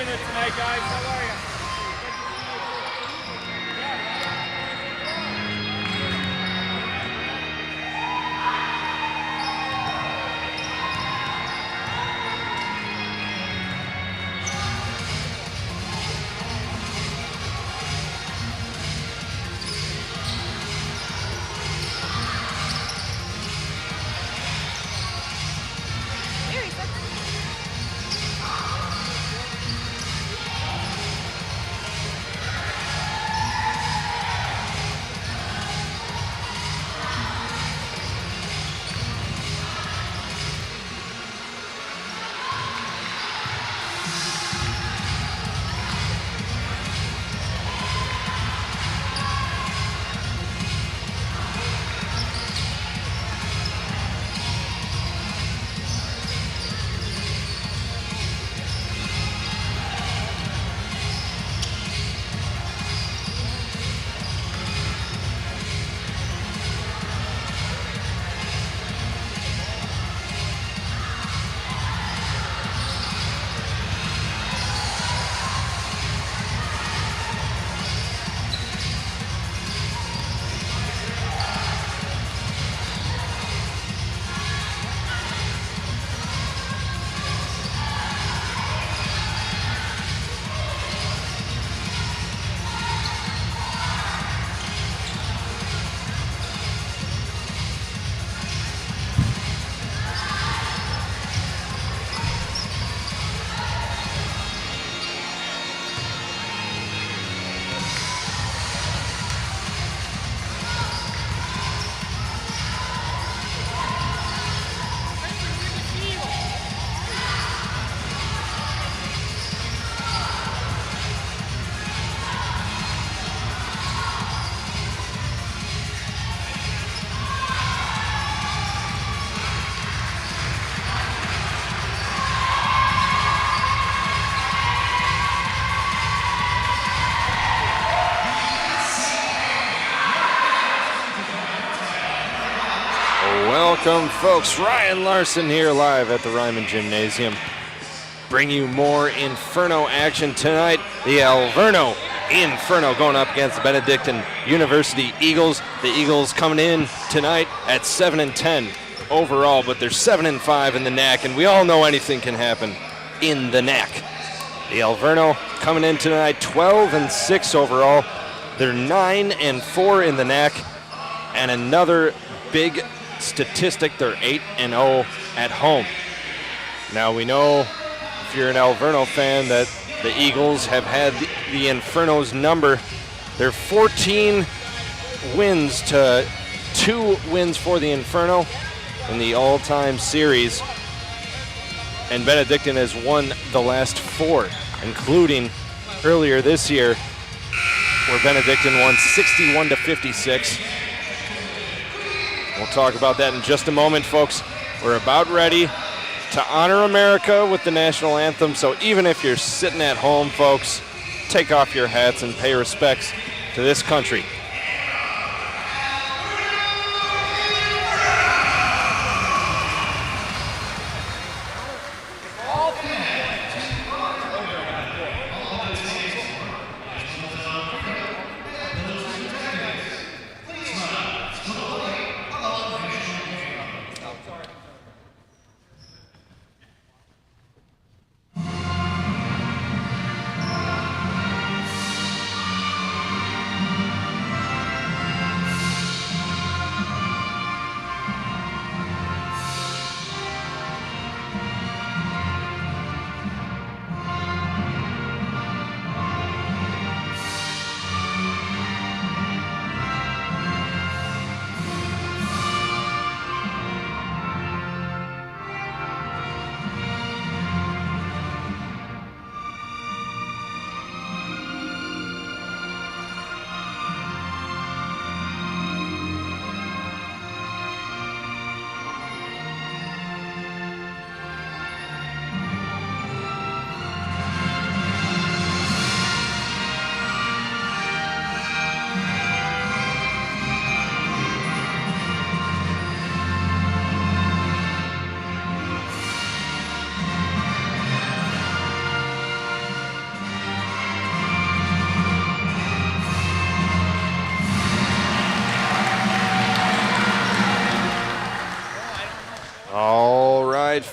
having it tonight, guys. How are you? Welcome, folks. Ryan Larson here live at the Reiman Gymnasium. Bring you more Inferno action tonight. The Alverno Inferno going up against the Benedictine University Eagles. The Eagles coming in tonight at 7-10 overall, but they're 7-5 in the NAC, and we all know anything can happen in the NAC. The Alverno coming in tonight 12-6 overall. They're 9-4 in the NAC, and another big statistic, they're 8-0 at home. Now we know, if you're an Alverno fan, that the Eagles have had the Inferno's number. They're 14 wins to 2 wins for the Inferno in the all-time series, and Benedictine has won the last 4, including earlier this year, where Benedictine won 61-56. We'll talk about that in just a moment, folks. We're about ready to honor America with the national anthem, so even if you're sitting at home, folks, take off your hats and pay respects to this country.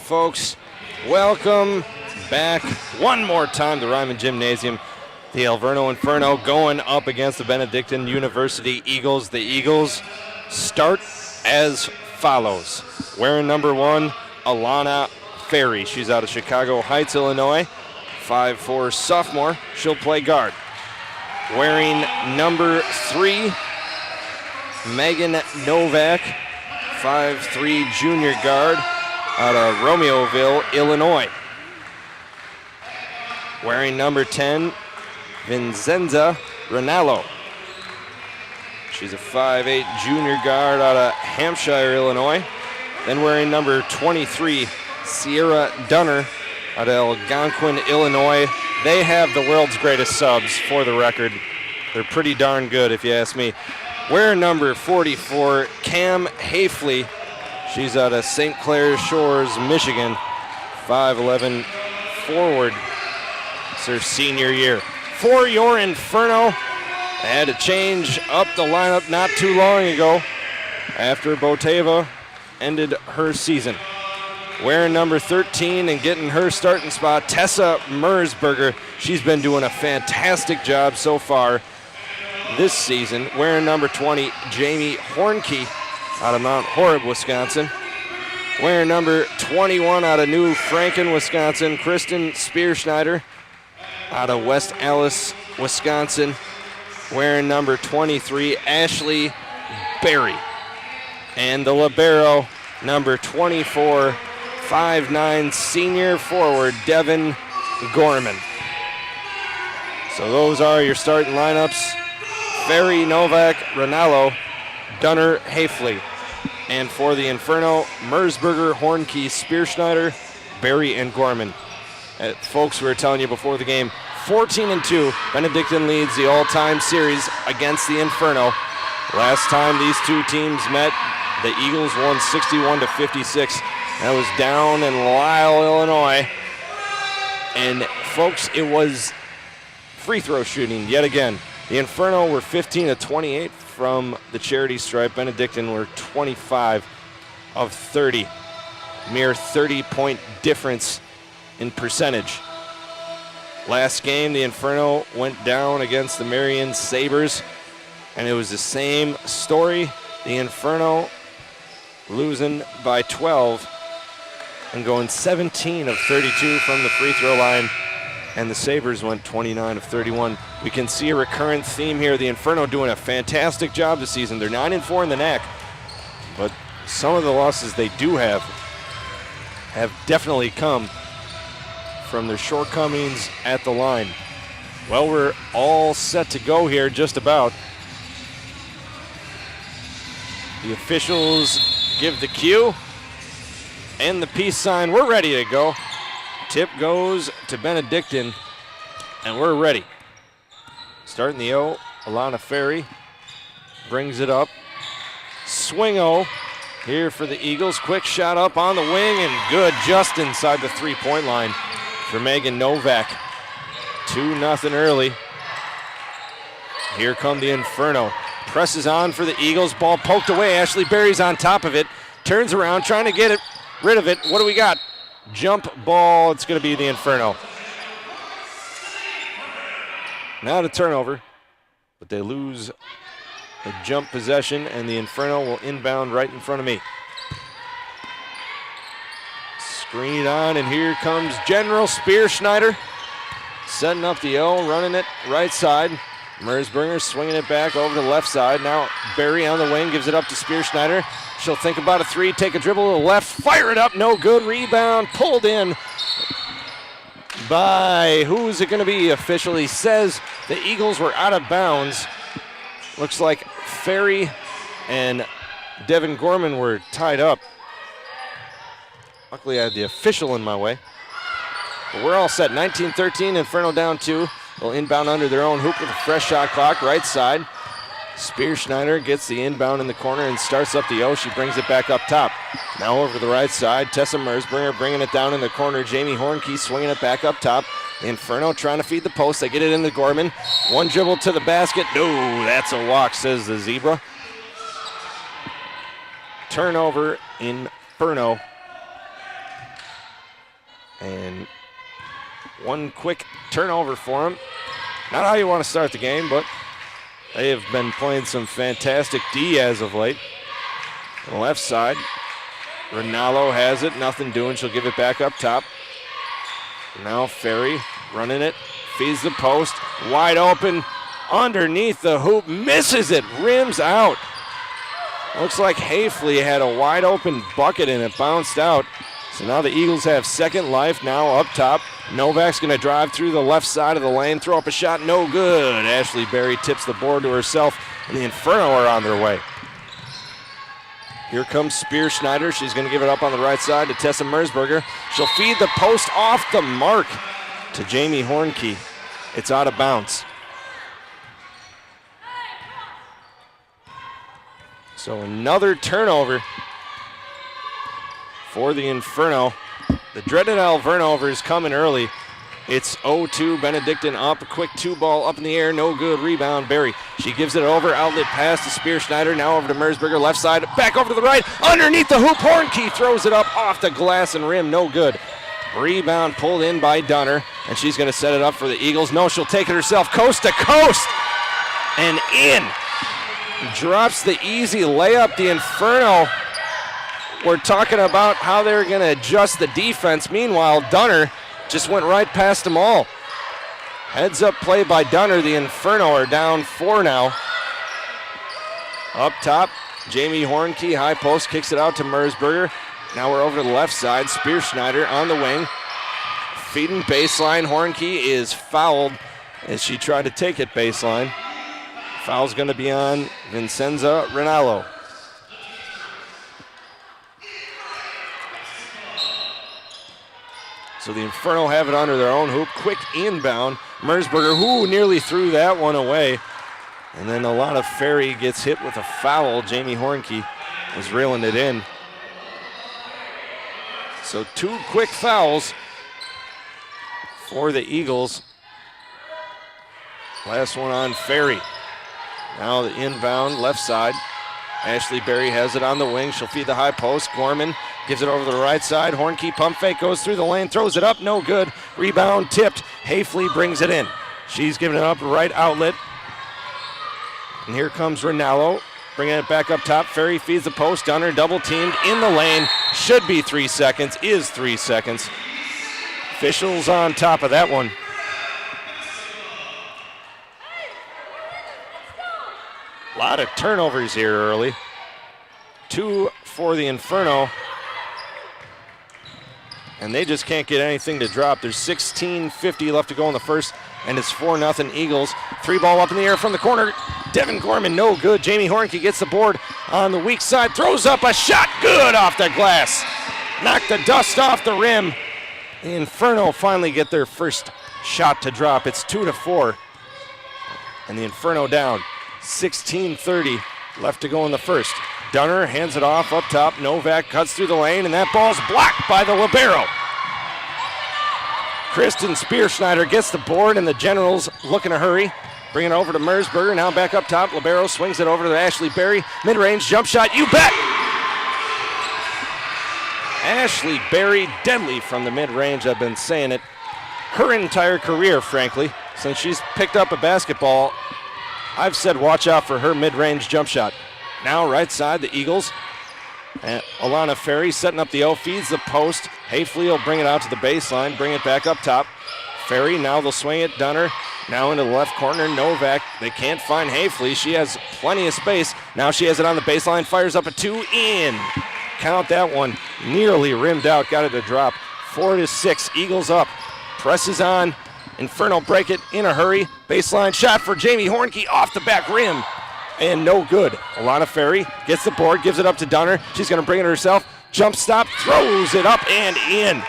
folks. Welcome back one more time to Reiman Gymnasium. The Alverno Inferno going up against the Benedictine University Eagles. The Eagles start as follows. Wearing number 1, Alana Ferry. She's out of Chicago Heights, Illinois. 5'4" sophomore. She'll play guard. Wearing number 3, Megan Novak. 5'3" junior guard out of Romeoville, Illinois. Wearing number 10, Vincenza Rinaldo. She's a 5'8" junior guard out of Hampshire, Illinois. Then wearing number 23, Sierra Dunner out of Algonquin, Illinois. They have the world's greatest subs, for the record. They're pretty darn good, if you ask me. Wearing number 44, Cam Hafley. She's out of St. Clair Shores, Michigan. 5'11" forward. It's her senior year. For your Inferno, they had to change up the lineup not too long ago after Boteva ended her season. Wearing number 13 and getting her starting spot, Tessa Mersberger. She's been doing a fantastic job so far this season. Wearing number 20, Jamie Hornkey out of Mount Horeb, Wisconsin. Wearing number 21 out of New Franken, Wisconsin, Kristen Spearschneider out of West Allis, Wisconsin. Wearing number 23, Ashley Berry. And the libero, number 24, 5'9" senior forward, Devin Gorman. So those are your starting lineups. Ferry, Novak, Rinaldo, Dunner, Hafley. And for the Inferno, Mersberger, Hornkey, Spearschneider, Berry, and Gorman. Folks, we were telling you before the game, 14-2, Benedictine leads the all-time series against the Inferno. Last time these two teams met, the Eagles won 61-56. That was down in Lisle, Illinois. And folks, it was free throw shooting yet again. The Inferno were 15-28 from the charity stripe. Benedictine were 25 of 30. Mere 30-point difference in percentage. Last game, the Inferno went down against the Marion Sabres, and it was the same story. The Inferno losing by 12 and going 17 of 32 from the free throw line, and the Sabres went 29 of 31. We can see a recurrent theme here. The Inferno doing a fantastic job this season. They're 9-4 in the NAC, but some of the losses they do have definitely come from their shortcomings at the line. Well, we're all set to go here, just about. The officials give the cue and the peace sign. We're ready to go. Tip goes to Benedictine, and we're ready. Starting the O, Alana Ferry brings it up. Swing-o here for the Eagles. Quick shot up on the wing, and good just inside the three-point line for Megan Novak. 2-0 early. Here come the Inferno. Presses on for the Eagles. Ball poked away. Ashley Berry's on top of it. Turns around, trying to get rid of it. What do we got? Jump ball. It's going to be the Inferno. Now the turnover, but they lose a jump possession, and the Inferno will inbound right in front of me. Screen on, and here comes General Spearschneider. Setting up the O, running it right side. Mersberger swinging it back over to the left side. Now Berry on the wing, gives it up to Spearschneider. She'll think about a three, take a dribble to the left, fire it up, no good. Rebound, pulled in by, who's it going to be? Officially says the Eagles were out of bounds. Looks like Ferry and Devin Gorman were tied up. Luckily, I had the official in my way. But we're all set. 19-13, Inferno down 2. They'll inbound under their own hoop with a fresh shot clock, right side. Spearschneider gets the inbound in the corner and starts up the O. She brings it back up top. Now over to the right side. Tessa Mersberger bringing it down in the corner. Jamie Hornkey swinging it back up top. Inferno trying to feed the post. They get it into Gorman. One dribble to the basket. No, that's a walk, says the Zebra. Turnover, Inferno. And one quick turnover for them. Not how you want to start the game, but they have been playing some fantastic D as of late. On the left side, Rinaldo has it, nothing doing. She'll give it back up top. Now Ferry running it, feeds the post, wide open, underneath the hoop, misses it, rims out. Looks like Hafley had a wide open bucket and it bounced out. So now the Eagles have second life, now up top. Novak's going to drive through the left side of the lane, throw up a shot, no good. Ashley Berry tips the board to herself, and the Inferno are on their way. Here comes Spear Schneider. She's going to give it up on the right side to Tessa Mersberger. She'll feed the post off the mark to Jamie Hornkey. It's out of bounds. So another turnover for the Inferno. The dreaded Alverno is coming early. It's 0-2, Benedictine up, a quick 2-ball up in the air, no good, rebound, Berry. She gives it over, outlet pass to Spear Schneider, now over to Mersberger, left side, back over to the right, underneath the hoop, Hornkey throws it up off the glass and rim, no good. Rebound pulled in by Dunner, and she's going to set it up for the Eagles. No, she'll take it herself, coast to coast, and in. Drops the easy layup, the Inferno. We're talking about how they're going to adjust the defense. Meanwhile, Dunner just went right past them all. Heads up play by Dunner. The Inferno are down 4 now. Up top, Jamie Hornkey, high post, kicks it out to Mersberger. Now we're over to the left side. Spear Schneider on the wing. Feeding baseline. Hornkey is fouled as she tried to take it baseline. Foul's going to be on Vincenza Rinaldo. So the Inferno have it under their own hoop. Quick inbound. Mersberger, who nearly threw that one away. And then Alana Ferry gets hit with a foul. Jamie Hornkey was reeling it in. So 2 quick fouls for the Eagles. Last one on Ferry. Now the inbound left side. Ashley Berry has it on the wing. She'll feed the high post. Gorman gives it over to the right side. Hornkey pump fake, goes through the lane, throws it up, no good. Rebound tipped. Hafley brings it in. She's giving it up right outlet. And here comes Rinaldo, bringing it back up top. Ferry feeds the post. Dunner double teamed in the lane. Should be 3 seconds, is 3 seconds. Officials on top of that one. A lot of turnovers here early. 2 for the Inferno. And they just can't get anything to drop. There's 16:50 left to go in the first, and it's 4-0 Eagles. 3-ball up in the air from the corner. Devin Gorman, no good. Jamie Hornkey gets the board on the weak side, throws up a shot, good off the glass. Knocked the dust off the rim. The Inferno finally get their first shot to drop. It's 2-4, and the Inferno down. 16:30 left to go in the first. Dunner hands it off up top. Novak cuts through the lane, and that ball's blocked by the libero. Kristen Spearschneider gets the board, and the Generals looking to hurry. Bring it over to Mersberger, now back up top. Libero swings it over to Ashley Berry. Mid-range jump shot, you bet! Ashley Berry, deadly from the mid-range. I've been saying it her entire career, frankly. Since she's picked up a basketball, I've said watch out for her mid-range jump shot. Now right side, the Eagles. And Alana Ferry setting up the O, feeds the post. Hafley will bring it out to the baseline, bring it back up top. Ferry, now they'll swing it. Dunner, now into the left corner. Novak, they can't find Hafley. She has plenty of space. Now she has it on the baseline, fires up a 2, in. Count that one, nearly rimmed out, got it to drop. 4-6, Eagles up. Presses on, Inferno break it in a hurry. Baseline shot for Jamie Hornkey off the back rim. And no good. Alana Ferry gets the board, gives it up to Dunner. She's going to bring it herself. Jump stop, throws it up and in.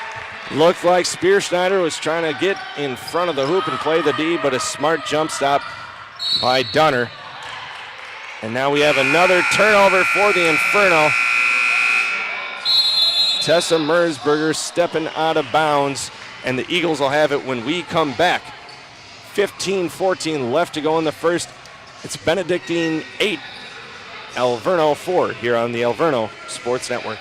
Looked like Spearschneider was trying to get in front of the hoop and play the D, but a smart jump stop by Dunner. And now we have another turnover for the Inferno. Tessa Mersberger stepping out of bounds, and the Eagles will have it when we come back. 15-14 left to go in the first. It's Benedictine 8, Alverno 4 here on the Alverno Sports Network.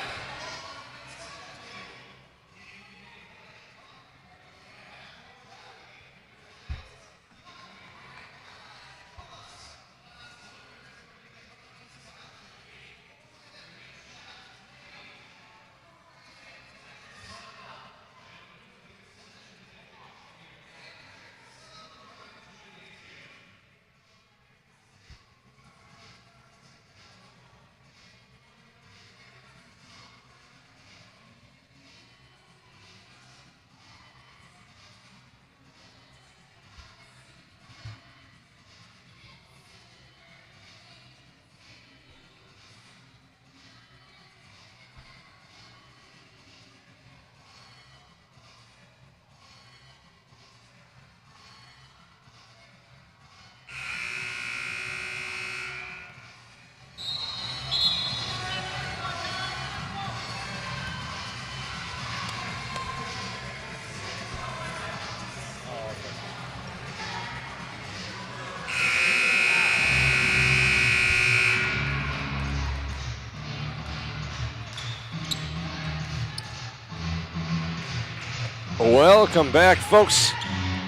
Welcome back, folks.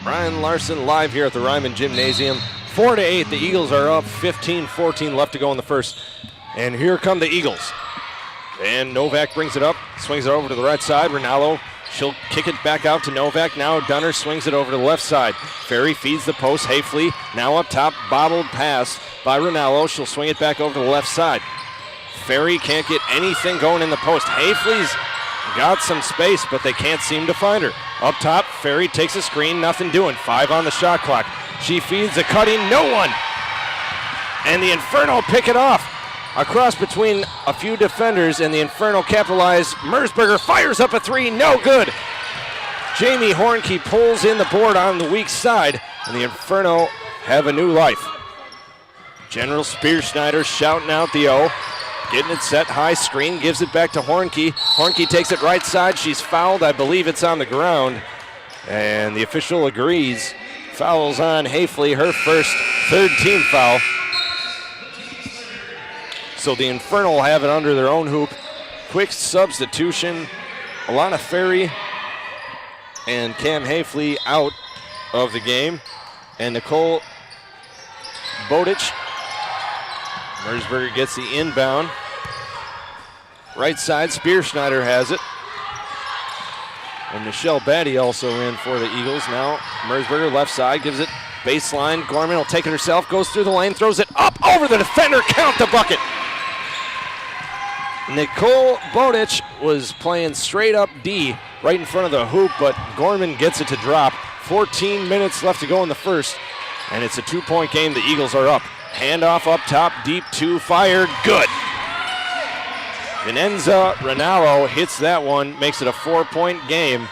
Ryan Larson live here at the Reiman Gymnasium. 4-8, the Eagles are up, 15-14 left to go in the first. And here come the Eagles. And Novak brings it up, swings it over to the right side. Rinaldo, she'll kick it back out to Novak. Now Dunner swings it over to the left side. Ferry feeds the post. Hayfley now up top, bobbled pass by Rinaldo. She'll swing it back over to the left side. Ferry can't get anything going in the post. Hayfley's got some space, but they can't seem to find her. Up top, Ferry takes a screen, nothing doing. 5 on the shot clock. She feeds a cutting, no one. And the Inferno pick it off. Across between a few defenders, and the Inferno capitalize. Mersberger fires up a 3, no good. Jamie Hornkey pulls in the board on the weak side, and the Inferno have a new life. General Spearschneider shouting out the O. Getting it set, high screen, gives it back to Hornkey. Hornkey takes it right side. She's fouled. I believe it's on the ground. And the official agrees. Fouls on Hayfley, her first third team foul. So the Inferno will have it under their own hoop. Quick substitution. Alana Ferry and Cam Hayfley out of the game. And Nicole Bodich. Mersberger gets the inbound. Right side, Spearschneider has it. And Michelle Batty also in for the Eagles. Now Mersberger left side, gives it baseline. Gorman will take it herself, goes through the lane, throws it up over the defender, count the bucket. Nicole Bodich was playing straight up D right in front of the hoop, but Gorman gets it to drop. 14 minutes left to go in the first, and it's a 2-point game. The Eagles are up. Handoff up top, deep 2, fired, good. Venenza Rinaldo hits that one, makes it a 4-point game.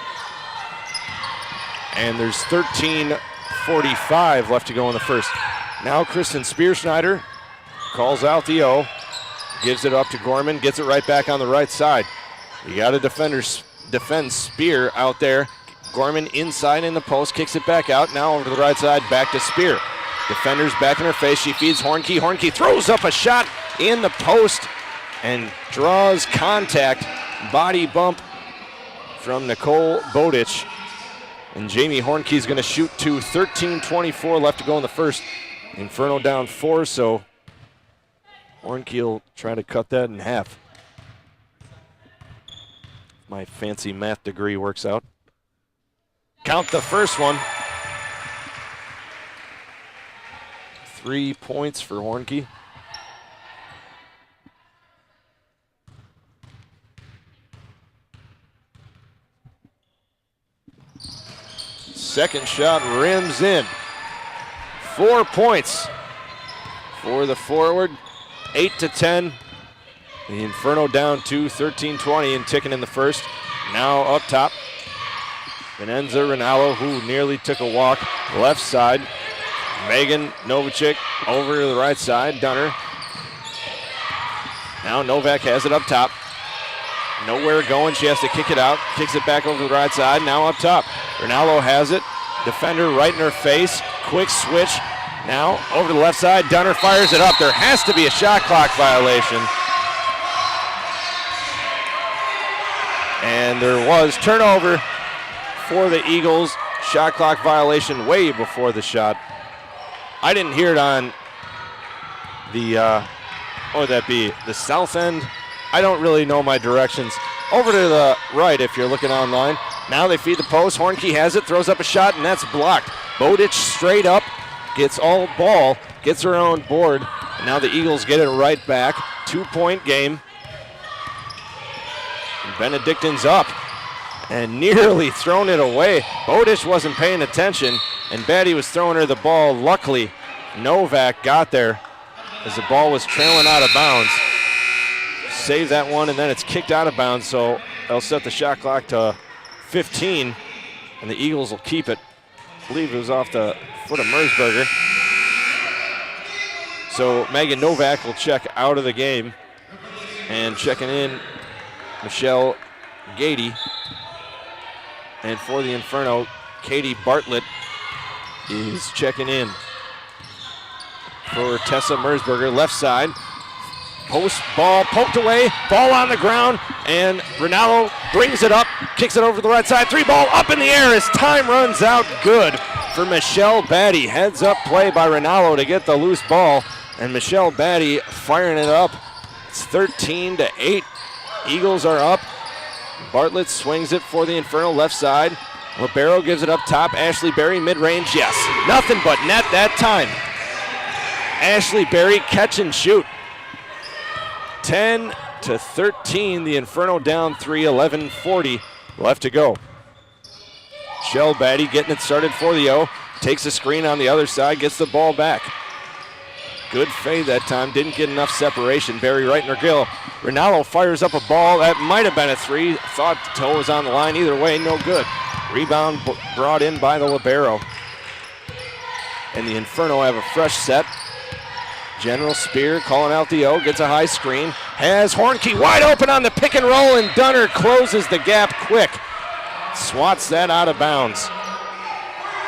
And there's 13:45 left to go in the first. Now Kristen Spearschneider calls out the O, gives it up to Gorman, gets it right back on the right side. You got a defend Spear out there. Gorman inside in the post, kicks it back out, now over to the right side, back to Spear. Defender's back in her face. She feeds Hornkey. Hornkey throws up a shot in the post and draws contact. Body bump from Nicole Bodich. And Jamie Hornkey's going to shoot 2. 13:24 left to go in the first. Inferno down 4, so Hornkey will try to cut that in half. My fancy math degree works out. Count the first one. 3 points for Hornkey. Second shot rims in. 4 points for the forward. 8-10. The Inferno down 2, 13:20 and ticking in the first. Now up top. Venenza Rinaldo, who nearly took a walk left side. Megan Novacek over to the right side. Dunner. Now Novak has it up top. Nowhere going. She has to kick it out. Kicks it back over to the right side. Now up top. Rinaldo has it. Defender right in her face. Quick switch. Now over to the left side. Dunner fires it up. There has to be a shot clock violation. And there was turnover for the Eagles. Shot clock violation way before the shot. I didn't hear it on the, what would that be, the south end? I don't really know my directions. Over to the right if you're looking online. Now they feed the post. Hornkey has it, throws up a shot, and that's blocked. Bodich straight up, gets all ball, gets her own board. And now the Eagles get it right back. 2-point game. And Benedictine's up and nearly thrown it away. Bodich wasn't paying attention, and Batty was throwing her the ball. Luckily, Novak got there as the ball was trailing out of bounds. Save that one, and then it's kicked out of bounds, so they'll set the shot clock to 15, and the Eagles will keep it. I believe it was off the foot of Mersberger. So Megan Novak will check out of the game, and checking in Michelle Gady. And for the Inferno, Katie Bartlett is checking in for Tessa Mersberger. Left side, Post ball poked away, ball on the ground, and Ronaldo brings it up, kicks it over to the right side. 3-ball up in the air as time runs out. Good for Michelle Batty. Heads up play by Ronaldo to get the loose ball, and Michelle Batty firing it up. It's 13-8. Eagles are up. Bartlett swings it for the Inferno left side. Libero gives it up top. Ashley Berry mid-range, yes. Nothing but net that time. Ashley Berry catch and shoot. 10-13, the Inferno down 3, 11:40 left to go. Michelle Batty getting it started for the O. Takes a screen on the other side, gets the ball back. Good fade that time, didn't get enough separation. Berry right in her gill. Ronaldo fires up a ball that might have been a 3. Thought the toe was on the line. Either way, no good. Rebound brought in by the libero. And the Inferno have a fresh set. General Spear calling out the O, gets a high screen. Has Hornkey wide open on the pick and roll, and Dunner closes the gap quick. Swats that out of bounds.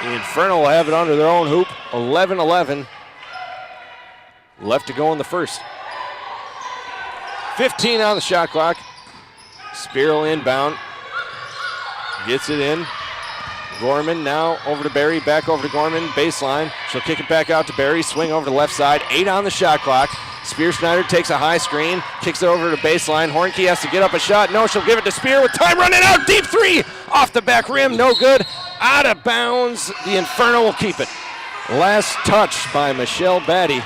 The Inferno will have it under their own hoop. 11-11. Left to go in the first. 15 on the shot clock. Spear will inbound. Gets it in. Gorman now over to Berry, back over to Gorman, baseline. She'll kick it back out to Berry, swing over to the left side. 8 on the shot clock. Spear Schneider takes a high screen, kicks it over to baseline. Hornkey has to get up a shot. No, she'll give it to Spear with time running out. Deep 3 off the back rim, no good. Out of bounds. The Inferno will keep it. Last touch by Michelle Batty.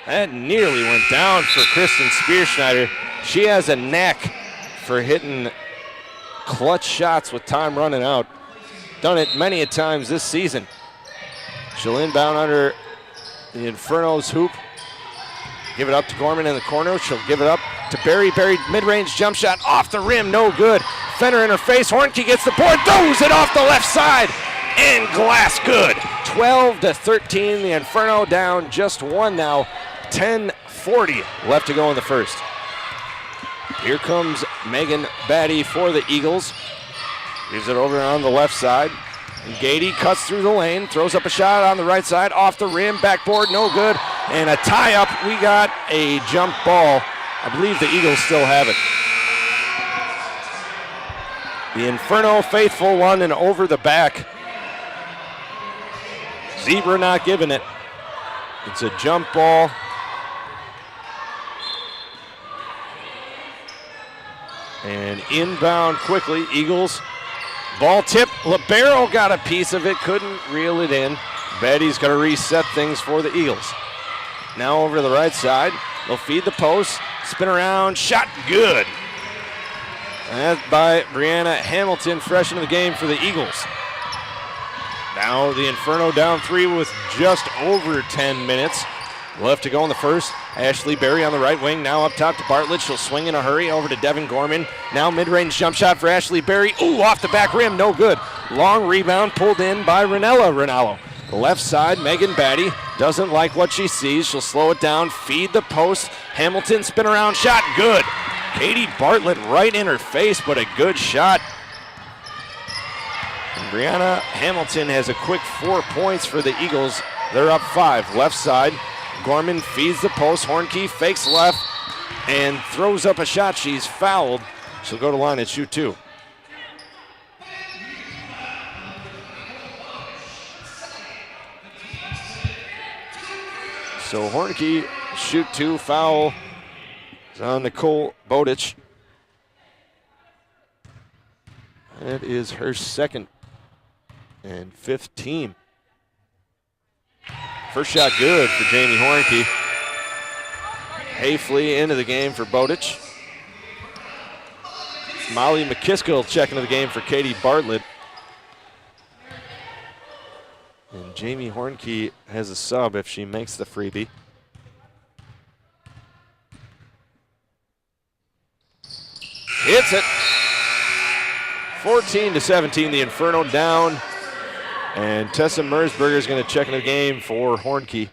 That nearly went down for Kristen Spearschneider. She has a knack for hitting clutch shots with time running out. Done it many a times this season. She'll inbound under the Inferno's hoop. Give it up to Gorman in the corner. She'll give it up to Berry. Berry mid-range jump shot off the rim, no good. Fenner in her face. Hornkey gets the board, throws it off the left side, and glass good. 12-13. The Inferno down just 1 now. 10:40 left to go in the first. Here comes Megan Batty for the Eagles. Gives it over on the left side. And Gady cuts through the lane, throws up a shot on the right side, off the rim, backboard, no good. And a tie-up. We got a jump ball. I believe the Eagles still have it. The Inferno faithful one and over the back. Zebra not giving it. It's a jump ball. And inbound quickly, Eagles. Ball tip, libero got a piece of it, couldn't reel it in. Betty's gonna reset things for the Eagles. Now over to the right side, they'll feed the post, spin around, shot good. And that's by Brianna Hamilton, fresh into the game for the Eagles. Now the Inferno down 3 with just over 10 minutes left to go in the first. Ashley Berry on the right wing, now up top to Bartlett. She'll swing in a hurry over to Devin Gorman. Now mid-range jump shot for Ashley Berry. Ooh, off the back rim, no good. Long rebound pulled in by Ronaldo. Left side, Megan Batty doesn't like what she sees. She'll slow it down, feed the post. Hamilton spin around shot, good. Katie Bartlett right in her face, but a good shot. And Brianna Hamilton has a quick 4 points for the Eagles. They're up 5. Left side, Gorman feeds the post. Hornkey fakes left and throws up a shot. She's fouled. She'll go to line and shoot 2. So Hornkey shoot 2, foul is on Nicole Bodich. That is her second and 5th team. First shot good for Jamie Hornkey. Hayfley into the game for Bodich. Molly McKiskill checking into the game for Katie Bartlett. And Jamie Hornkey has a sub if she makes the freebie. Hits it. 14-17, the Inferno down. And Tessa Mersberger is going to check in the game for Hornkey.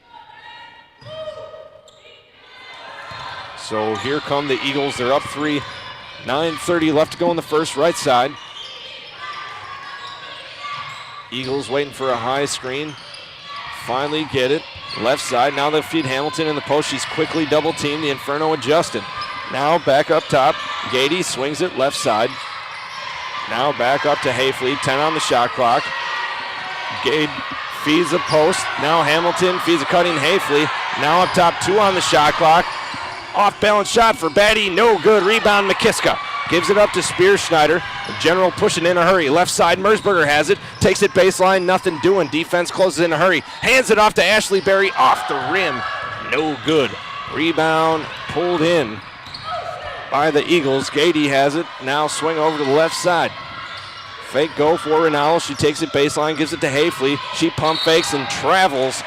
So here come the Eagles. They're up 3. 9:30 left to go in the first, right side. Eagles waiting for a high screen. finally get it. Left side, now they feed Hamilton in the post. She's quickly double teamed. The Inferno adjusted. Now back up top. Gady swings it left side. Now back up to Hayfleet, 10 on the shot clock. Gade feeds the post. Now Hamilton feeds a cutting Hayfleet. Now up top, 2 on the shot clock. Off balance shot for Batty, no good. Rebound McKiska. Gives it up to Spearschneider. General pushing in a hurry. Left side, Merzberger has it. Takes it baseline, nothing doing. Defense closes in a hurry. Hands it off to Ashley Berry, off the rim. No good. Rebound pulled in by the Eagles. Gady has it. Now swing over to the left side. Fake go for Renal. She takes it baseline, gives it to Hayfleet. She pump fakes and travels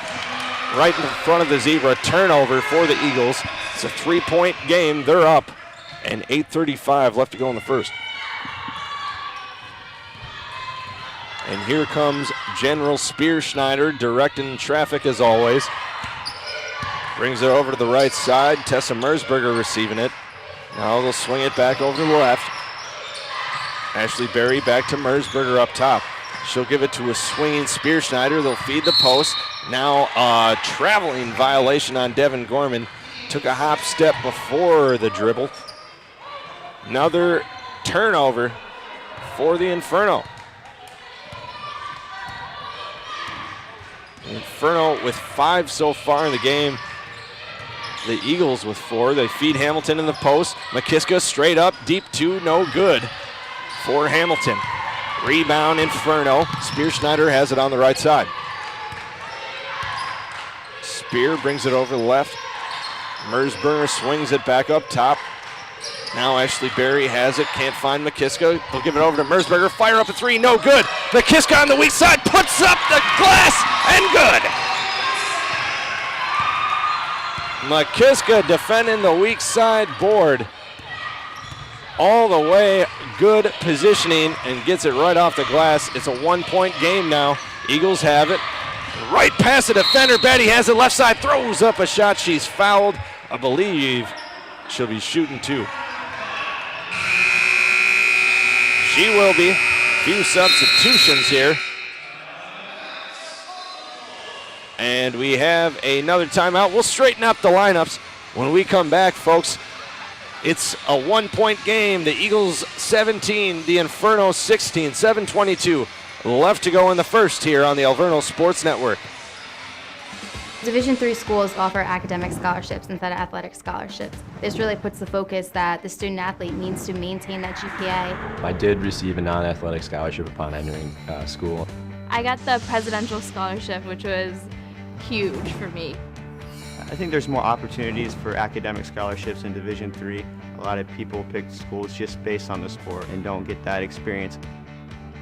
right in front of the zebra. Turnover for the Eagles. It's a 3-point game. They're up. And 8:35 left to go in the first. And here comes General Spearschneider directing traffic as always. Brings it over to the right side. Tessa Merzberger receiving it. Now they'll swing it back over to the left. Ashley Berry back to Merzberger up top. She'll give it to a swinging Spearschneider. They'll feed the post. Now a traveling violation on Devin Gorman. Took a hop step before the dribble. Another turnover for the Inferno. Inferno with 5 so far in the game. The Eagles with 4. They feed Hamilton in the post. McKiska straight up, deep 2, no good for Hamilton. Rebound Inferno. Spearschneider has it on the right side. Spear brings it over the left. Merzberger swings it back up top. Now Ashley Berry has it, can't find McKiska. They'll give it over to Merzberger. Fire up a 3, no good. McKiska on the weak side, puts up the glass, and good. McKiska defending the weak side board. All the way, good positioning, and gets it right off the glass. It's a 1-point game now. Eagles have it. Right past the defender, Betty has it left side, throws up a shot. She's fouled. I believe she'll be shooting 2. She will be. Few substitutions here. And we have another timeout. We'll straighten up the lineups when we come back, folks. It's a 1-point game. The Eagles 17, the Inferno 16, 7:22 left to go in the first here on the Alverno Sports Network. Division III schools offer academic scholarships instead of athletic scholarships. This really puts the focus that the student athlete needs to maintain that GPA. I did receive a non-athletic scholarship upon entering school. I got the presidential scholarship, which was huge for me. I think there's more opportunities for academic scholarships in Division III. A lot of people pick schools just based on the sport and don't get that experience.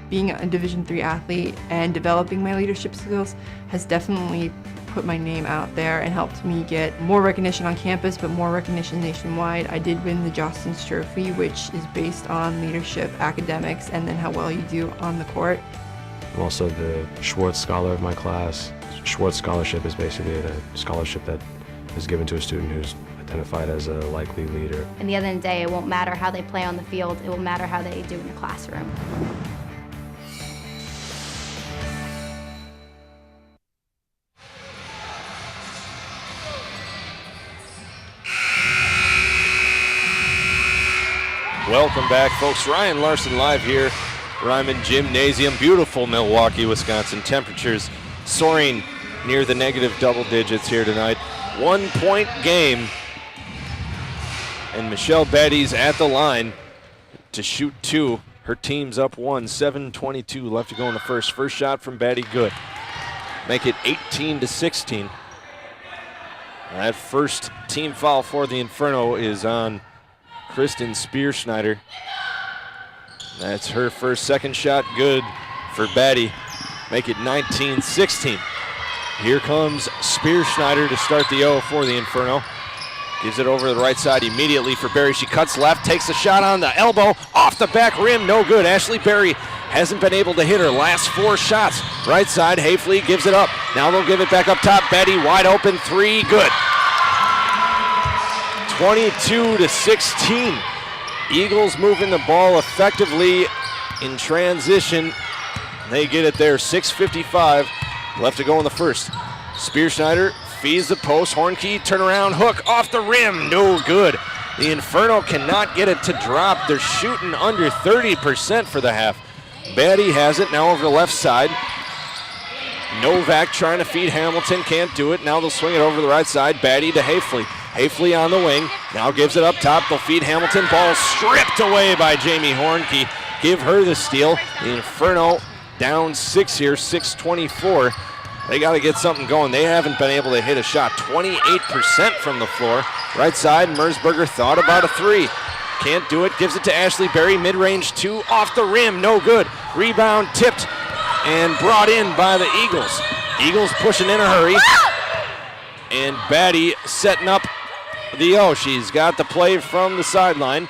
Being a Division III athlete and developing my leadership skills has definitely put my name out there and helped me get more recognition on campus, but more recognition nationwide. I did win the Jostens Trophy, which is based on leadership, academics, and then how well you do on the court. I'm also the Schwartz Scholar of my class. Schwartz Scholarship is basically a scholarship that is given to a student who's identified as a likely leader. And the end of the day, it won't matter how they play on the field, it will matter how they do in the classroom. Welcome back, folks. Ryan Larson live here, Reiman Gymnasium. Beautiful Milwaukee, Wisconsin. Temperatures soaring near the negative double digits here tonight. 1-point game. And Michelle Betty's at the line to shoot 2. Her team's up 1, 7:22 left to go in the first. First shot from Betty, good. Make it 18-16. That first team foul for the Inferno is on Kristen Spearschneider. That's her first. Second shot, good for Batty. Make it 19-16. Here comes Spearschneider to start the O for the Inferno. Gives it over to the right side immediately for Berry. She cuts left, takes a shot on the elbow, off the back rim, no good. Ashley Berry hasn't been able to hit her last 4 shots. Right side, Hayfleet gives it up. Now they'll give it back up top. Betty wide open, 3, good. 22-16. Eagles moving the ball effectively in transition. They get it there, 6:55 left to go in the first. Spearschneider feeds the post. Hornkey turnaround hook off the rim. No good. The Inferno cannot get it to drop. They're shooting under 30% for the half. Batty has it now over the left side. Novak trying to feed Hamilton, can't do it. Now they'll swing it over to the right side. Batty to Hafley. Hafley on the wing, now gives it up top. They'll feed Hamilton. Ball stripped away by Jamie Hornkey. Give her the steal. The Inferno down 6 here, 6:24. They got to get something going. They haven't been able to hit a shot. 28% from the floor. Right side, Merzberger thought about a three. Can't do it, gives it to Ashley Berry. Mid-range two, off the rim, no good. Rebound tipped and brought in by the Eagles. Eagles pushing in a hurry. And Batty setting up the O. She's got the play from the sideline.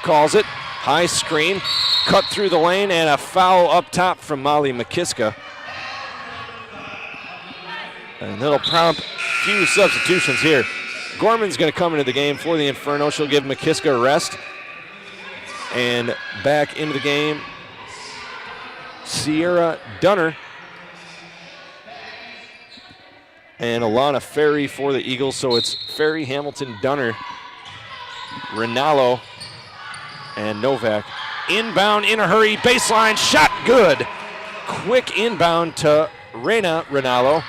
Calls it. High screen. Cut through the lane and a foul up top from Molly McKiska. And that'll prompt a few substitutions here. Gorman's going to come into the game for the Inferno. She'll give McKiska a rest. And back into the game, Sierra Dunner. And Alana Ferry for the Eagles, so it's Ferry, Hamilton, Dunner, Rinaldo, and Novak. Inbound in a hurry, baseline shot, good. Quick inbound to Rinaldo.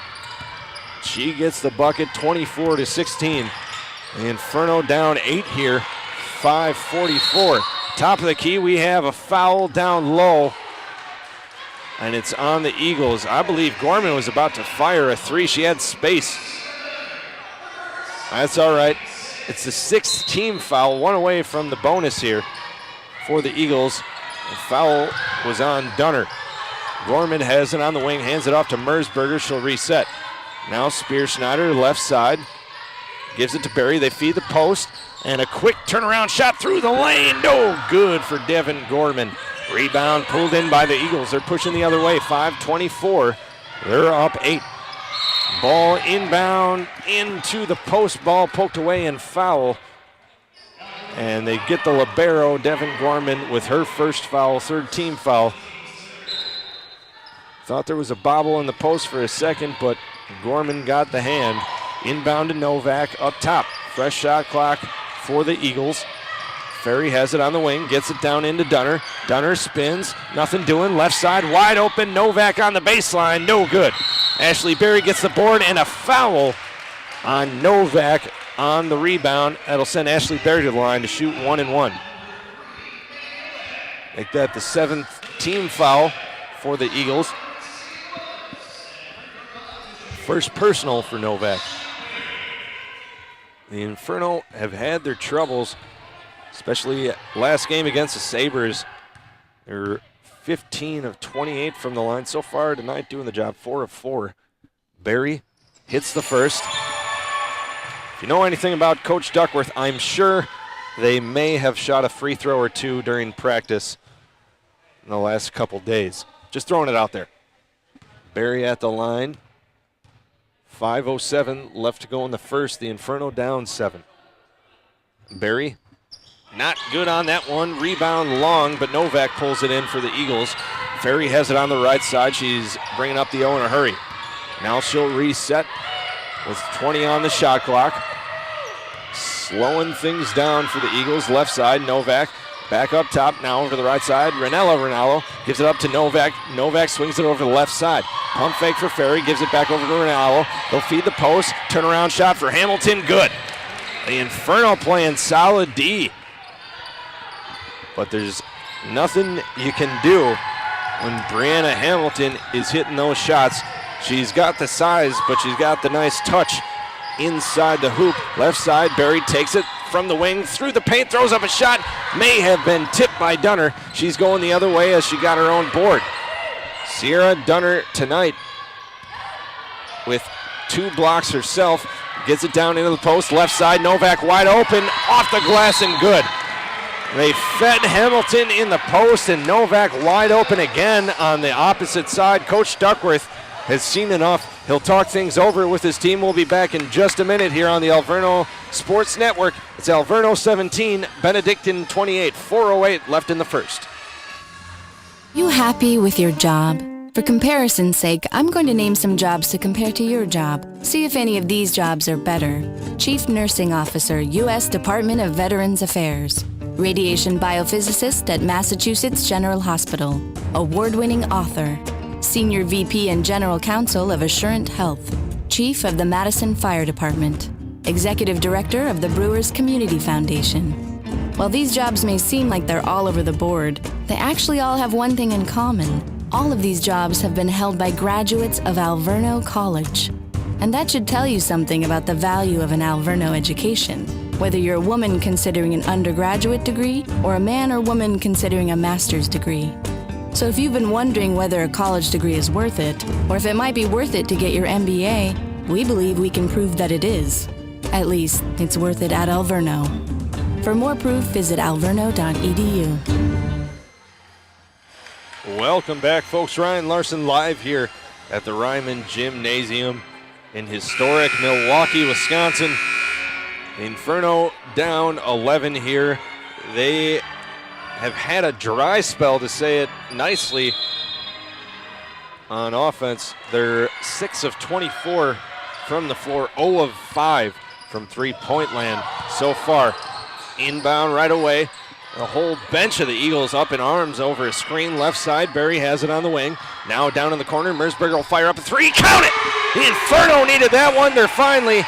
She gets the bucket, 24-16. The Inferno down 8 here, 5:44. Top of the key, we have a foul down low. And it's on the Eagles. I believe Gorman was about to fire a three. She had space. That's all right. It's the 6th team foul, one away from the bonus here for the Eagles. The foul was on Dunner. Gorman has it on the wing, hands it off to Merzberger. She'll reset. Now Spearschneider, left side. Gives it to Berry. They feed the post. And a quick turnaround shot through the lane. No good for Devin Gorman. Rebound pulled in by the Eagles. They're pushing the other way. 5:24. They're up 8. Ball inbound into the post. Ball poked away and foul. And they get the libero, Devin Gorman, with her first foul, 3rd team foul. Thought there was a bobble in the post for a second, but Gorman got the hand. Inbound to Novak up top. Fresh shot clock for the Eagles. Ferry has it on the wing, gets it down into Dunner. Dunner spins, nothing doing. Left side wide open. Novak on the baseline, no good. Ashley Berry gets the board and a foul on Novak on the rebound. That'll send Ashley Berry to the line to shoot 1 and 1. Make that the 7th team foul for the Eagles. First personal for Novak. The Inferno have had their troubles, especially last game against the Sabres. They're 15 of 28 from the line so far tonight, doing the job, 4 of 4. Berry hits the first. If you know anything about Coach Duckworth, I'm sure they may have shot a free throw or two during practice in the last couple days. Just throwing it out there. Berry at the line. 5:07 left to go in the first. The Inferno down 7. Berry, not good on that one. Rebound long, but Novak pulls it in for the Eagles. Ferry has it on the right side. She's bringing up the O in a hurry. Now she'll reset with 20 on the shot clock. Slowing things down for the Eagles. Left side, Novak. Back up top now over the right side. Rinaldo gives it up to Novak. Novak swings it over to the left side. Pump fake for Ferry, gives it back over to Rinaldo. They'll feed the post. Turnaround shot for Hamilton, good. The Inferno playing solid D. But there's nothing you can do when Brianna Hamilton is hitting those shots. She's got the size, but she's got the nice touch inside the hoop. Left side, Berry takes it from the wing, through the paint, throws up a shot. May have been tipped by Dunner. She's going the other way as she got her own board. Sierra Dunner tonight with 2 blocks herself. Gets it down into the post. Left side, Novak wide open, off the glass and good. They fed Hamilton in the post and Novak wide open again on the opposite side. Coach Duckworth has seen enough. He'll talk things over with his team. We'll be back in just a minute here on the Alverno Sports Network. It's Alverno 17, Benedictine 28, 4:08 left in the first. You happy with your job? For comparison's sake, I'm going to name some jobs to compare to your job. See if any of these jobs are better. Chief Nursing Officer, U.S. Department of Veterans Affairs. Radiation Biophysicist at Massachusetts General Hospital. Award-winning author. Senior VP and General Counsel of Assurant Health. Chief of the Madison Fire Department. Executive Director of the Brewers Community Foundation. While these jobs may seem like they're all over the board, they actually all have one thing in common. All of these jobs have been held by graduates of Alverno College. And that should tell you something about the value of an Alverno education, whether you're a woman considering an undergraduate degree or a man or woman considering a master's degree. So if you've been wondering whether a college degree is worth it, or if it might be worth it to get your MBA, we believe we can prove that it is. At least, it's worth it at Alverno. For more proof, visit alverno.edu. Welcome back, folks. Ryan Larson live here at the Reiman Gymnasium in historic Milwaukee, Wisconsin. Inferno down 11 here. They have had a dry spell, to say it nicely, on offense. They're 6 of 24 from the floor, 0 of 5 from three-point land so far. Inbound right away. The whole bench of the Eagles up in arms over a screen left side. Barry has it on the wing. Now down in the corner. Mersberger will fire up a three. Count it! The Inferno needed that one. They're finally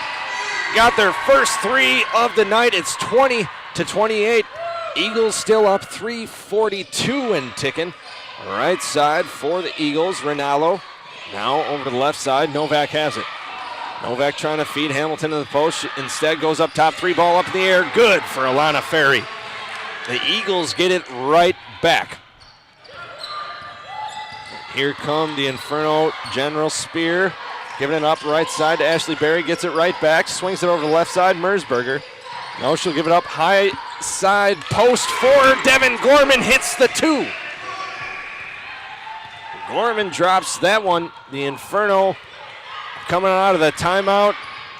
got their first three of the night. It's 20-28. Eagles still up 3:42 and ticking. Right side for the Eagles. Rinaldo now over to the left side. Novak has it. Novak trying to feed Hamilton to the post. Instead goes up top. Three ball up in the air. Good for Alana Ferry. The Eagles get it right back. Here come the Inferno General Spear. Giving it up right side to Ashley Berry. Gets it right back. Swings it over to the left side. Mersberger. No, she'll give it up. High side post for Devin Gorman. Hits the two. Gorman drops that one. The Inferno coming out of the timeout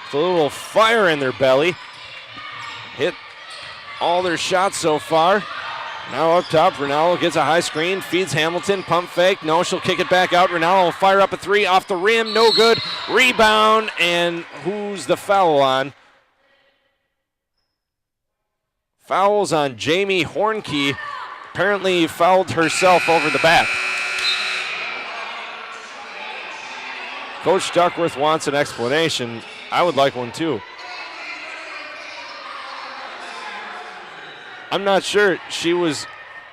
with a little fire in their belly. Hit all their shots so far. Now up top, Rinaldo gets a high screen, feeds Hamilton, pump fake. No, she'll kick it back out. Rinaldo will fire up a three off the rim, no good. Rebound, and who's the foul on? Fouls on Jamie Hornkey. Apparently fouled herself over the back. Coach Duckworth wants an explanation. I would like one too. I'm not sure. She was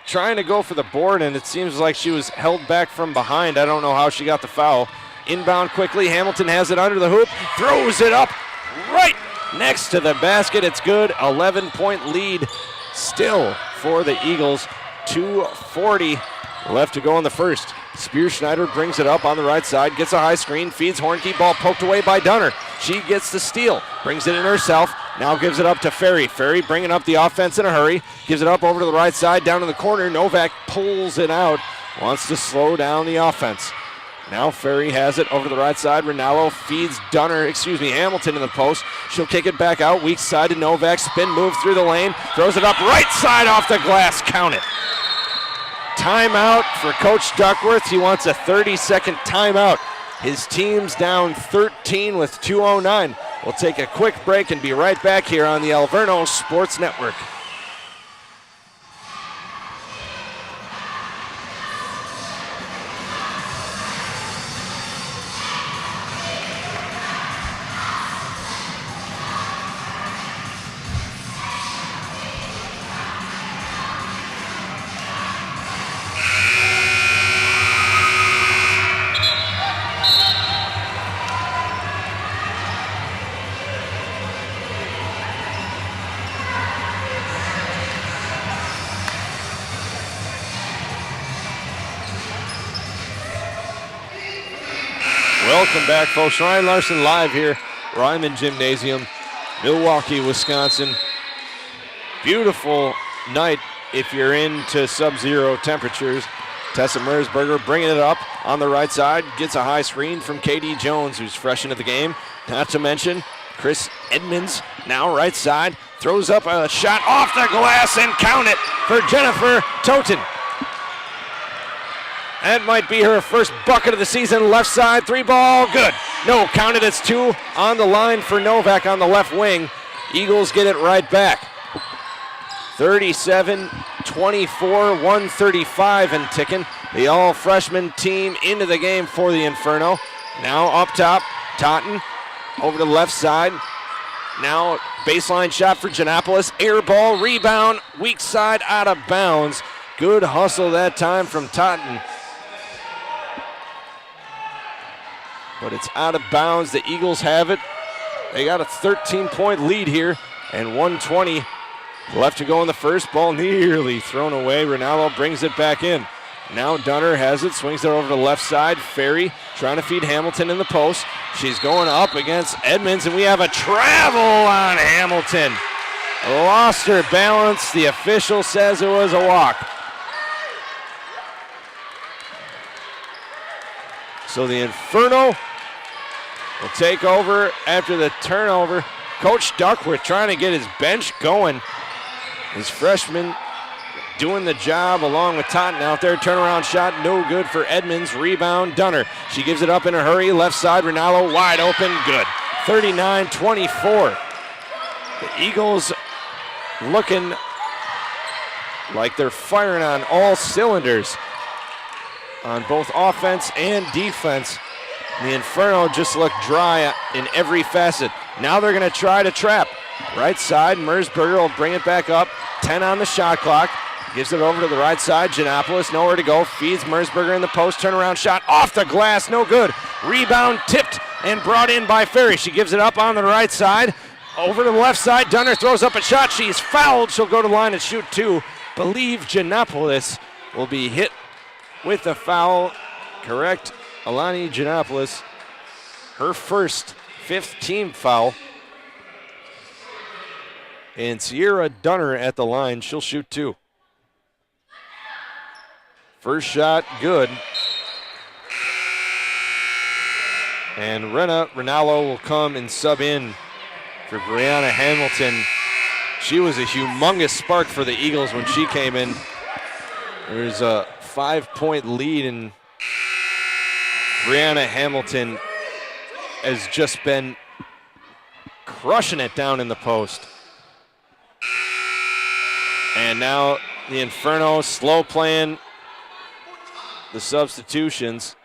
trying to go for the board, and it seems like she was held back from behind. I don't know how she got the foul. Inbound quickly. Hamilton has it under the hoop. Throws it up right next to the basket. It's good. 11-point lead still for the Eagles. 2:40 left to go in the first. Spear Schneider brings it up on the right side. Gets a high screen. Feeds Hornkey. Ball poked away by Dunner. She gets the steal. Brings it in herself. Now gives it up to Ferry. Ferry bringing up the offense in a hurry. Gives it up over to the right side, down in the corner. Novak pulls it out. Wants to slow down the offense. Now Ferry has it over to the right side. Rinaldo feeds Hamilton in the post. She'll kick it back out. Weak side to Novak. Spin move through the lane. Throws it up right side off the glass. Count it. Timeout for Coach Duckworth. He wants a 30-second timeout. His team's down 13 with 2:09. We'll take a quick break and be right back here on the Alverno Sports Network. Welcome back, folks. Ryan Larson live here, Reiman Gymnasium, Milwaukee, Wisconsin. Beautiful night if you're into sub-zero temperatures. Tessa Mersberger bringing it up on the right side. Gets a high screen from Katie Jones, who's fresh into the game. Not to mention Chris Edmonds, now right side. Throws up a shot off the glass and count it for Jennifer Toten. That might be her first bucket of the season. Left side, 3-ball, good. No, counted as 2 on the line for Novak on the left wing. Eagles get it right back. 37-24, 135 and ticking. The all-freshman team into the game for the Inferno. Now up top, Totten over to the left side. Now baseline shot for Giannopolis. Air ball, rebound, weak side, out of bounds. Good hustle that time from Totten. But it's out of bounds. The Eagles have it. They got a 13-point lead here, and 1:20 left to go in the first. Ball nearly thrown away. Ronaldo brings it back in. Now Dunner has it, swings it over to the left side. Ferry trying to feed Hamilton in the post. She's going up against Edmonds, and we have a travel on Hamilton. Lost her balance. The official says it was a walk. So the Inferno will take over after the turnover. Coach Duckworth trying to get his bench going. His freshman doing the job along with Totten out there. Turnaround shot, no good for Edmonds. Rebound, Dunner. She gives it up in a hurry. Left side, Ronaldo wide open, good. 39-24. The Eagles looking like they're firing on all cylinders on both offense and defense. The Inferno just looked dry in every facet. Now they're going to try to trap. Right side, Mersberger will bring it back up. 10 on the shot clock. Gives it over to the right side. Giannopolis, nowhere to go. Feeds Mersberger in the post. Turnaround shot off the glass, no good. Rebound tipped and brought in by Ferry. She gives it up on the right side. Over to the left side. Dunner throws up a shot. She's fouled. She'll go to the line and shoot 2. Believe Giannopolis will be hit with the foul. Correct. Alani Giannopolis, her first 5th team foul. And Sierra Dunner at the line. She'll shoot 2. First shot, good. And Ronaldo will come and sub in for Brianna Hamilton. She was a humongous spark for the Eagles when she came in. There's a 5-point lead, and Brianna Hamilton has just been crushing it down in the post. And now the Inferno slow playing the substitutions.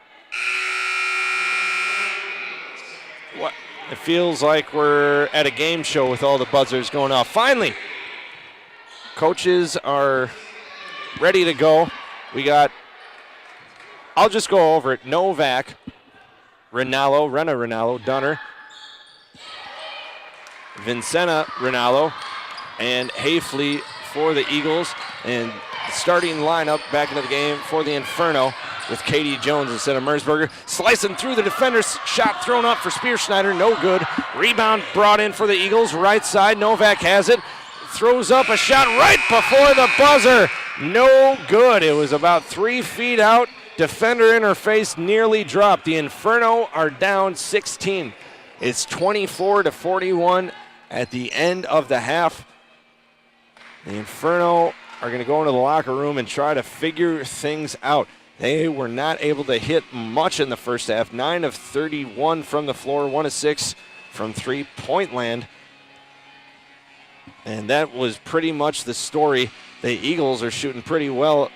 What? It feels like we're at a game show with all the buzzers going off. Finally, coaches are ready to go. We got, I'll just go over it. Novak, Ronaldo, Dunner, Vincenta Ronaldo, and Hafley for the Eagles. And the starting lineup back into the game for the Inferno with Katie Jones instead of Mersberger. Slicing through the defenders, shot thrown up for Spearschneider, no good. Rebound brought in for the Eagles, right side, Novak has it. Throws up a shot right before the buzzer, no good. It was about 3 feet out. Defender in her face, nearly dropped. The Inferno are down 16. It's 24-41 at the end of the half. The Inferno are going to go into the locker room and try to figure things out. They were not able to hit much in the first half. 9 of 31 from the floor, 1 of 6 from three-point land. And that was pretty much the story. The Eagles are shooting pretty well.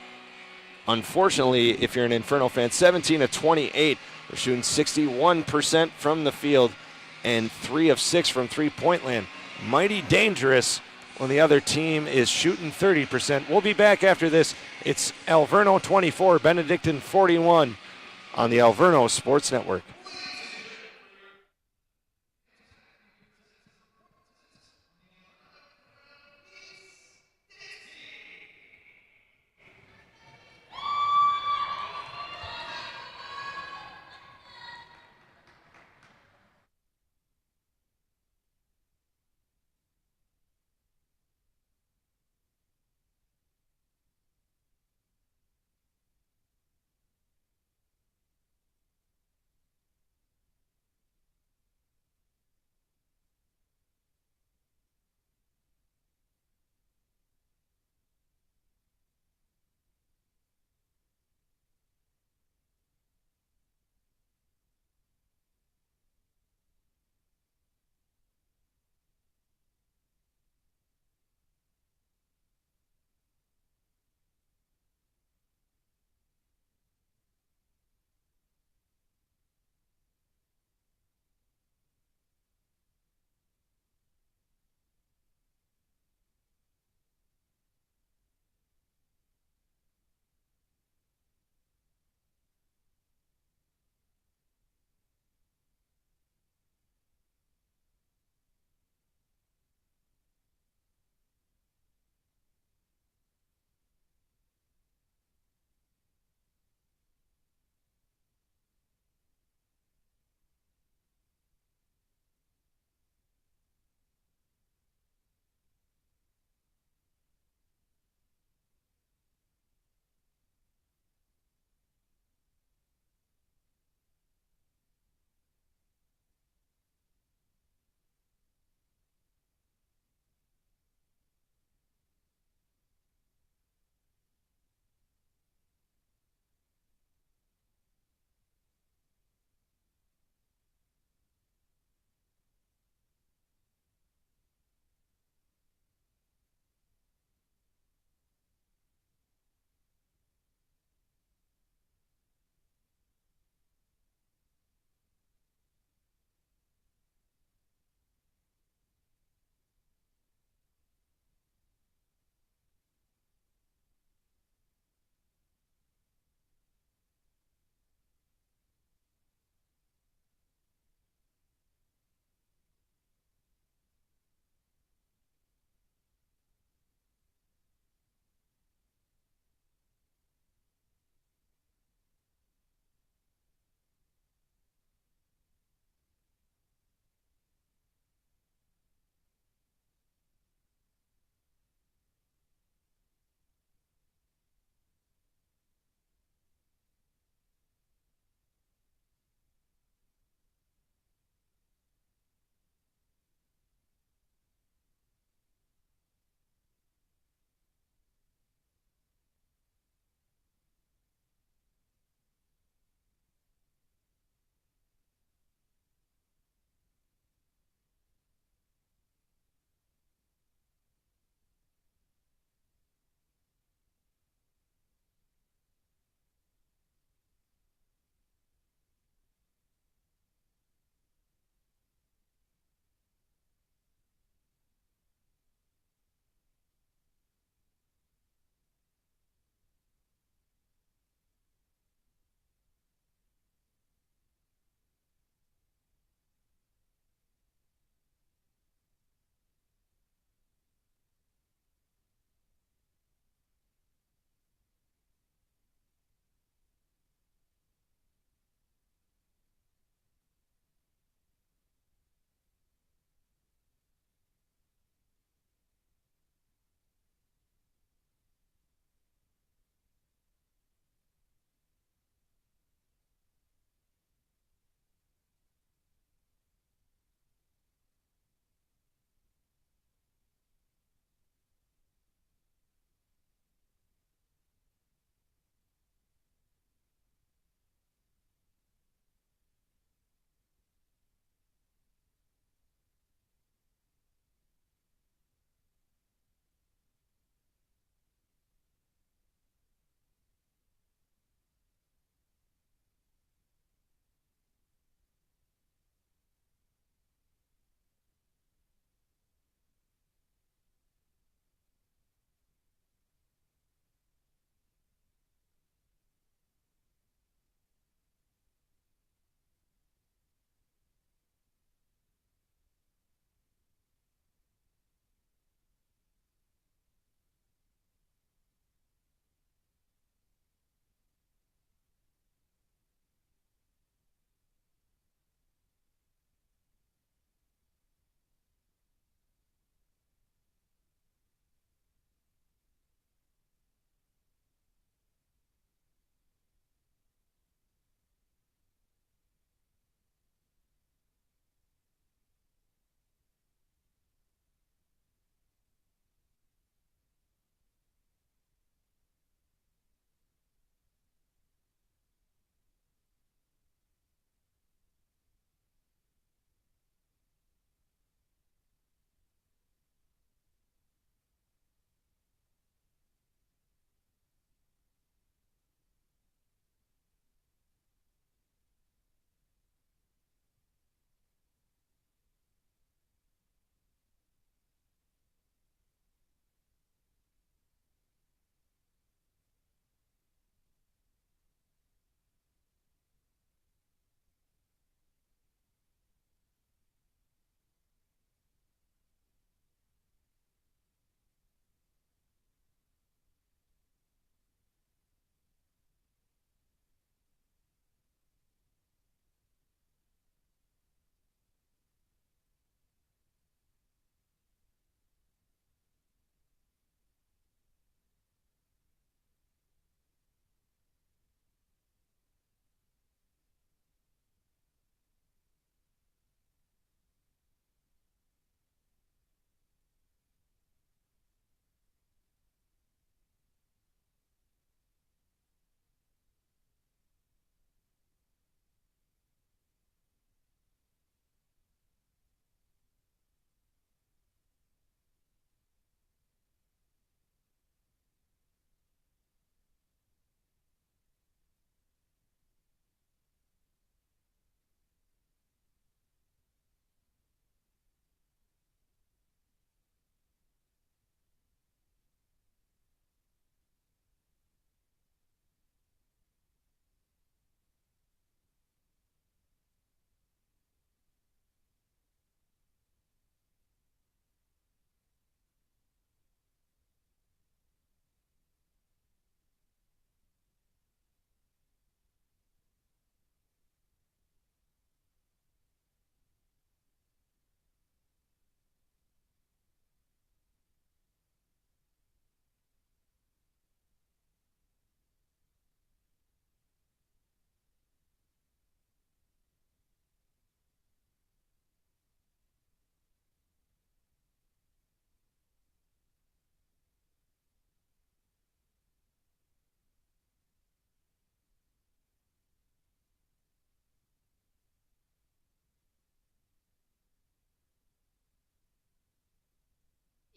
Unfortunately, if you're an Inferno fan, 17 of 28. They're shooting 61% from the field and 3 of 6 from three-point land. Mighty dangerous when the other team is shooting 30%. We'll be back after this. It's Alverno 24, Benedictine 41 on the Alverno Sports Network.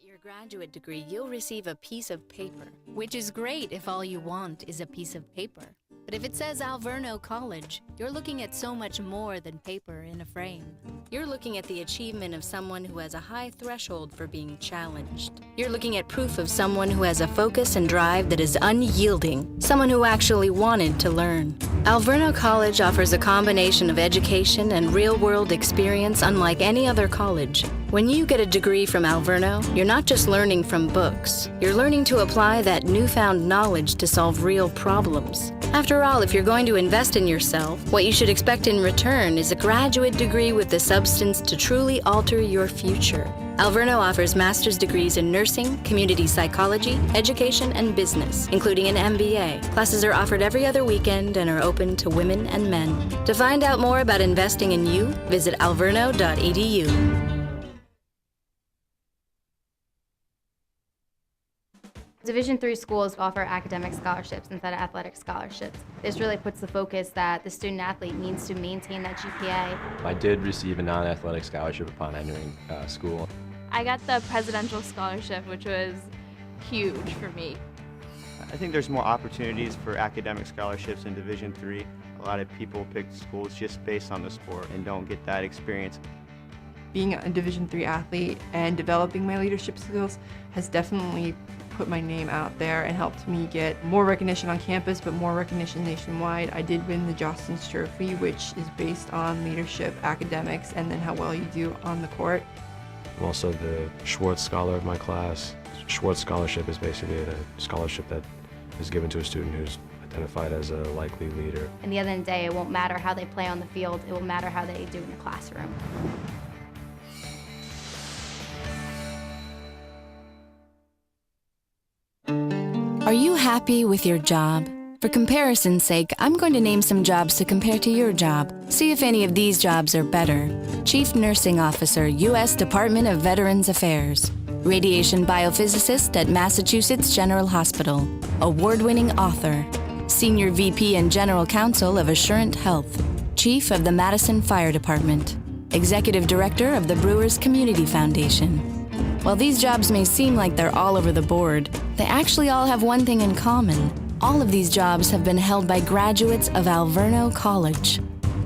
your graduate degree, you'll receive a piece of paper, which is great if all you want is a piece of paper. But if it says Alverno College, you're looking at so much more than paper in a frame. You're looking at the achievement of someone who has a high threshold for being challenged. You're looking at proof of someone who has a focus and drive that is unyielding, someone who actually wanted to learn. Alverno College offers a combination of education and real-world experience unlike any other college. When you get a degree from Alverno, you're not just learning from books. You're learning to apply that newfound knowledge to solve real problems. After all, if you're going to invest in yourself, what you should expect in return is a graduate degree with the substance to truly alter your future. Alverno offers master's degrees in nursing, community psychology, education, and business, including an MBA. Classes are offered every other weekend and are open to women and men. To find out more about investing in you, visit alverno.edu. Division III schools offer academic scholarships instead of athletic scholarships. This really puts the focus that the student athlete needs to maintain that GPA. I did receive a non-athletic scholarship upon entering school. I got the presidential scholarship, which was huge for me. I think there's more opportunities for academic scholarships in Division III. A lot of people pick schools just based on the sport and don't get that experience. Being a Division III athlete and developing my leadership skills has definitely put my name out there and helped me get more recognition on campus, but more recognition nationwide. I did win the Jostens Trophy, which is based on leadership, academics, and then how well you do on the court. I'm also the Schwartz Scholar of my class. Schwartz Scholarship is basically a scholarship that is given to a student who's identified as a likely leader. At the end of the day, it won't matter how they play on the field, it will matter how they do in the classroom. Are you happy with your job? For comparison's sake, I'm going to name some jobs to compare to your job. See if any of these jobs are better. Chief Nursing Officer, U.S. Department of Veterans Affairs. Radiation Biophysicist at Massachusetts General Hospital. Award-winning author. Senior VP and General Counsel of Assurant Health. Chief of the Madison Fire Department. Executive Director of the Brewers Community Foundation. While these jobs may seem like they're all over the board, they actually all have one thing in common. All of these jobs have been held by graduates of Alverno College.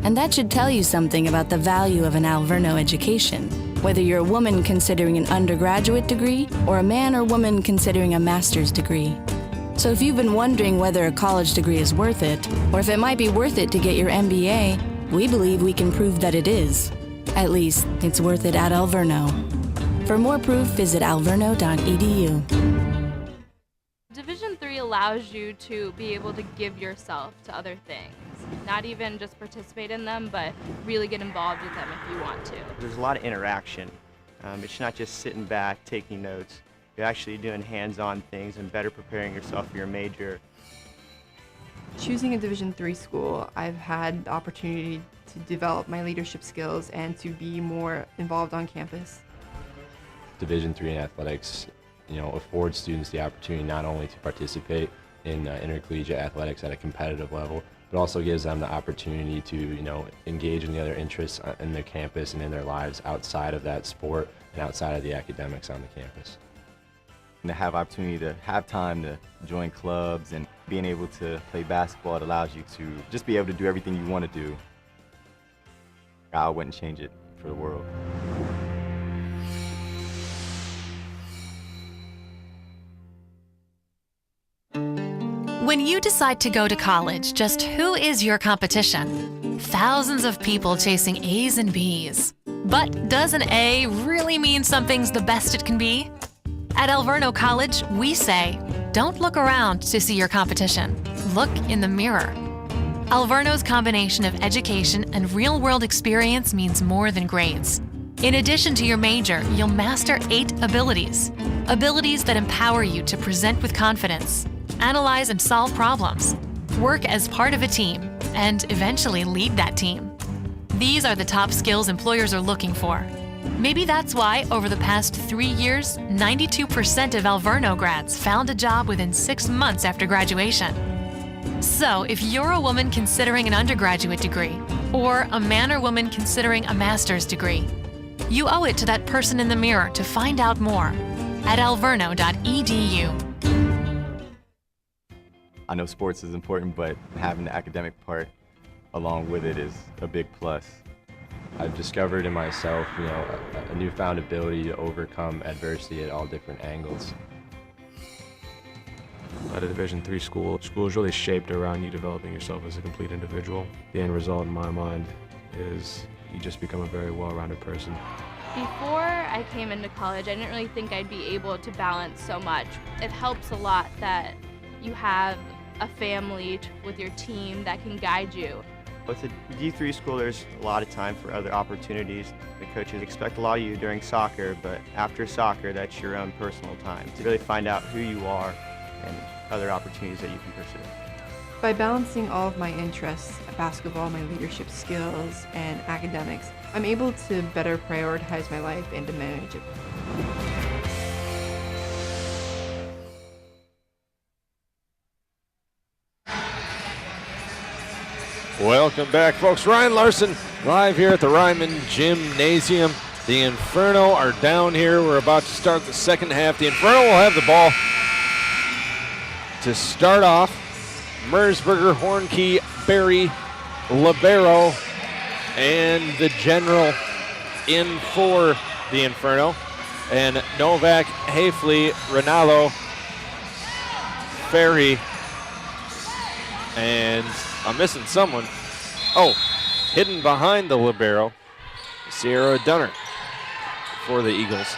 And that should tell you something about the value of an Alverno education, whether you're a woman considering an undergraduate degree or a man or woman considering a master's degree. So if you've been wondering whether a college degree is worth it, or if it might be worth it to get your MBA, we believe we can prove that it is. At least, it's worth it at Alverno. For more proof, visit alverno.edu. Division III allows you to be able to give yourself to other things. Not even just participate in them, but really get involved with them if you want to. There's a lot of interaction. It's not just sitting back, taking notes. You're actually doing hands-on things and better preparing yourself for your major. Choosing a Division III school, I've had the opportunity to develop my leadership skills and to be more involved on campus. Division III in athletics, affords students the opportunity not only to participate in intercollegiate athletics at a competitive level, but also gives them the opportunity to, engage in the other interests in their campus and in their lives outside of that sport and outside of the academics on the campus. And to have opportunity to have time to join clubs and being able to play basketball, it allows you to just be able to do everything you want to do. I wouldn't change it for the world. When you decide to go to college, just who is your competition? Thousands of people chasing A's and B's. But does an A really mean something's the best it can be? At Alverno College, we say, don't look around to see your competition. Look in the mirror. Alverno's combination of education and real-world experience means more than grades. In addition to your major, you'll master 8 abilities. Abilities that empower you to present with confidence, analyze and solve problems, work as part of a team, and eventually lead that team. These are the top skills employers are looking for. Maybe that's why, over the past 3 years, 92% of Alverno grads found a job within 6 months after graduation. So, if you're a woman considering an undergraduate degree, or a man or woman considering a master's degree, you owe it to that person in the mirror to find out more. at alverno.edu. I know sports is important, but having the academic part along with it is a big plus. I've discovered in myself, a newfound ability to overcome adversity at all different angles. At a Division III school is really shaped around you developing yourself as a complete individual. The end result in my mind is you just become a very well-rounded person. Before I came into college, I didn't really think I'd be able to balance so much. It helps a lot that you have a family with your team that can guide you. With a D3 school, there's a lot of time for other opportunities. The coaches expect a lot of you during soccer, but after soccer, that's your own personal time to really find out who you are and other opportunities that you can pursue. By balancing all of my interests, basketball, my leadership skills, and academics, I'm able to better prioritize my life and to manage it. Welcome back, folks. Ryan Larson live here at the Reiman Gymnasium. The Inferno are down here. We're about to start the second half. The Inferno will have the ball to start off. Mersberger, Hornkey, Berry, Libero, and the general in for the Inferno. And Novak, Hafley, Ronaldo, Ferry, and I'm missing someone. Oh, hidden behind the libero, Sierra Dunner for the Eagles.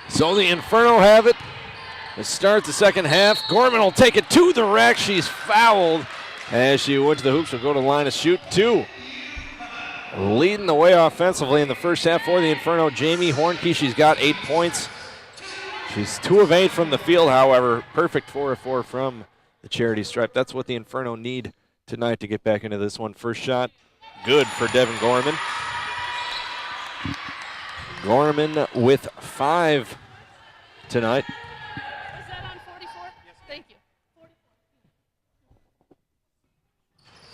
So the Inferno have it. Let's start the second half. Gorman will take it to the rack. She's fouled as she went to the hoops. Will go to the line to shoot two. Leading the way offensively in the first half for the Inferno, Jamie Hornkey. She's got 8 points. She's 2 of 8 from the field, however. Perfect 4 of 4 from the charity stripe. That's what the Inferno need tonight to get back into this one. First shot, good for Devin Gorman. Gorman with 5 tonight. Is that on 44? Yes. Thank you. 44.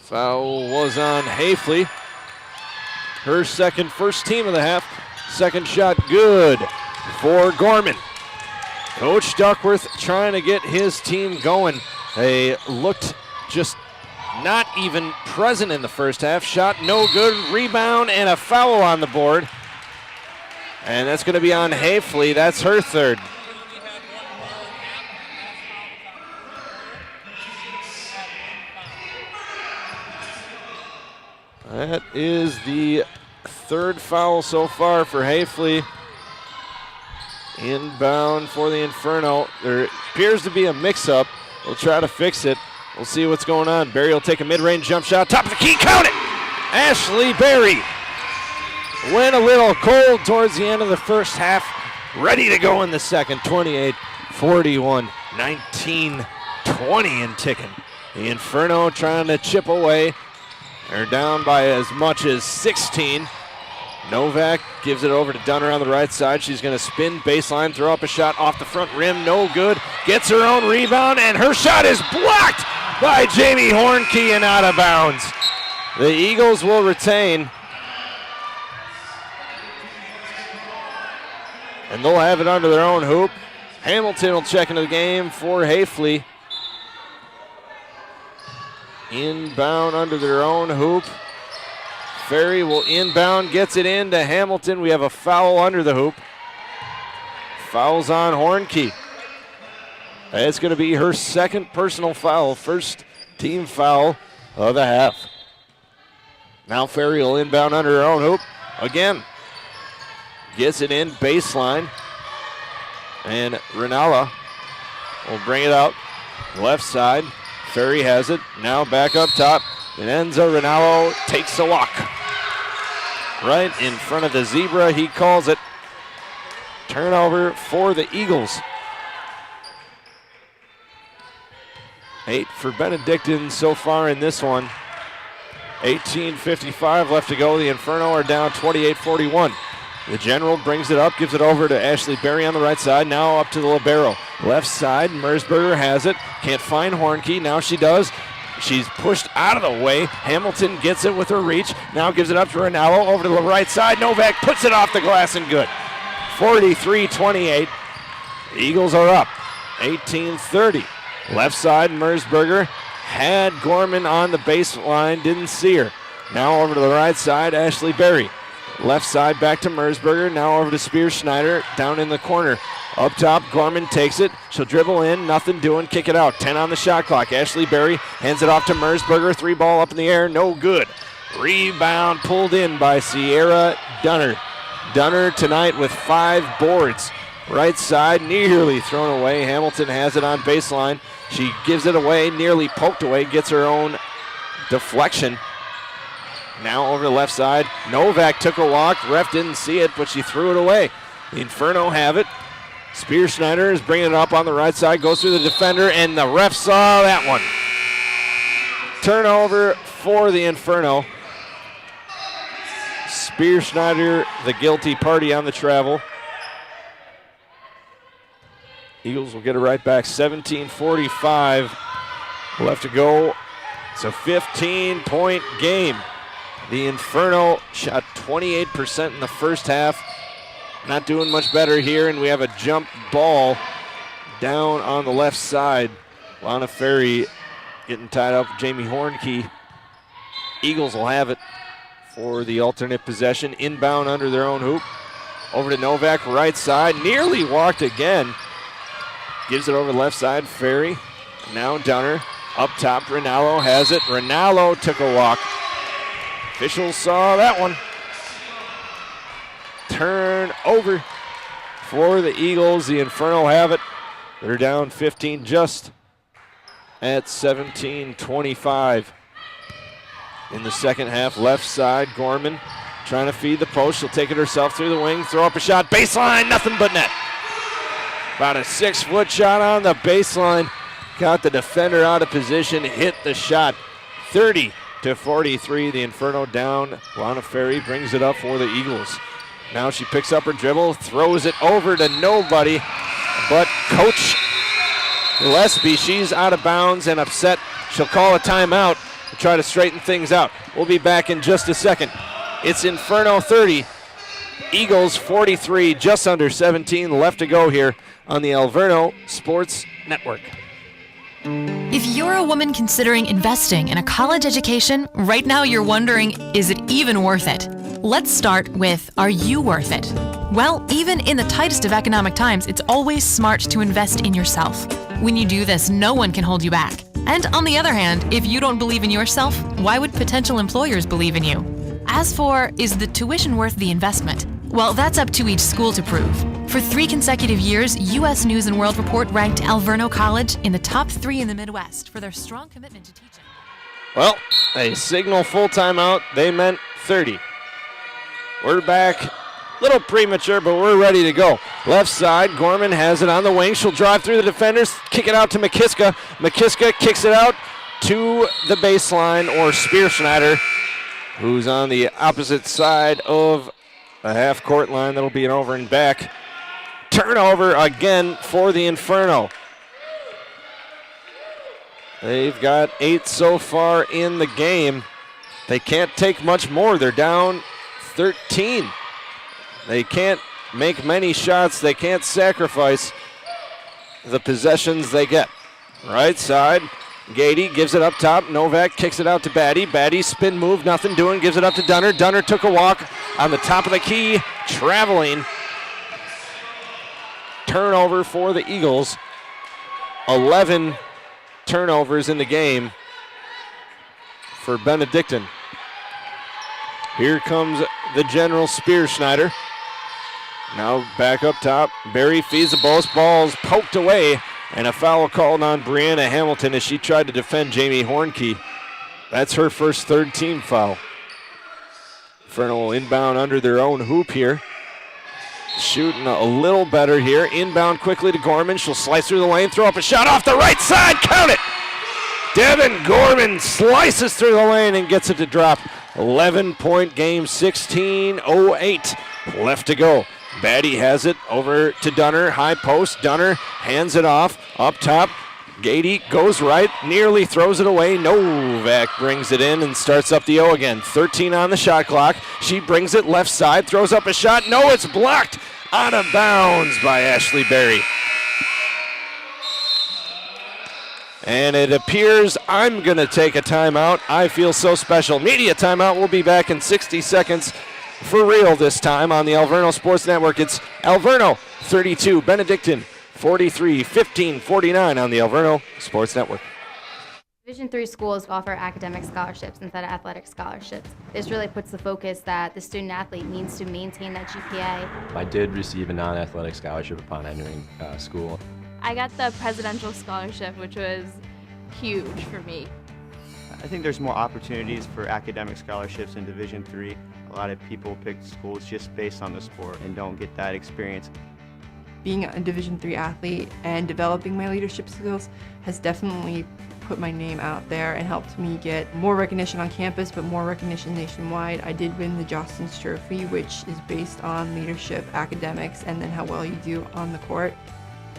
Foul was on Hafley. Her second, first team of the half. Second shot, good for Gorman. Coach Duckworth trying to get his team going. They looked just not even present in the first half. Shot no good, rebound, and a foul on the board. And that's going to be on Hafley. That's her third. That is the third foul so far for Hafley. Inbound for the Inferno. There appears to be a mix-up. We'll try to fix it. We'll see what's going on. Berry will take a mid-range jump shot. Top of the key, count it! Ashley Berry went a little cold towards the end of the first half. Ready to go in the second. 28-41, 19-20 and ticking. The Inferno trying to chip away. They're down by as much as 16. Novak gives it over to Dunner on the right side. She's going to spin baseline, throw up a shot off the front rim. No good. Gets her own rebound, and her shot is blocked by Jamie Hornkey and out of bounds. The Eagles will retain. And they'll have it under their own hoop. Hamilton will check into the game for Hafley. Inbound under their own hoop. Ferry will inbound, gets it into Hamilton. We have a foul under the hoop. Foul's on Hornkey. It's going to be her second personal foul, first team foul of the half. Now Ferry will inbound under her own hoop again. Gets it in baseline. And Renala will bring it out left side. Ferry has it. Now back up top. And Enzo Renalo takes a walk. Right in front of the zebra, he calls it. Turnover for the Eagles. 8 for Benedictine so far in this one. 18:55 left to go. The Inferno are down 28-41. The General brings it up, gives it over to Ashley Berry on the right side. Now up to the libero. Left side, Mersberger has it. Can't find Hornkey. Now she does. She's pushed out of the way. Hamilton gets it with her reach. Now gives it up to Ronaldo over to the right side. Novak puts it off the glass and good. 43-28. The Eagles are up 18-30. Left side, Mersberger had Gorman on the baseline, didn't see her. Now over to the right side, Ashley Berry. Left side back to Mersberger, now over to Spears Schneider, down in the corner. Up top, Gorman takes it. She'll dribble in, nothing doing, kick it out. 10 on the shot clock. Ashley Berry hands it off to Mersberger. 3 ball up in the air, no good. Rebound pulled in by Sierra Dunner. Dunner tonight with 5 boards. Right side, nearly thrown away. Hamilton has it on baseline. She gives it away, nearly poked away, gets her own deflection. Now over the left side, Novak took a walk. Ref didn't see it, but she threw it away. The Inferno have it. Spear Schneider is bringing it up on the right side, goes through the defender, and the ref saw that one. Turnover for the Inferno. Spear Schneider, the guilty party on the travel. Eagles will get it right back, 17:45 left to go. It's a 15-point game. The Inferno shot 28% in the first half. Not doing much better here, and we have a jump ball down on the left side. Lana Ferry getting tied up with Jamie Hornkey. Eagles will have it for the alternate possession. Inbound under their own hoop. Over to Novak, right side. Nearly walked again. Gives it over the left side, Ferry. Now Dunner. Up top, Rinaldo has it. Rinaldo took a walk. Officials saw that one. Turn over for the Eagles. The Inferno have it. They're down 15 just at 17:25. In the second half, left side, Gorman trying to feed the post. She'll take it herself through the wing, throw up a shot, baseline, nothing but net. About a 6-foot shot on the baseline. Got the defender out of position, hit the shot. 30-43, the Inferno down. Lana Ferry brings it up for the Eagles. Now she picks up her dribble, throws it over to nobody but Coach Gillespie. She's out of bounds and upset. She'll call a timeout to try to straighten things out. We'll be back in just a second. It's Inferno 30, Eagles 43, just under 17 left to go here on the Alverno Sports Network. If you're a woman considering investing in a college education, right now you're wondering, is it even worth it? Let's start with, are you worth it? Well, even in the tightest of economic times, it's always smart to invest in yourself. When you do this, no one can hold you back. And on the other hand, if you don't believe in yourself, why would potential employers believe in you? As for, is the tuition worth the investment? Well, that's up to each school to prove. For 3 consecutive years, U.S. News & World Report ranked Alverno College in the top 3 in the Midwest for their strong commitment to teaching. Well, they signal full timeout. They meant 30. We're back. A little premature, but we're ready to go. Left side, Gorman has it on the wing. She'll drive through the defenders, kick it out to McKiska. McKiska kicks it out to the baseline, or Spear Schneider, who's on the opposite side of the half-court line. That'll be an over and back. Turnover again for the Inferno. They've got 8 so far in the game. They can't take much more. They're down 13. They can't make many shots. They can't sacrifice the possessions they get. Right side, Gady gives it up top. Novak kicks it out to Batty. Batty spin move, nothing doing, gives it up to Dunner. Dunner took a walk on the top of the key, traveling. Turnover for the Eagles. 11 turnovers in the game for Benedictine. Here comes the general, Spear Schneider. Now back up top. Berry feeds the ball's poked away, and a foul called on Brianna Hamilton as she tried to defend Jamie Hornkey. That's her first third-team foul. Inferno will inbound under their own hoop here. Shooting a little better here. Inbound quickly to Gorman. She'll slice through the lane, throw up a shot off the right side. Count it! Devin Gorman slices through the lane and gets it to drop. 11-point game, 16:08 left to go. Batty has it over to Dunner. High post. Dunner hands it off. Up top. Gady goes right. Nearly throws it away. Novak brings it in and starts up the O again. 13 on the shot clock. She brings it left side. Throws up a shot. No, it's blocked Out of bounds by Ashley Berry. And it appears I'm going to take a timeout. I feel so special. Media timeout. We'll be back in 60 seconds for real this time on the Alverno Sports Network. It's Alverno 32, Benedictine 43, 15-49 on the Alverno Sports Network. Division III schools offer academic scholarships instead of athletic scholarships. This really puts the focus that the student athlete needs to maintain that GPA. I did receive a non-athletic scholarship upon entering school. I got the presidential scholarship, which was huge for me. I think there's more opportunities for academic scholarships in Division III. A lot of people pick schools just based on the sport and don't get that experience. Being a Division III athlete and developing my leadership skills has definitely put my name out there and helped me get more recognition on campus, but more recognition nationwide. I did win the Jostens Trophy, which is based on leadership, academics, and then how well you do on the court.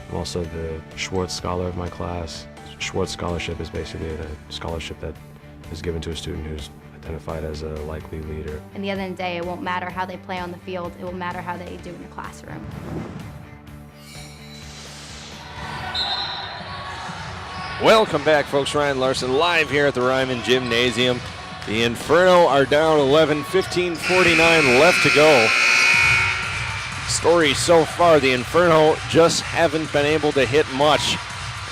I'm also the Schwartz Scholar of my class. Schwartz Scholarship is basically a scholarship that is given to a student who's identified as a likely leader. At the end of the day, it won't matter how they play on the field, it will matter how they do in the classroom. Welcome back, folks. Ryan Larson live here at the Reiman Gymnasium. The Inferno are down 11, 15-49 left to go. Story so far, the Inferno just haven't been able to hit much,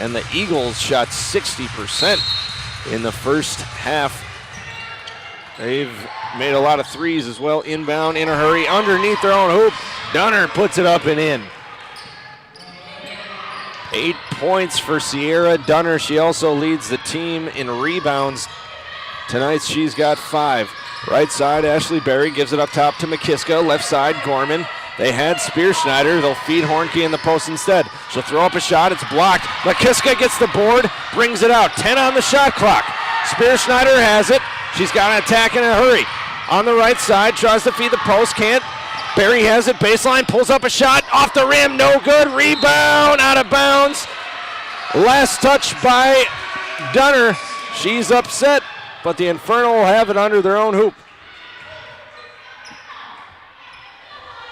and the Eagles shot 60% in the first half. They've made a lot of threes as well. Inbound in a hurry, underneath their own hoop. Dunner puts it up and in. 8 points for Sierra Dunner. She also leads the team in rebounds. Tonight she's got 5. Right side, Ashley Berry gives it up top to McKiska. Left side, Gorman. They had Spearschneider. They'll feed Hornke in the post instead. She'll throw up a shot. It's blocked. McKiska gets the board, brings it out. 10 on the shot clock. Spearschneider has it. She's got an attack in a hurry. On the right side, tries to feed the post, can't. Berry has it, baseline, pulls up a shot, off the rim, no good, rebound, out of bounds. Last touch by Dunner. She's upset, but the Inferno will have it under their own hoop.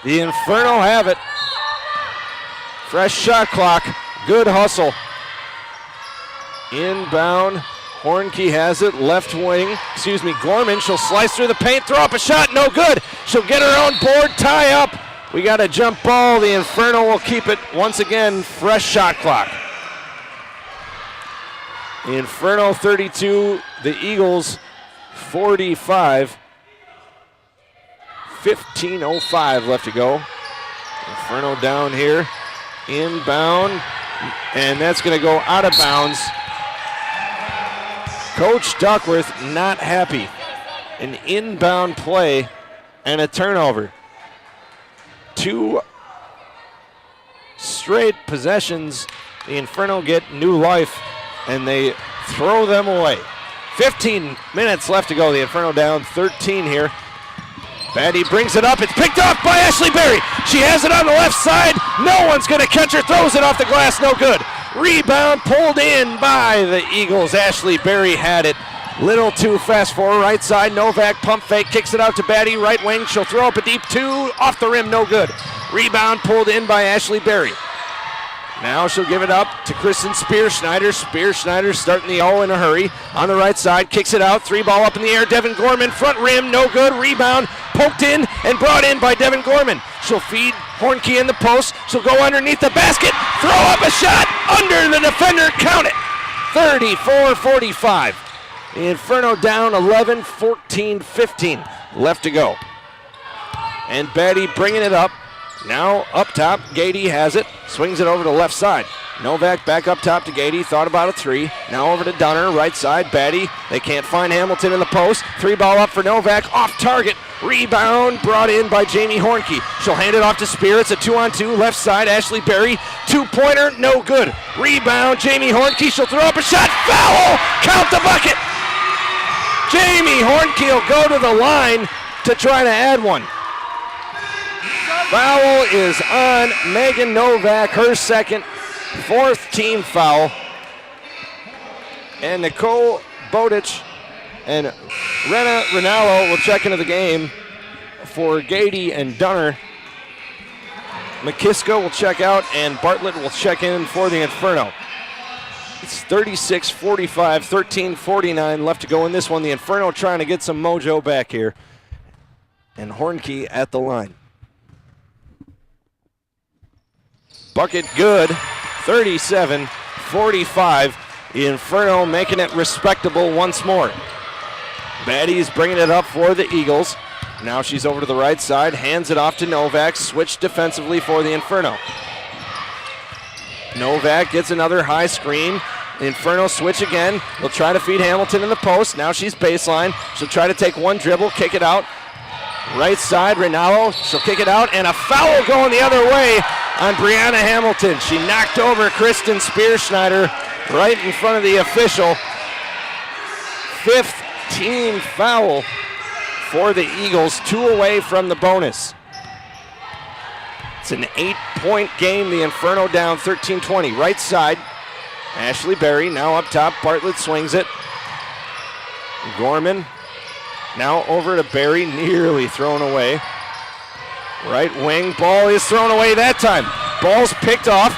The Inferno have it. Fresh shot clock, good hustle. Inbound, Hornke has it, left wing, Gorman, she'll slice through the paint, throw up a shot, no good. She'll get her own board, tie up. We got a jump ball, the Inferno will keep it. Once again, fresh shot clock. The Inferno 32, the Eagles 45. 15:05 left to go. Inferno down here, inbound, and that's gonna go out of bounds. Coach Duckworth not happy. An inbound play and a turnover. 2 straight possessions. The Inferno get new life and they throw them away. 15 minutes left to go. The Inferno down 13 here. Batty brings it up. It's picked off by Ashley Berry. She has it on the left side. No one's going to catch her. Throws it off the glass. No good. Rebound pulled in by the Eagles. Ashley Berry had it. Little too fast for her. Right side. Novak pump fake. Kicks it out to Batty. Right wing. She'll throw up a deep 2. Off the rim. No good. Rebound pulled in by Ashley Berry. Now she'll give it up to Kristen Spearschneider. Spearschneider starting the O in a hurry. On the right side, kicks it out. 3 ball up in the air. Devin Gorman, front rim, no good. Rebound, poked in and brought in by Devin Gorman. She'll feed Hornke in the post. She'll go underneath the basket. Throw up a shot under the defender. Count it. 34-45. The Inferno down 11, 14, 15. Left to go. And Batty bringing it up. Now up top, Gady has it, swings it over to the left side. Novak back up top to Gady, thought about a 3. Now over to Dunner, right side, Batty. They can't find Hamilton in the post. 3 ball up for Novak, off target. Rebound brought in by Jamie Hornke. She'll hand it off to Spear. It's a 2-on-2, left side, Ashley Berry. 2-pointer, no good. Rebound, Jamie Hornke. She'll throw up a shot, foul! Count the bucket! Jamie Hornke will go to the line to try to add one. Foul is on Megan Novak, her second, 4th team foul. And Nicole Bodich and Rena Rinaldo will check into the game for Gady and Dunner. McKiska will check out, and Bartlett will check in for the Inferno. It's 36-45, 13-49 left to go in this one. The Inferno trying to get some mojo back here. And Hornkey at the line. Bucket good, 37-45. Inferno making it respectable once more. Batty's bringing it up for the Eagles. Now she's over to the right side, hands it off to Novak, switch defensively for the Inferno. Novak gets another high screen. The Inferno switch again. They'll try to feed Hamilton in the post. Now she's baseline. She'll try to take one dribble, kick it out. Right side, Rinaldo. She'll kick it out, and a foul going the other way on Brianna Hamilton. She knocked over Kristen Spearschneider right in front of the official. 5th team foul for the Eagles, 2 away from the bonus. It's an 8-point game. The Inferno down 13-20. Right side, Ashley Berry now up top. Bartlett swings it. Gorman now over to Berry, nearly thrown away. Right wing, ball is thrown away that time. Ball's picked off,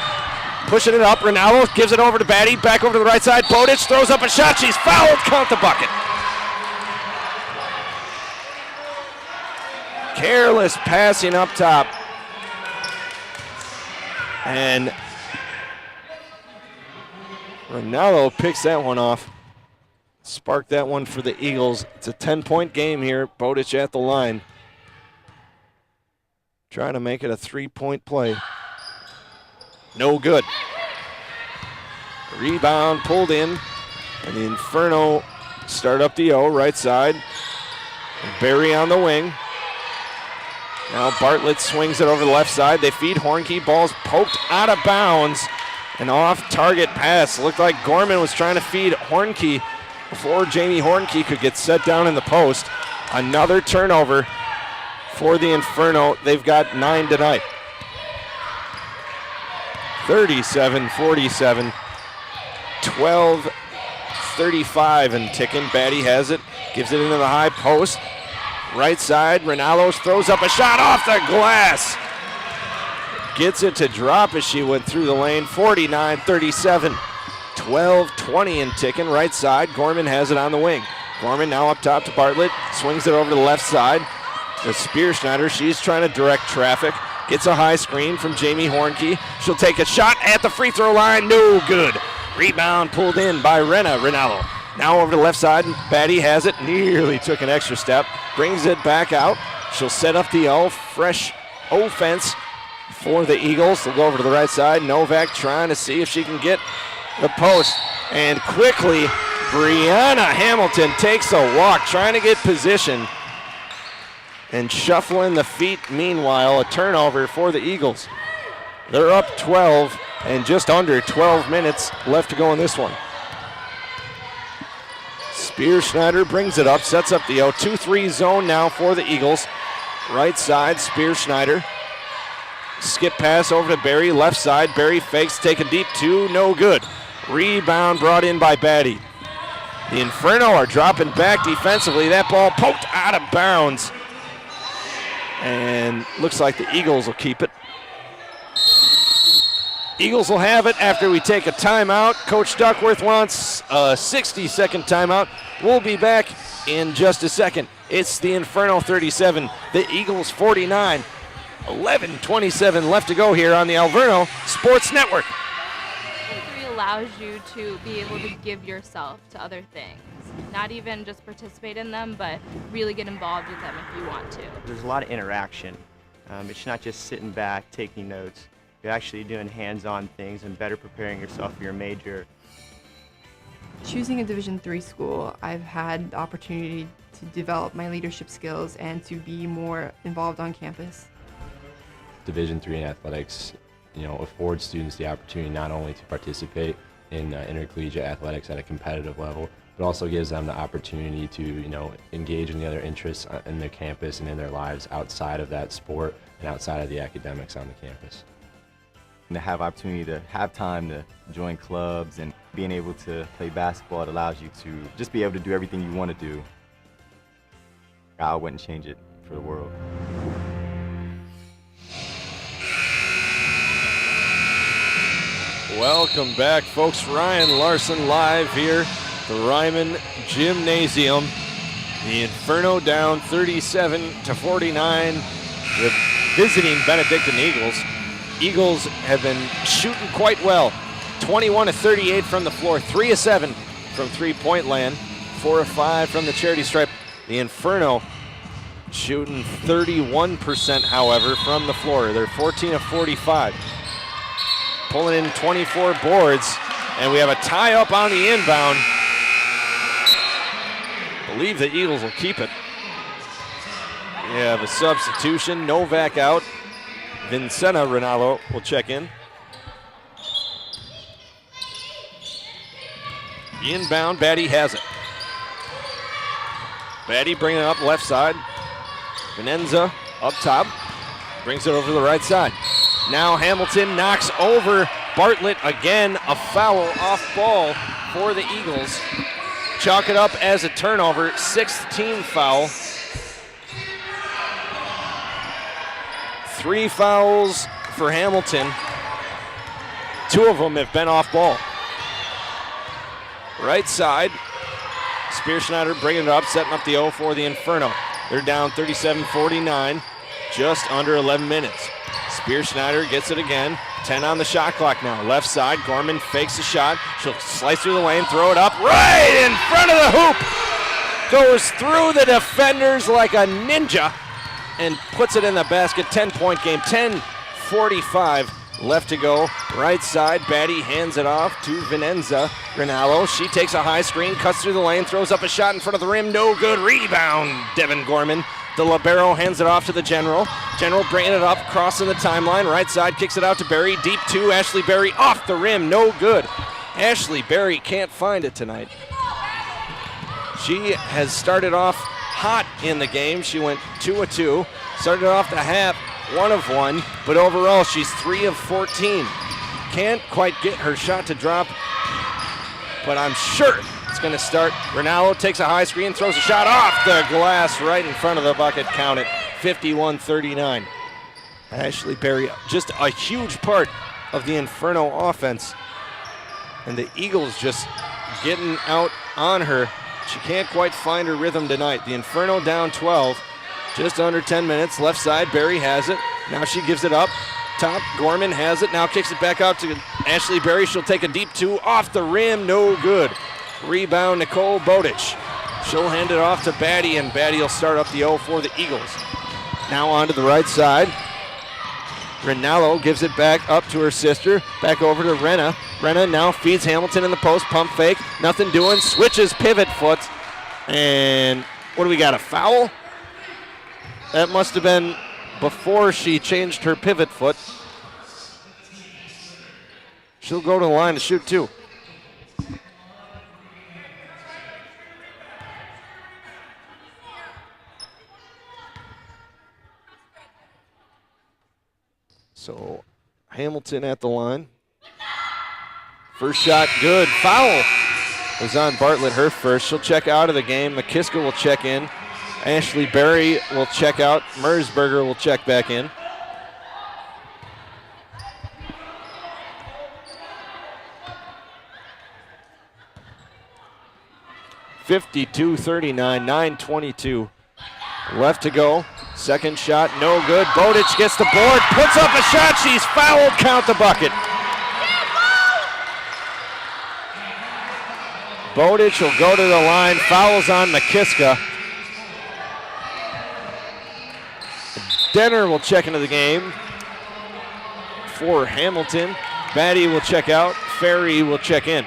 pushing it up. Rinaldo gives it over to Batty, back over to the right side. Bowditch throws up a shot, she's fouled, count the bucket. Careless passing up top. And Rinaldo picks that one off. Sparked that one for the Eagles. It's a 10-point game here. Bowditch at the line. Trying to make it a 3-point play. No good. Rebound pulled in. And the Inferno start up the O, right side. And Berry on the wing. Now Bartlett swings it over the left side. They feed Hornkey. Ball's poked out of bounds. An off-target pass. Looked like Gorman was trying to feed Hornkey before Jamie Hornkey could get set down in the post. Another turnover for the Inferno. They've got 9 tonight. 37-47. 12-35 and ticking. Batty has it. Gives it into the high post. Right side, Rinaldo throws up a shot off the glass. Gets it to drop as she went through the lane. 49-37. 12-20 and ticking. Right side, Gorman has it on the wing. Gorman now up top to Bartlett. Swings it over to the left side. To Spearschneider, she's trying to direct traffic. Gets a high screen from Jamie Hornkey. She'll take a shot at the free throw line. No good. Rebound pulled in by Rinaldo. Now over to the left side, Batty has it, nearly took an extra step, brings it back out. She'll set up the O, fresh offense for the Eagles. They'll go over to the right side. Novak trying to see if she can get the post. And quickly, Brianna Hamilton takes a walk, trying to get position and shuffling the feet. Meanwhile, a turnover for the Eagles. They're up 12 and just under 12 minutes left to go in this one. Spearschneider brings it up, sets up the 0-2-3 zone now for the Eagles. Right side, Spearschneider. Skip pass over to Berry, left side. Berry fakes, taking deep 2, no good. Rebound brought in by Batty. The Inferno are dropping back defensively. That ball poked out of bounds. And looks like the Eagles will keep it. Eagles will have it after we take a timeout. Coach Duckworth wants a 60-second timeout. We'll be back in just a second. It's the Inferno 37, the Eagles 49. 11:27 left to go here on the Alverno Sports Network. 3 allows you to be able to give yourself to other things. Not even just participate in them, but really get involved with them if you want to. There's a lot of interaction. It's not just sitting back, taking notes. You're actually doing hands-on things and better preparing yourself for your major. Choosing a Division III school, I've had the opportunity to develop my leadership skills and to be more involved on campus. Division III in athletics, affords students the opportunity not only to participate in intercollegiate athletics at a competitive level, but also gives them the opportunity to, engage in the other interests in their campus and in their lives outside of that sport and outside of the academics on the campus. And to have opportunity to have time to join clubs and being able to play basketball, it allows you to just be able to do everything you want to do. I wouldn't change it for the world. Welcome back, folks. Ryan Larson live here at the Reiman Gymnasium. The Inferno down 37-49. The visiting Benedictine Eagles. Eagles have been shooting quite well. 21 of 38 from the floor, 3 of 7 from three-point land, 4 of 5 from the charity stripe. The Inferno shooting 31%, however, from the floor. They're 14 of 45. Pulling in 24 boards, and we have a tie up on the inbound. Believe the Eagles will keep it. We have a substitution, Novak out. Vincenta Rinaldo will check in. Inbound, Batty has it. Batty bringing it up left side. Venenza up top, brings it over to the right side. Now Hamilton knocks over Bartlett again, a foul off ball for the Eagles. Chalk it up as a turnover, 6th team foul. 3 fouls for Hamilton. 2 of them have been off ball. Right side, Spearschneider bringing it up, setting up the 0 for the Inferno. They're down 37-49, just under 11 minutes. Spearschneider gets it again, 10 on the shot clock now. Left side, Gorman fakes a shot. She'll slice through the lane, throw it up right in front of the hoop. Goes through the defenders like a ninja and puts it in the basket. 10-point game, 10:45 left to go. Right side, Batty hands it off to Venenza Rinaldo. She takes a high screen, cuts through the lane, throws up a shot in front of the rim. No good. Rebound, Devin Gorman. The libero hands it off to the General. General bringing it up, crossing the timeline. Right side, kicks it out to Berry. Deep 2, Ashley Berry off the rim. No good. Ashley Berry can't find it tonight. She has started off hot in the game. She went 2 of 2. Started off the half 1 of 1, but overall she's 3 of 14. Can't quite get her shot to drop, but I'm sure it's going to start. Rinaldo takes a high screen, throws a shot off the glass right in front of the bucket. Count it, 51-39. Ashley Berry, just a huge part of the Inferno offense. And the Eagles just getting out on her. She can't quite find her rhythm tonight. The Inferno down 12, just under 10 minutes. Left side, Berry has it. Now she gives it up. Top, Gorman has it. Now kicks it back out to Ashley Berry. She'll take a deep 2 off the rim. No good. Rebound, Nicole Bowditch. She'll hand it off to Batty, and Batty will start up the 0 for the Eagles. Now on to the right side. Rinaldo gives it back up to her sister. Back over to Renna. Renna now feeds Hamilton in the post. Pump fake. Nothing doing. Switches pivot foot. And what do we got, a foul? That must have been before she changed her pivot foot. She'll go to the line to shoot 2. So Hamilton at the line. First shot good. Foul was on Bartlett, her first. She'll check out of the game. McKiska will check in. Ashley Berry will check out. Mersberger will check back in. (52-39), 9:22 left to go. Second shot, no good. Bowditch gets the board, puts up a shot. She's fouled. Count the bucket. Bowditch will go to the line. Fouls on McKiska. Denner will check into the game for Hamilton. Batty will check out. Ferry will check in.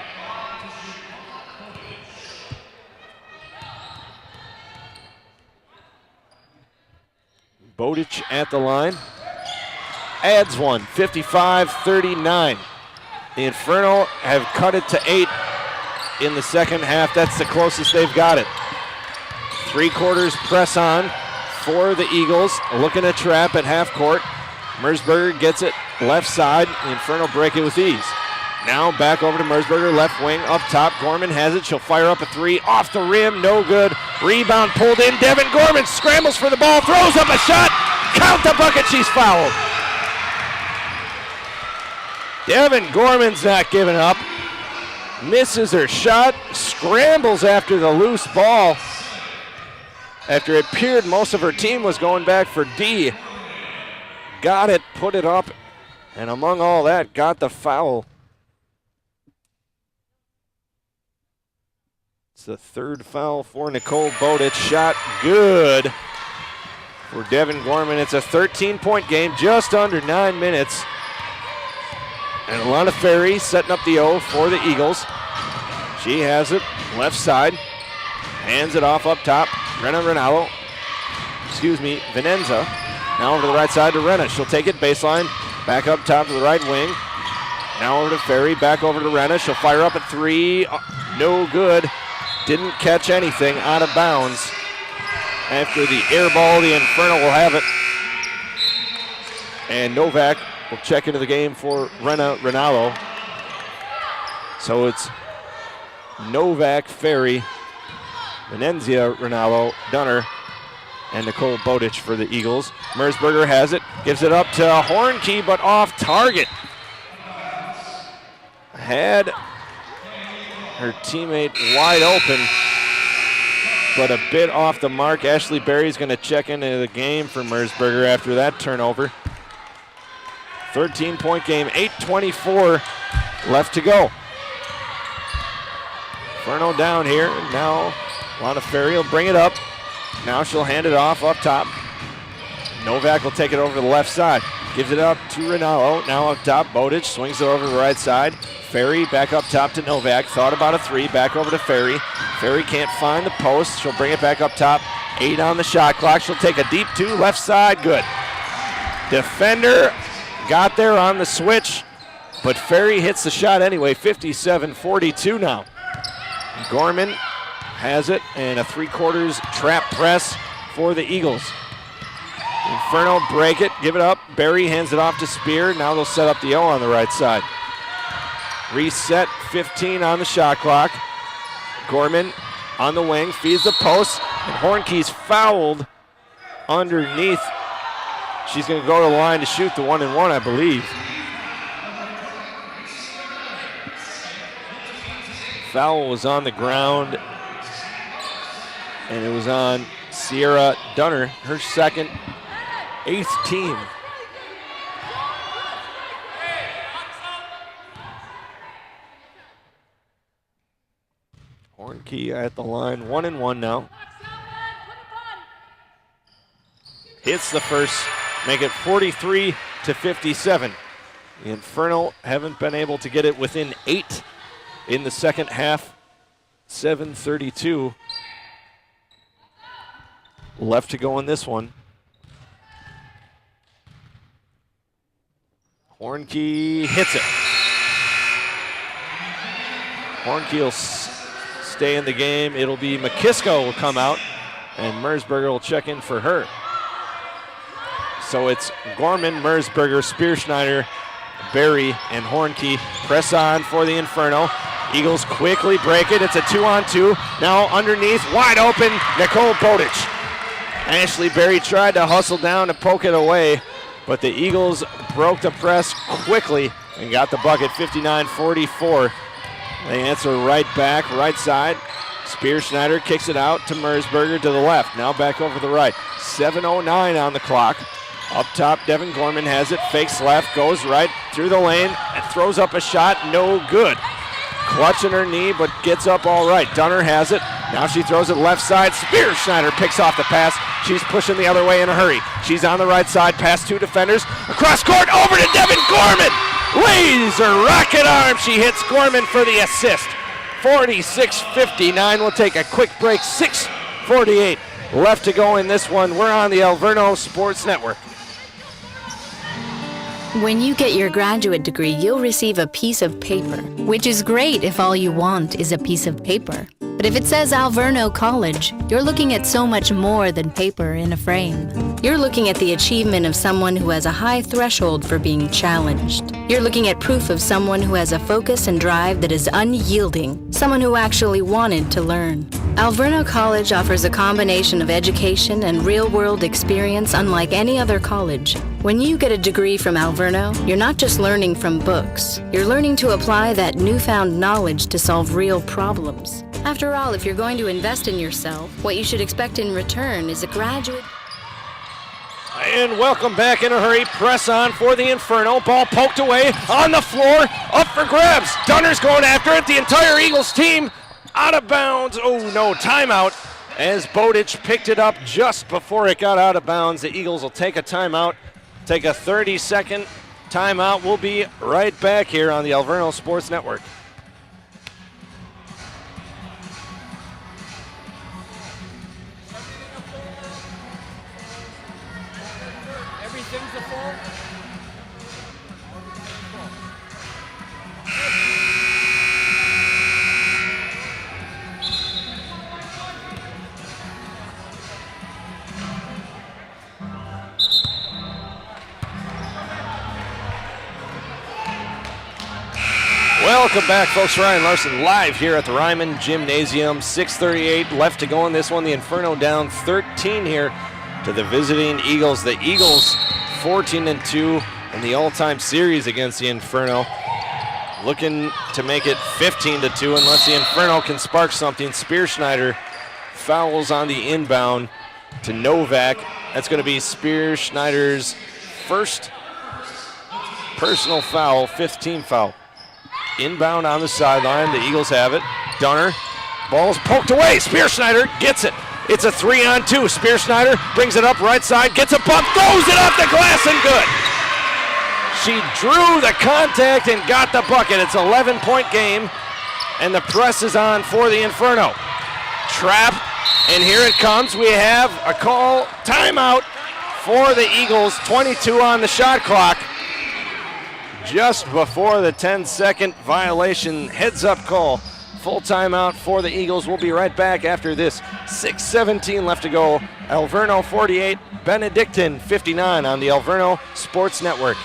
Bowditch at the line. Adds one, 55-39. The Inferno have cut it to 8 in the second half. That's the closest they've got it. 3/4 press on for the Eagles. Looking to trap at half court. Mersberger gets it left side. The Inferno break it with ease. Now back over to Mersberger, left wing, up top. Gorman has it. She'll fire up a 3. Off the rim, no good. Rebound pulled in. Devin Gorman scrambles for the ball, throws up a shot. Count the bucket, she's fouled. Devin Gorman's not giving up. Misses her shot, scrambles after the loose ball. After it appeared most of her team was going back for D. Got it, put it up, and among all that, got the foul. It's the third foul for Nicole Bowditch. Shot good for Devin Gorman. It's a 13-point game, just under 9 minutes. And Alana Ferry setting up the O for the Eagles. She has it, left side. Hands it off up top. Venenza. Now over to the right side to Renna. She'll take it baseline. Back up top to the right wing. Now over to Ferry. Back over to Renna. She'll fire up at 3. No good. Didn't catch anything, out of bounds. After the air ball, the Inferno will have it. And Novak will check into the game for Renna Rinaldo. So it's Novak, Ferry, Venenzia, Rinaldo, Dunner, and Nicole Bowditch for the Eagles. Mersberger has it, gives it up to Hornkey, but off target. Had her teammate wide open, but a bit off the mark. Ashley Berry's going to check into the game for Mersberger after that turnover. 13-point game, 8:24 left to go. Inferno down here. Now Lana Ferry will bring it up. Now she'll hand it off up top. Novak will take it over to the left side. Gives it up to Rinaldo. Now up top, Bowditch swings it over to the right side. Ferry back up top to Novak. Thought about a 3. Back over to Ferry. Ferry can't find the post. She'll bring it back up top. 8 on the shot clock. She'll take a deep 2. Left side. Good. Defender got there on the switch, but Ferry hits the shot anyway. 57-42 now. Gorman has it, and a 3/4 trap press for the Eagles. Inferno break it, give it up. Berry hands it off to Spear. Now they'll set up the O on the right side. Reset, 15 on the shot clock. Gorman on the wing, feeds the post, and Hornkey's fouled underneath. She's going to go to the line to shoot the 1-and-1, I believe. Foul was on the ground, and it was on Sierra Dunner, her second, 8th team. Hornkey at the line, 1-and-1 now. Hits the first, make it 43-57. The Inferno haven't been able to get it within 8 in the second half. 7:32 left to go in this one. Hornkey hits it. Hornkey will stay in the game. It'll be McKisko will come out, and Mersberger will check in for her. So it's Gorman, Mersberger, Spearschneider, Berry, and Hornkey press on for the Inferno. Eagles quickly break it. It's a 2-on-2. Now underneath, wide open, Nicole Bowditch. Ashley Berry tried to hustle down to poke it away, but the Eagles broke the press quickly and got the bucket, 59-44. They answer right back, right side. Spearschneider kicks it out to Mersberger to the left. Now back over the right. 7:09 on the clock. Up top, Devin Gorman has it, fakes left, goes right through the lane, and throws up a shot, no good. Clutching her knee, but gets up all right. Dunner has it. Now she throws it left side. Spearschneider picks off the pass. She's pushing the other way in a hurry. She's on the right side, past 2 defenders. Across court, over to Devin Gorman. Laser rocket arm. She hits Gorman for the assist. 46-59. We'll take a quick break. 6:48 left to go in this one. We're on the Alverno Sports Network. When you get your graduate degree, you'll receive a piece of paper, which is great if all you want is a piece of paper. But if it says Alverno College, you're looking at so much more than paper in a frame. You're looking at the achievement of someone who has a high threshold for being challenged. You're looking at proof of someone who has a focus and drive that is unyielding, someone who actually wanted to learn. Alverno College offers a combination of education and real-world experience unlike any other college. When you get a degree from Alverno, you're not just learning from books. You're learning to apply that newfound knowledge to solve real problems. After all, if you're going to invest in yourself, what you should expect in return is a graduate... And welcome back in a hurry. Press on for the Inferno. Ball poked away on the floor. Up for grabs. Dunner's going after it. The entire Eagles team out of bounds. Oh no, timeout as Bowditch picked it up just before it got out of bounds. The Eagles will take a timeout, take a 30-second timeout. We'll be right back here on the Alverno Sports Network. Welcome back, folks. Ryan Larson live here at the Reiman Gymnasium. 6:38 left to go in this one. The Inferno down 13 here to the visiting Eagles. The Eagles 14-2 in the all-time series against the Inferno. Looking to make it 15-2 unless the Inferno can spark something. Spearschneider fouls on the inbound to Novak. That's going to be Spearschneider's first personal foul, 5th team foul. Inbound on the sideline, the Eagles have it. Dunner, ball's poked away. Spearschneider gets it. It's a 3-on-2. Spearschneider brings it up right side, gets a bump, throws it off the glass and good. She drew the contact and got the bucket. It's an 11-point game, and the press is on for the Inferno. Trap, and here it comes. We have a call, timeout for the Eagles. 22 on the shot clock. Just before the 10-second violation, heads-up call. Full timeout for the Eagles. We'll be right back after this. 6:17 left to go. Alverno 48, Benedictine 59 on the Alverno Sports Network.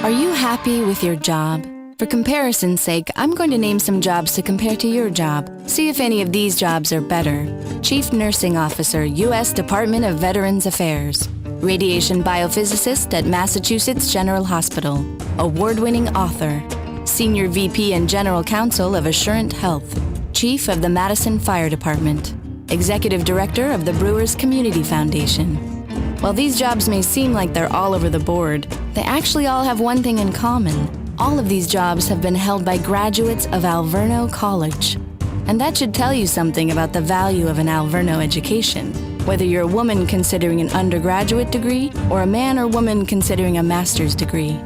Are you happy with your job? For comparison's sake, I'm going to name some jobs to compare to your job. See if any of these jobs are better. Chief Nursing Officer, U.S. Department of Veterans Affairs. Radiation biophysicist at Massachusetts General Hospital. Award-winning author. Senior VP and General Counsel of Assurant Health. Chief of the Madison Fire Department. Executive Director of the Brewers Community Foundation. While these jobs may seem like they're all over the board, they actually all have one thing in common. All of these jobs have been held by graduates of Alverno College. And that should tell you something about the value of an Alverno education. Whether you're a woman considering an undergraduate degree or a man or woman considering a master's degree.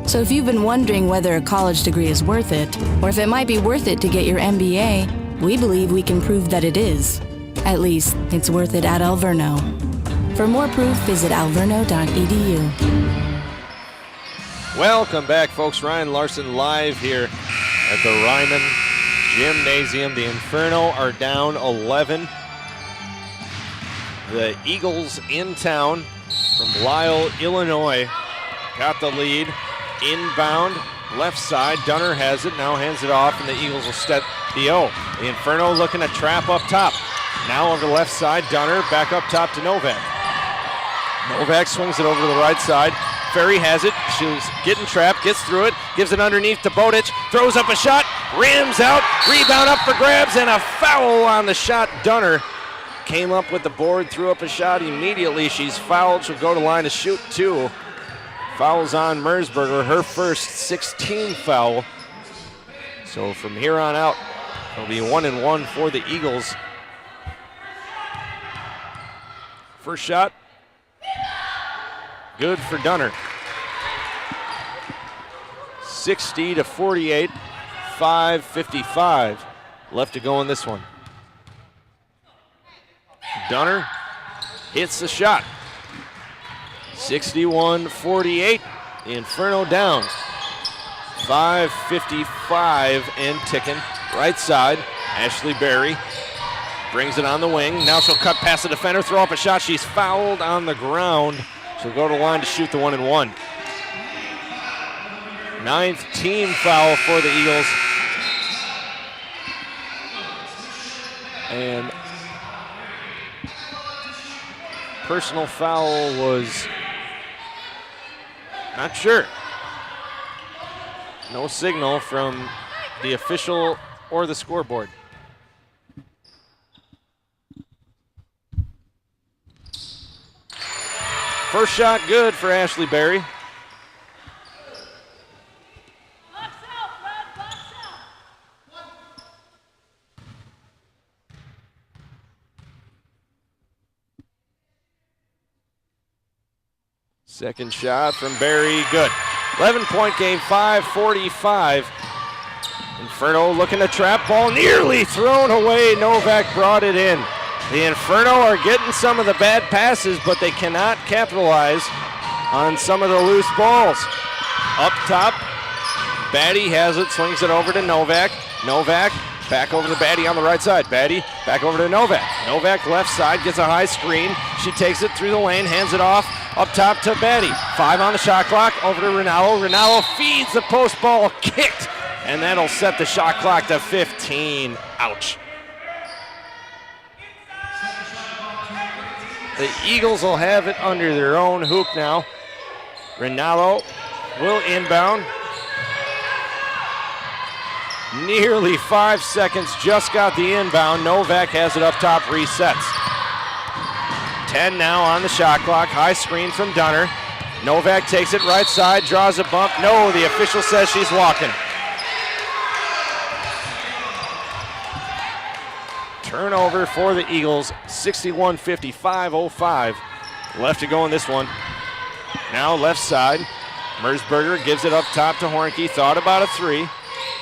So if you've been wondering whether a college degree is worth it, or if it might be worth it to get your MBA, we believe we can prove that it is. At least, it's worth it at Alverno. For more proof, visit alverno.edu. Welcome back, folks. Ryan Larson live here at the Reiman Gymnasium. The Inferno are down 11. The Eagles in town from Lisle, Illinois, got the lead. Inbound, left side. Dunner has it, now hands it off, and the Eagles will step the O. The Inferno looking to trap up top. Now over the left side, Dunner back up top to Novak. Novak swings it over to the right side. Ferry has it, she's getting trapped, gets through it, gives it underneath to Bowditch, throws up a shot, rims out, rebound up for grabs, and a foul on the shot. Dunner came up with the board, threw up a shot immediately. She's fouled. She'll go to line to shoot 2. Fouls on Mersberger, her first 16 foul. So from here on out, it'll be 1-1 for the Eagles. First shot, good for Dunner. 60-48, 5:55 left to go in this one. Dunner hits the shot. 61-48, the Inferno down. 5:55 and ticking. Right side, Ashley Berry brings it on the wing. Now she'll cut past the defender, throw up a shot. She's fouled on the ground. She'll go to the line to shoot the 1-1. 9th team foul for the Eagles. And personal foul was not sure. No signal from the official or the scoreboard. First shot good for Ashley Berry. Second shot from Berry, good. 11-point game, 5:45. Inferno looking to trap ball, nearly thrown away. Novak brought it in. The Inferno are getting some of the bad passes, but they cannot capitalize on some of the loose balls. Up top, Batty has it, swings it over to Novak. Novak back over to Batty on the right side. Batty back over to Novak. Novak left side, gets a high screen. She takes it through the lane, hands it off. Up top to Batty. 5 on the shot clock, over to Rinaldo. Rinaldo feeds the post ball, kicked, and that'll set the shot clock to 15. Ouch. The Eagles will have it under their own hoop now. Rinaldo will inbound. Nearly 5 seconds, just got the inbound. Novak has it up top, resets. 10 now on the shot clock. High screen from Dunner. Novak takes it right side, draws a bump. No, the official says she's walking. Turnover for the Eagles, 61-55, 05 left to go in this one. Now left side, Mersberger gives it up top to Hornke, thought about a three.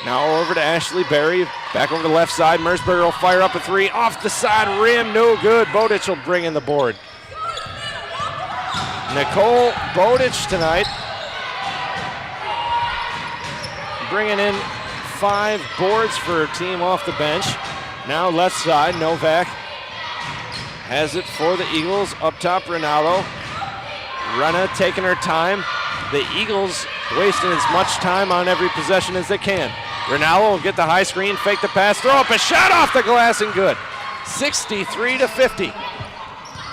Now over to Ashley Berry, back over to the left side. Mersberger will fire up a three, off the side rim, no good. Bodic will bring in the board. Nicole Bodic tonight, bringing in 5 boards for her team off the bench. Now left side, Novak has it for the Eagles. Up top, Ronaldo. Rena taking her time. The Eagles wasting as much time on every possession as they can. Ronaldo will get the high screen, fake the pass, throw up a shot off the glass and good. 63-50.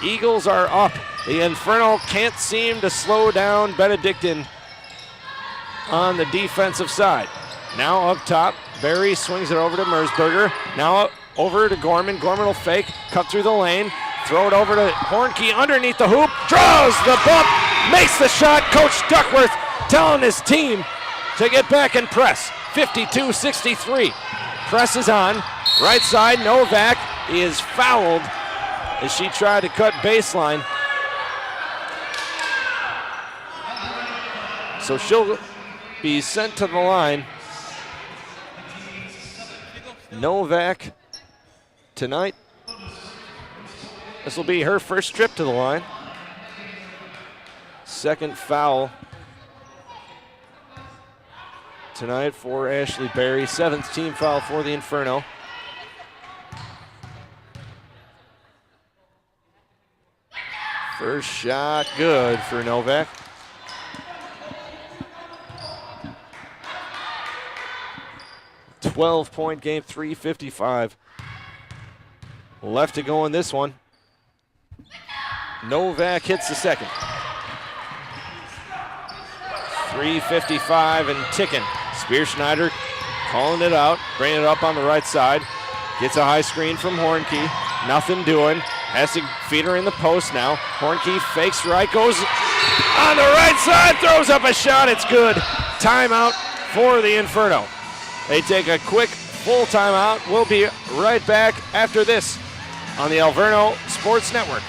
Eagles are up. The Inferno can't seem to slow down Benedictine on the defensive side. Now up top, Berry swings it over to Mersberger. Now over to Gorman. Gorman will fake, cut through the lane, throw it over to Hornke underneath the hoop, draws the bump, makes the shot. Coach Duckworth telling his team to get back and press. 52-63. Press is on. Right side, Novak is fouled as she tried to cut baseline. So she'll be sent to the line. Novak tonight, this will be her first trip to the line. Second foul tonight for Ashley Berry. 7th team foul for the Inferno. First shot good for Novak. .12 game, 3:55 left to go in this one. Novak hits the second. 3:55 and ticking. Spearschneider calling it out, bringing it up on the right side. Gets a high screen from Hornke. Nothing doing. Has to feed her in the post now. Hornke fakes right, goes on the right side, throws up a shot. It's good. Timeout for the Inferno. They take a quick full timeout. We'll be right back after this on the Alverno Sports Network.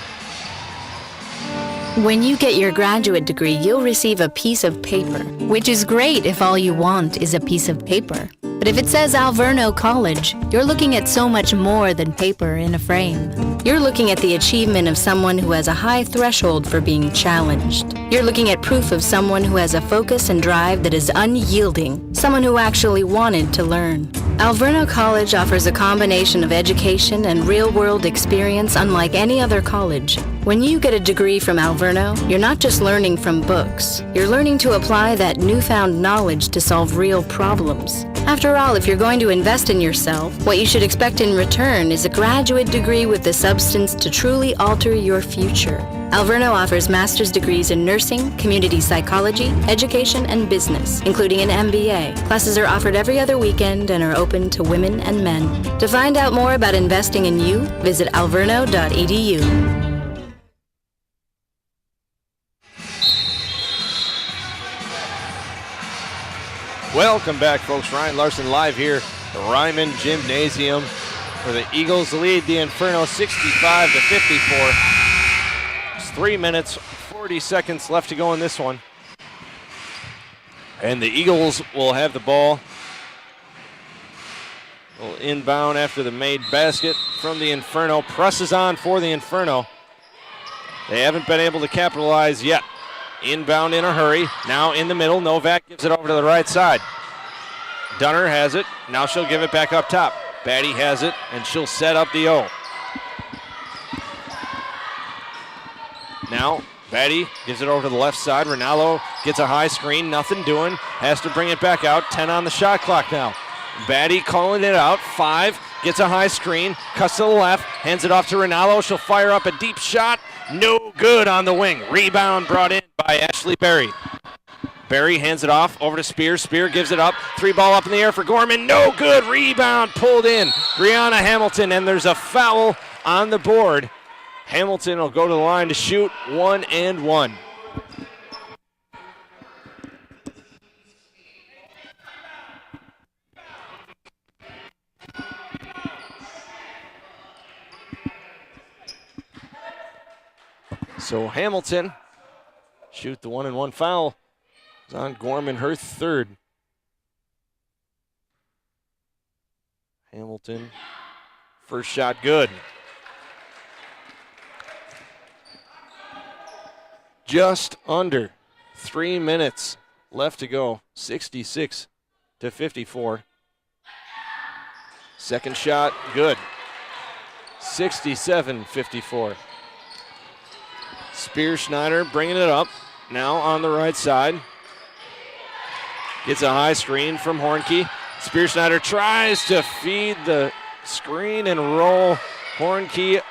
When you get your graduate degree, you'll receive a piece of paper, which is great if all you want is a piece of paper. But if it says Alverno College, you're looking at so much more than paper in a frame. You're looking at the achievement of someone who has a high threshold for being challenged. You're looking at proof of someone who has a focus and drive that is unyielding, someone who actually wanted to learn. Alverno College offers a combination of education and real-world experience unlike any other college. When you get a degree from Alverno, you're not just learning from books. You're learning to apply that newfound knowledge to solve real problems. After all, if you're going to invest in yourself, what you should expect in return is a graduate degree with the substance to truly alter your future. Alverno offers master's degrees in nursing, community psychology, education, and business, including an MBA. Classes are offered every other weekend and are open to women and men. To find out more about investing in you, visit alverno.edu. Welcome back, folks. Ryan Larson live here at the Reiman Gymnasium, where the Eagles lead the Inferno 65-54. It's 3 minutes, 40 seconds left to go in this one. And the Eagles will have the ball. Will inbound after the made basket from the Inferno. Presses on for the Inferno. They haven't been able to capitalize yet. Inbound in a hurry. Now in the middle. Novak gives it over to the right side. Dunner has it. Now she'll give it back up top. Batty has it, and she'll set up the O. Now Batty gives it over to the left side. Rinaldo gets a high screen. Nothing doing. Has to bring it back out. 10 on the shot clock now. Batty calling it out. 5. Gets a high screen. Cuts to the left. Hands it off to Rinaldo. She'll fire up a deep shot. No good on the wing. Rebound brought in by Ashley Berry. Berry hands it off over to Spear. Spear gives it up. 3 ball up in the air for Gorman. No good. Rebound pulled in. Brianna Hamilton, and there's a foul on the board. Hamilton will go to the line to shoot 1 and 1. So Hamilton shoot the 1 and 1 foul. It's on Gorman, her third. Hamilton, first shot good. Just under 3 minutes left to go. 66-54. Second shot good. 67-54. Spear Schneider bringing it up. Now on the right side. Gets a high screen from Hornke. Spear Schneider tries to feed the screen and roll. Hornke,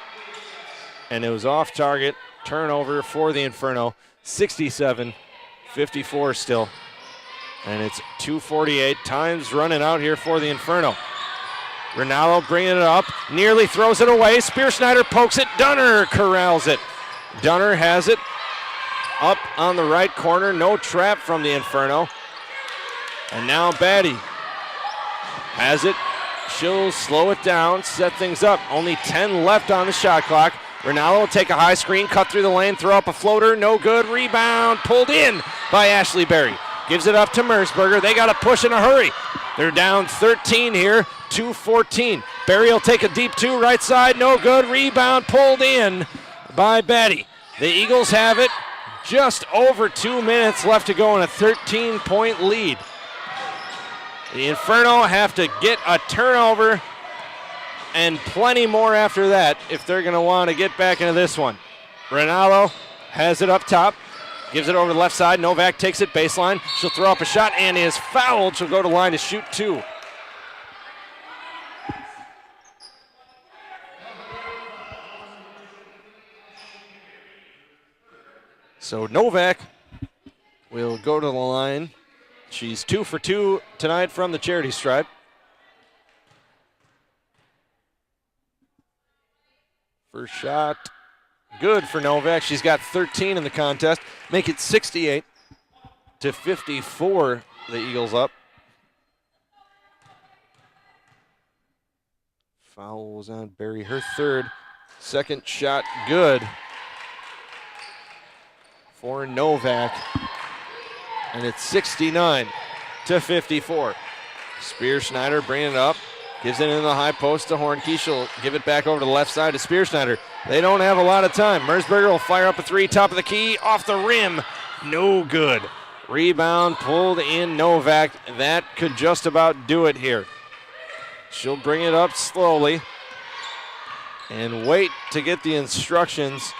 and it was off target. Turnover for the Inferno. 67-54 still. And it's 2:48. Time's running out here for the Inferno. Rinaldo bringing it up. Nearly throws it away. Spear Schneider pokes it. Dunner corrals it. Dunner has it up on the right corner. No trap from the Inferno. And now Batty has it. She'll slow it down, set things up. Only 10 left on the shot clock. Rinaldo will take a high screen, cut through the lane, throw up a floater. No good. Rebound pulled in by Ashley Berry. Gives it up to Mersberger. They got to push in a hurry. They're down 13 here, 2:14. Berry will take a deep 2 right side. No good. Rebound pulled in by Batty. The Eagles have it. Just over 2 minutes left to go in a 13-point lead. The Inferno have to get a turnover and plenty more after that if they're going to want to get back into this one. Rinaldo has it up top. Gives it over to the left side. Novak takes it baseline. She'll throw up a shot and is fouled. She'll go to line to shoot 2. So Novak will go to the line. She's 2 for 2 tonight from the charity stripe. First shot, good for Novak. She's got 13 in the contest. Make it 68-54, the Eagles up. Foul was on Berry, her third. Second shot, good for Novak. And it's 69-54. Spear Schneider bringing it up. Gives it in the high post to Hornke. She'll give it back over to the left side to Spear Schneider. They don't have a lot of time. Mersberger will fire up a 3, top of the key, off the rim. No good. Rebound pulled in Novak. That could just about do it here. She'll bring it up slowly and wait to get the instructions.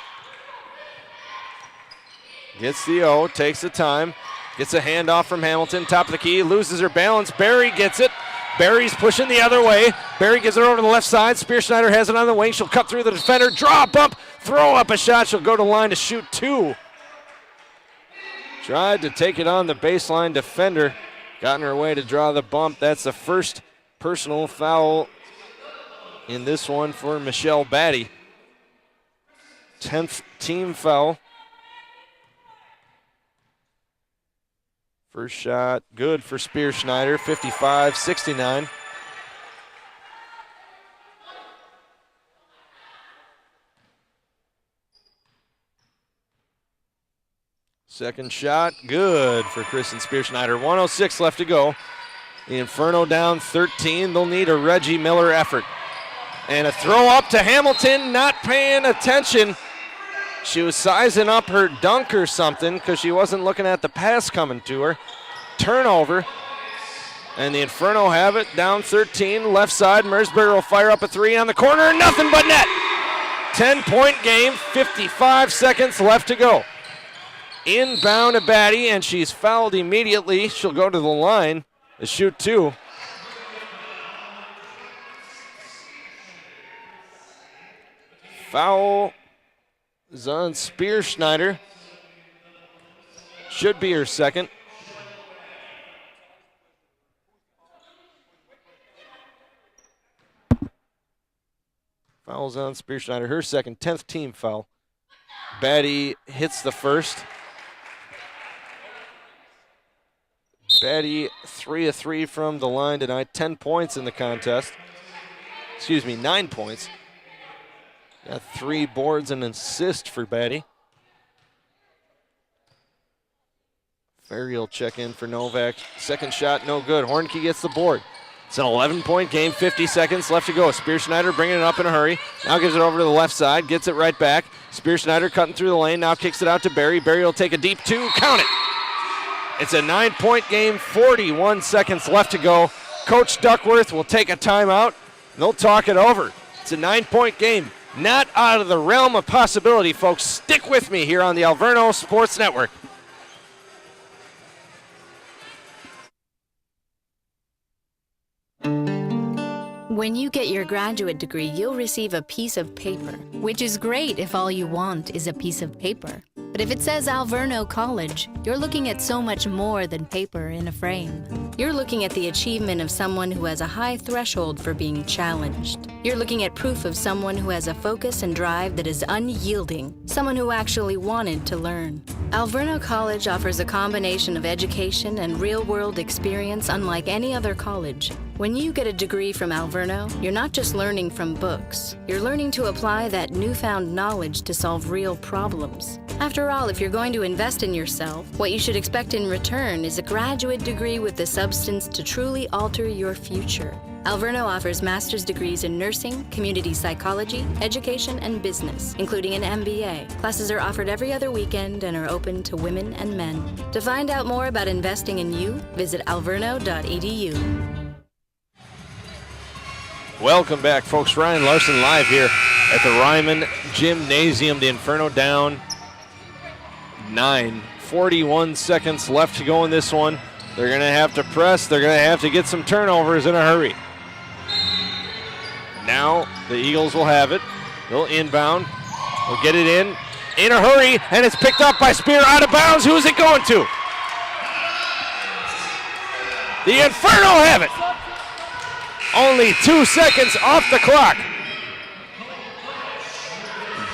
Gets the O, takes the time. Gets a handoff from Hamilton, top of the key, loses her balance. Berry gets it, Barry's pushing the other way. Barry gives it over to the left side. Spearschneider has it on the wing. She'll cut through the defender, draw a bump, throw up a shot. She'll go to the line to shoot 2. Tried to take it on the baseline defender. Got in her way to draw the bump. That's the first personal foul in this one for Michelle Batty. 10th team foul. First shot good for Spearschneider, 55-69. Second shot good for Kristen Spearschneider. 1:06 left to go. The Inferno down 13. They'll need a Reggie Miller effort. And a throw up to Hamilton, not paying attention. She was sizing up her dunk or something because she wasn't looking at the pass coming to her. Turnover. And the Inferno have it, down 13. Left side, Mersberger will fire up a 3 on the corner. Nothing but net. 10-point game, 55 seconds left to go. Inbound to Batty, and she's fouled immediately. She'll go to the line to shoot 2. Foul is on Spearschneider. Should be her second. Foul's on Spearschneider, her second, 10th team foul. Batty hits the first. Batty 3 of 3 from the line tonight, 10 points in the contest. 9 points. Got 3 boards and an assist for Batty. Ferry will check in for Novak. Second shot, no good. Hornke gets the board. It's an 11-point game, 50 seconds left to go. Spearschneider bringing it up in a hurry. Now gives it over to the left side, gets it right back. Spearschneider cutting through the lane, now kicks it out to Barry. Barry will take a deep 2, count it. It's a 9-point game, 41 seconds left to go. Coach Duckworth will take a timeout, and they'll talk it over. It's a 9-point game. Not out of the realm of possibility, folks. Stick with me here on the Alverno Sports Network. When you get your graduate degree, you'll receive a piece of paper, which is great if all you want is a piece of paper. But if it says Alverno College, you're looking at so much more than paper in a frame. You're looking at the achievement of someone who has a high threshold for being challenged. You're looking at proof of someone who has a focus and drive that is unyielding, someone who actually wanted to learn. Alverno College offers a combination of education and real-world experience unlike any other college. When you get a degree from Alverno, you're not just learning from books. You're learning to apply that newfound knowledge to solve real problems. After all, if you're going to invest in yourself, what you should expect in return is a graduate degree with the substance to truly alter your future. Alverno offers master's degrees in nursing, community psychology, education, and business, including an MBA. Classes are offered every other weekend and are open to women and men. To find out more about investing in you, visit alverno.edu. Welcome back, folks. Ryan Larson live here at the Reiman Gymnasium. The Inferno down 9. 41 seconds left to go in this one. They're going to have to press. They're going to have to get some turnovers in a hurry. Now the Eagles will have it. They'll inbound. They'll get it in a hurry, and it's picked up by Spear out of bounds. Who is it going to? The Inferno have it. Only 2 seconds off the clock.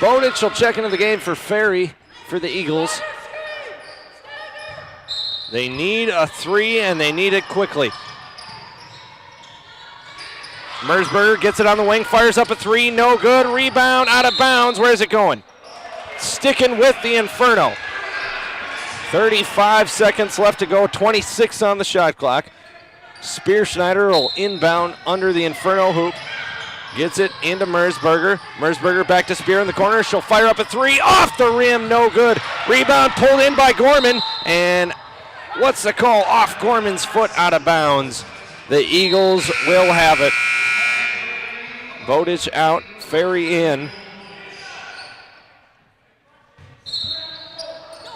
Bowditch will check into the game for Ferry for the Eagles. They need a 3, and they need it quickly. Mersberger gets it on the wing, fires up a 3, no good. Rebound out of bounds. Where is it going? Sticking with the Inferno. 35 seconds left to go, 26 on the shot clock. Spearschneider will inbound under the Inferno hoop. Gets it into Mersberger. Mersberger back to Spear in the corner. She'll fire up a 3, off the rim, no good. Rebound pulled in by Gorman, and what's the call? Off Gorman's foot, out of bounds. The Eagles will have it. Bowditch out, Ferry in.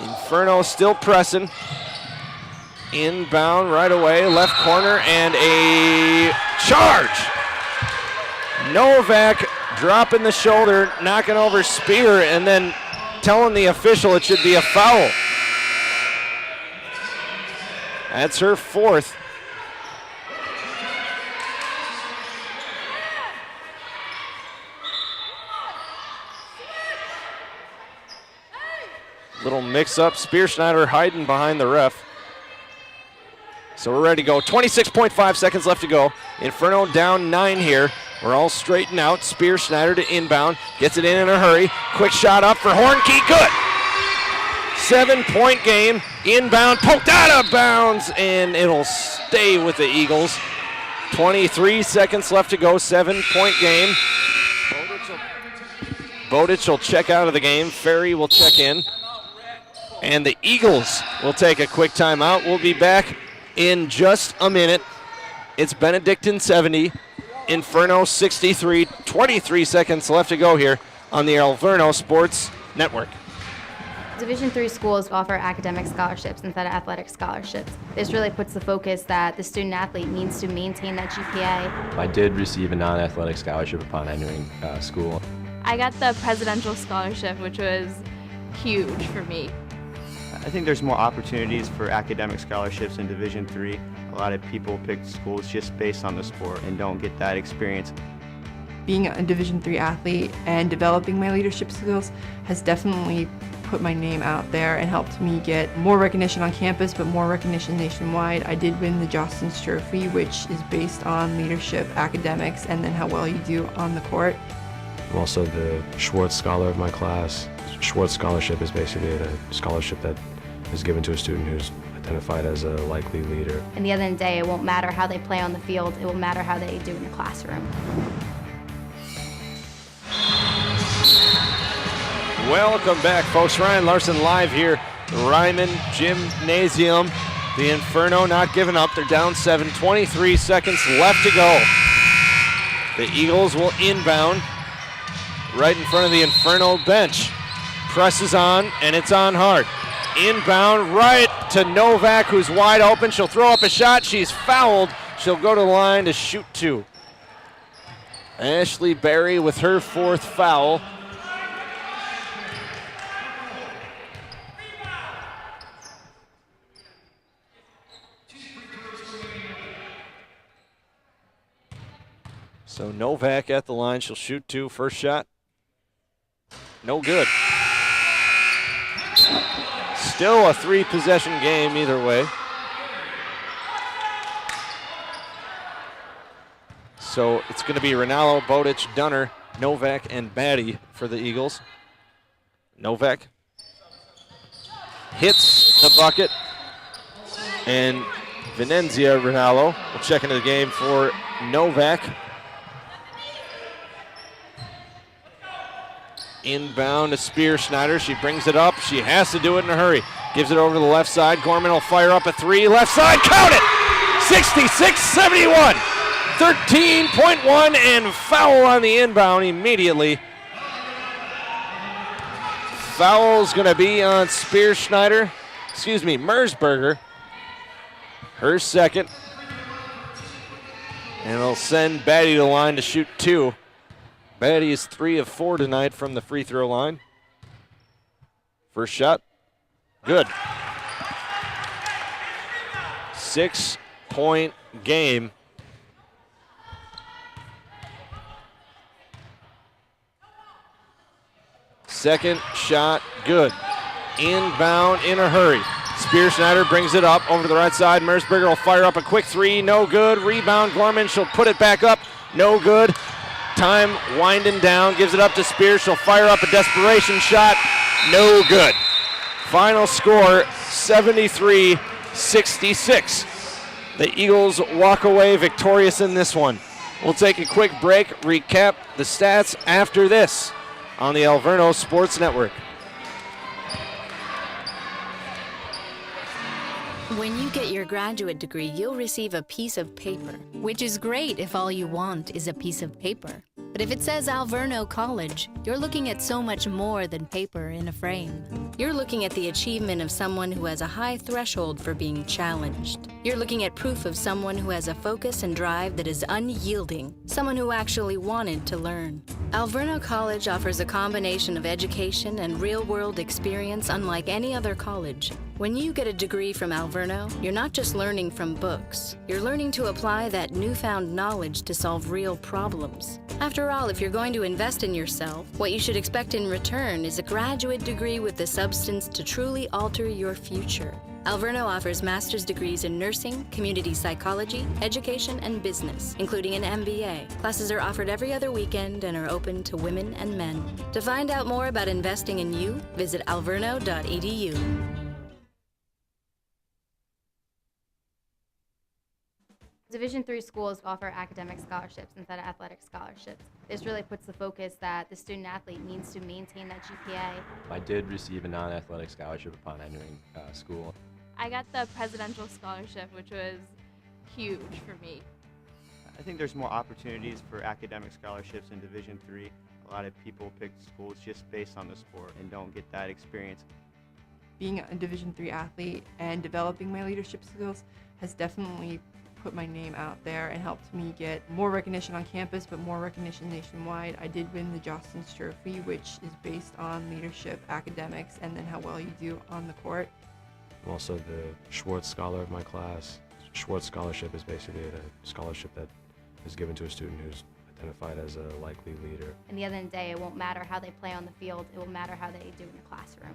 Inferno still pressing. Inbound right away, left corner, and a charge. Novak dropping the shoulder, knocking over Spear, and then telling the official it should be a foul. That's her fourth. Little mix-up. Spear Schneider hiding behind the ref. So we're ready to go. 26.5 seconds left to go. Inferno down 9 here. We're all straightened out. Spear Schneider to inbound. Gets it in a hurry. Quick shot up for Hornkey. Good. 7-point game. Inbound. Poked out of bounds. And it'll stay with the Eagles. 23 seconds left to go. 7-point game. Bowditch will check out of the game. Ferry will check in. And the Eagles will take a quick timeout. We'll be back in just a minute. It's Benedictine 70, Inferno 63. 23 seconds left to go here on the Alverno Sports Network. Division III schools offer academic scholarships instead of athletic scholarships. This really puts the focus that the student athlete needs to maintain that GPA. I did receive a non-athletic scholarship upon entering school. I got the presidential scholarship, which was huge for me. I think there's more opportunities for academic scholarships in Division III. A lot of people pick schools just based on the sport and don't get that experience. Being a Division III athlete and developing my leadership skills has definitely put my name out there and helped me get more recognition on campus, but more recognition nationwide. I did win the Jostens Trophy, which is based on leadership, academics, and then how well you do on the court. I'm also the Schwartz Scholar of my class. Schwartz Scholarship is basically a scholarship that is given to a student who's identified as a likely leader. In the end of the day, it won't matter how they play on the field, it will matter how they do in the classroom. Welcome back, folks. Ryan Larson live here, Reiman Gymnasium. The Inferno not giving up. They're down 7, 23 seconds left to go. The Eagles will inbound right in front of the Inferno bench. Presses on, and it's on hard. Inbound right to Novak, who's wide open. She'll throw up a shot. She's fouled. She'll go to the line to shoot 2. Ashley Berry with her 4th foul. So Novak at the line. She'll shoot 2. First shot. No good. Still a 3-possession game either way. So it's going to be Rinaldo, Bowditch, Dunner, Novak, and Batty for the Eagles. Novak hits the bucket. And Venenzia Rinaldo will check into the game for Novak. Inbound to Spear Schneider. She brings it up. She has to do it in a hurry. Gives it over to the left side. Gorman will fire up a 3. Left side. Count it! 66-71. 13.1 and foul on the inbound immediately. Foul's going to be on Spear Schneider. Excuse me, Mersberger. Her second. And it'll send Batty to the line to shoot 2. Batty is 3 of 4 tonight from the free throw line. First shot, good. 6-point game. Second shot, good. Inbound in a hurry. Spear Schneider brings it up over to the right side. Mersberger will fire up a quick 3, no good. Rebound, Gorman, she'll put it back up, no good. Time winding down, gives it up to Spears. She'll fire up a desperation shot. No good. Final score, 73-66. The Eagles walk away victorious in this one. We'll take a quick break, recap the stats after this on the Alverno Sports Network. When you get your graduate degree, you'll receive a piece of paper, which is great if all you want is a piece of paper. But if it says Alverno College, you're looking at so much more than paper in a frame. You're looking at the achievement of someone who has a high threshold for being challenged. You're looking at proof of someone who has a focus and drive that is unyielding, someone who actually wanted to learn. Alverno College offers a combination of education and real-world experience unlike any other college. When you get a degree from Alverno, you're not just learning from books. You're learning to apply that newfound knowledge to solve real problems. After all, if you're going to invest in yourself, what you should expect in return is a graduate degree with the substance to truly alter your future. Alverno offers master's degrees in nursing, community psychology, education, and business, including an MBA. Classes are offered every other weekend and are open to women and men. To find out more about investing in you, visit alverno.edu. Division III schools offer academic scholarships instead of athletic scholarships. This really puts the focus that the student athlete needs to maintain that GPA. I did receive a non-athletic scholarship upon entering school. I got the presidential scholarship, which was huge for me. I think there's more opportunities for academic scholarships in Division III. A lot of people pick schools just based on the sport and don't get that experience. Being a Division III athlete and developing my leadership skills has definitely put my name out there and helped me get more recognition on campus, but more recognition nationwide. I did win the Jostens Trophy, which is based on leadership, academics, and then how well you do on the court. I'm also the Schwartz Scholar of my class. Schwartz Scholarship is basically a scholarship that is given to a student who's identified as a likely leader. And the end of the day, it won't matter how they play on the field, it will matter how they do in the classroom.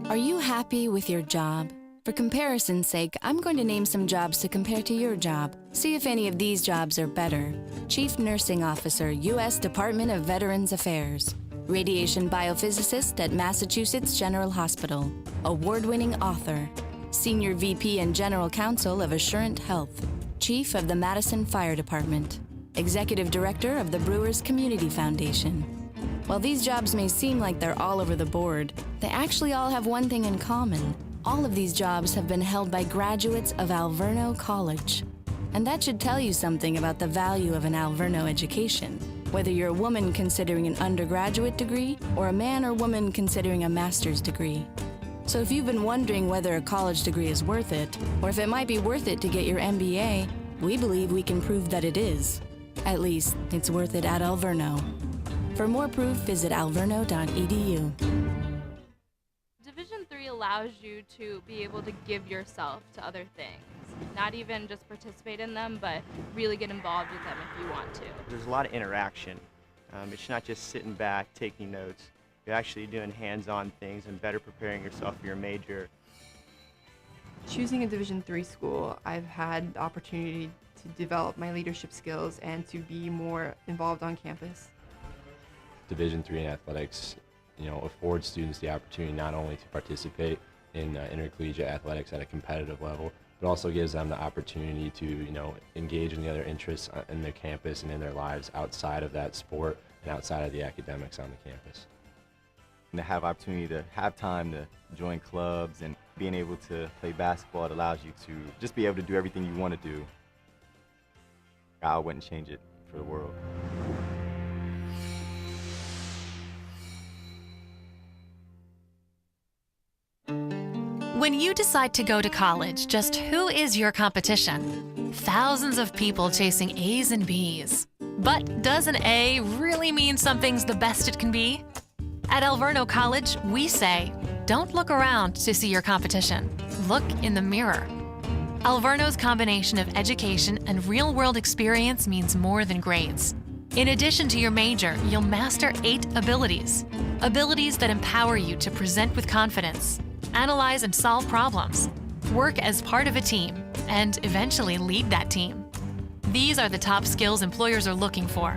Are you happy with your job? For comparison's sake, I'm going to name some jobs to compare to your job. See if any of these jobs are better. Chief Nursing Officer, U.S. Department of Veterans Affairs. Radiation Biophysicist at Massachusetts General Hospital. Award-winning author. Senior VP and General Counsel of Assurant Health. Chief of the Madison Fire Department. Executive Director of the Brewers Community Foundation. While these jobs may seem like they're all over the board, they actually all have one thing in common. All of these jobs have been held by graduates of Alverno College. And that should tell you something about the value of an Alverno education, whether you're a woman considering an undergraduate degree or a man or woman considering a master's degree. So if you've been wondering whether a college degree is worth it, or if it might be worth it to get your MBA, we believe we can prove that it is. At least, it's worth it at Alverno. For more proof, visit alverno.edu. Division III allows you to be able to give yourself to other things. Not even just participate in them, but really get involved with them if you want to. There's a lot of interaction. It's not just sitting back, taking notes. You're actually doing hands-on things and better preparing yourself for your major. Choosing a Division III school, I've had the opportunity to develop my leadership skills and to be more involved on campus. Division III in athletics, affords students the opportunity not only to participate in intercollegiate athletics at a competitive level, but also gives them the opportunity to, engage in the other interests in their campus and in their lives outside of that sport and outside of the academics on the campus. And to have opportunity to have time to join clubs and being able to play basketball, it allows you to just be able to do everything you want to do. I wouldn't change it for the world. When you decide to go to college, just who is your competition? Thousands of people chasing A's and B's. But does an A really mean something's the best it can be? At Alverno College, we say, don't look around to see your competition. Look in the mirror. Alverno's combination of education and real-world experience means more than grades. In addition to your major, you'll master 8 abilities. Abilities that empower you to present with confidence, analyze and solve problems, work as part of a team, and eventually lead that team. These are the top skills employers are looking for.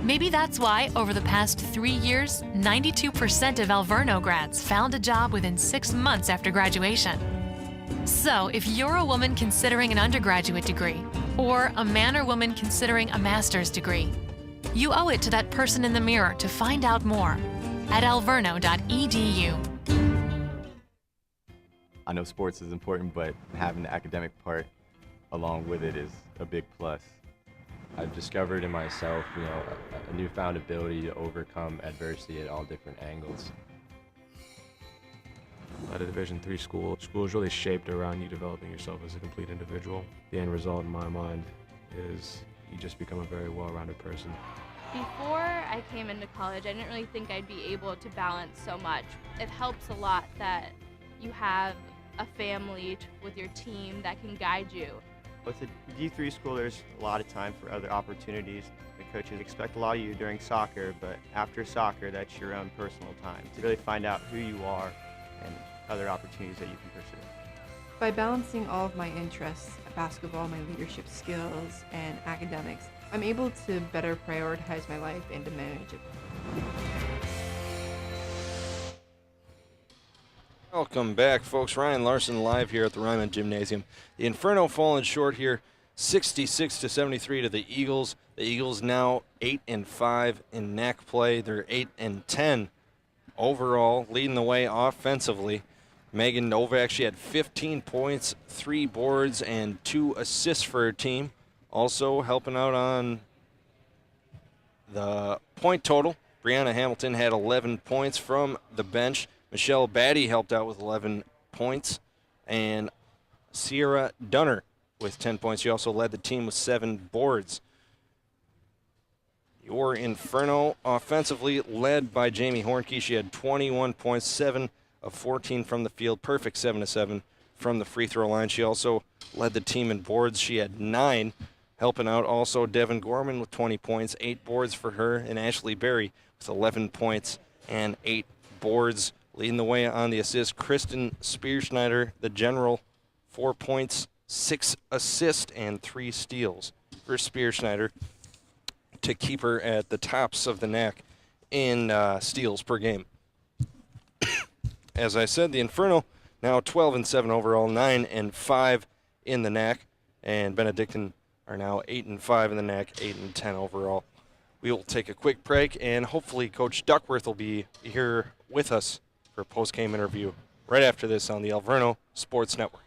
Maybe that's why, over the past 3 years, 92% of Alverno grads found a job within 6 months after graduation. So, if you're a woman considering an undergraduate degree, or a man or woman considering a master's degree, you owe it to that person in the mirror to find out more at alverno.edu. I know sports is important, but having the academic part along with it is a big plus. I've discovered in myself, a newfound ability to overcome adversity at all different angles. At a Division III school is really shaped around you developing yourself as a complete individual. The end result in my mind is you just become a very well-rounded person. Before I came into college, I didn't really think I'd be able to balance so much. It helps a lot that you have a family with your team that can guide you. With a D3 school, there's a lot of time for other opportunities. The coaches expect a lot of you during soccer, but after soccer, that's your own personal time to really find out who you are and other opportunities that you can pursue. By balancing all of my interests, basketball, my leadership skills, and academics, I'm able to better prioritize my life and to manage it. Welcome back, folks. Ryan Larson live here at the Reiman Gymnasium. The Inferno falling short here, 66-73 to the Eagles. The Eagles now 8-5 in NAC play. They're 8-10 overall, leading the way offensively. Megan Novak, she had 15 points, 3 boards, and 2 assists for her team. Also helping out on the point total, Brianna Hamilton had 11 points from the bench. Michelle Batty helped out with 11 points, and Sierra Dunner with 10 points. She also led the team with 7 boards. Your Inferno offensively led by Jamie Hornke. She had 21 points, 7 of 14 from the field, perfect 7-7 from the free throw line. She also led the team in boards. She had 9, helping out also Devin Gorman with 20 points, 8 boards for her, and Ashley Berry with 11 points and 8 boards. Leading the way on the assist, Kristen Spearschneider, the general, 4 points, 6 assists, and 3 steals for Spearschneider to keep her at the tops of the NAC in steals per game. As I said, the Inferno now 12-7 overall, 9-5 in the NAC, and Benedictine are now 8-5 in the NAC, 8-10 overall. We will take a quick break, and hopefully Coach Duckworth will be here with us for a post-game interview right after this on the Alverno Sports Network.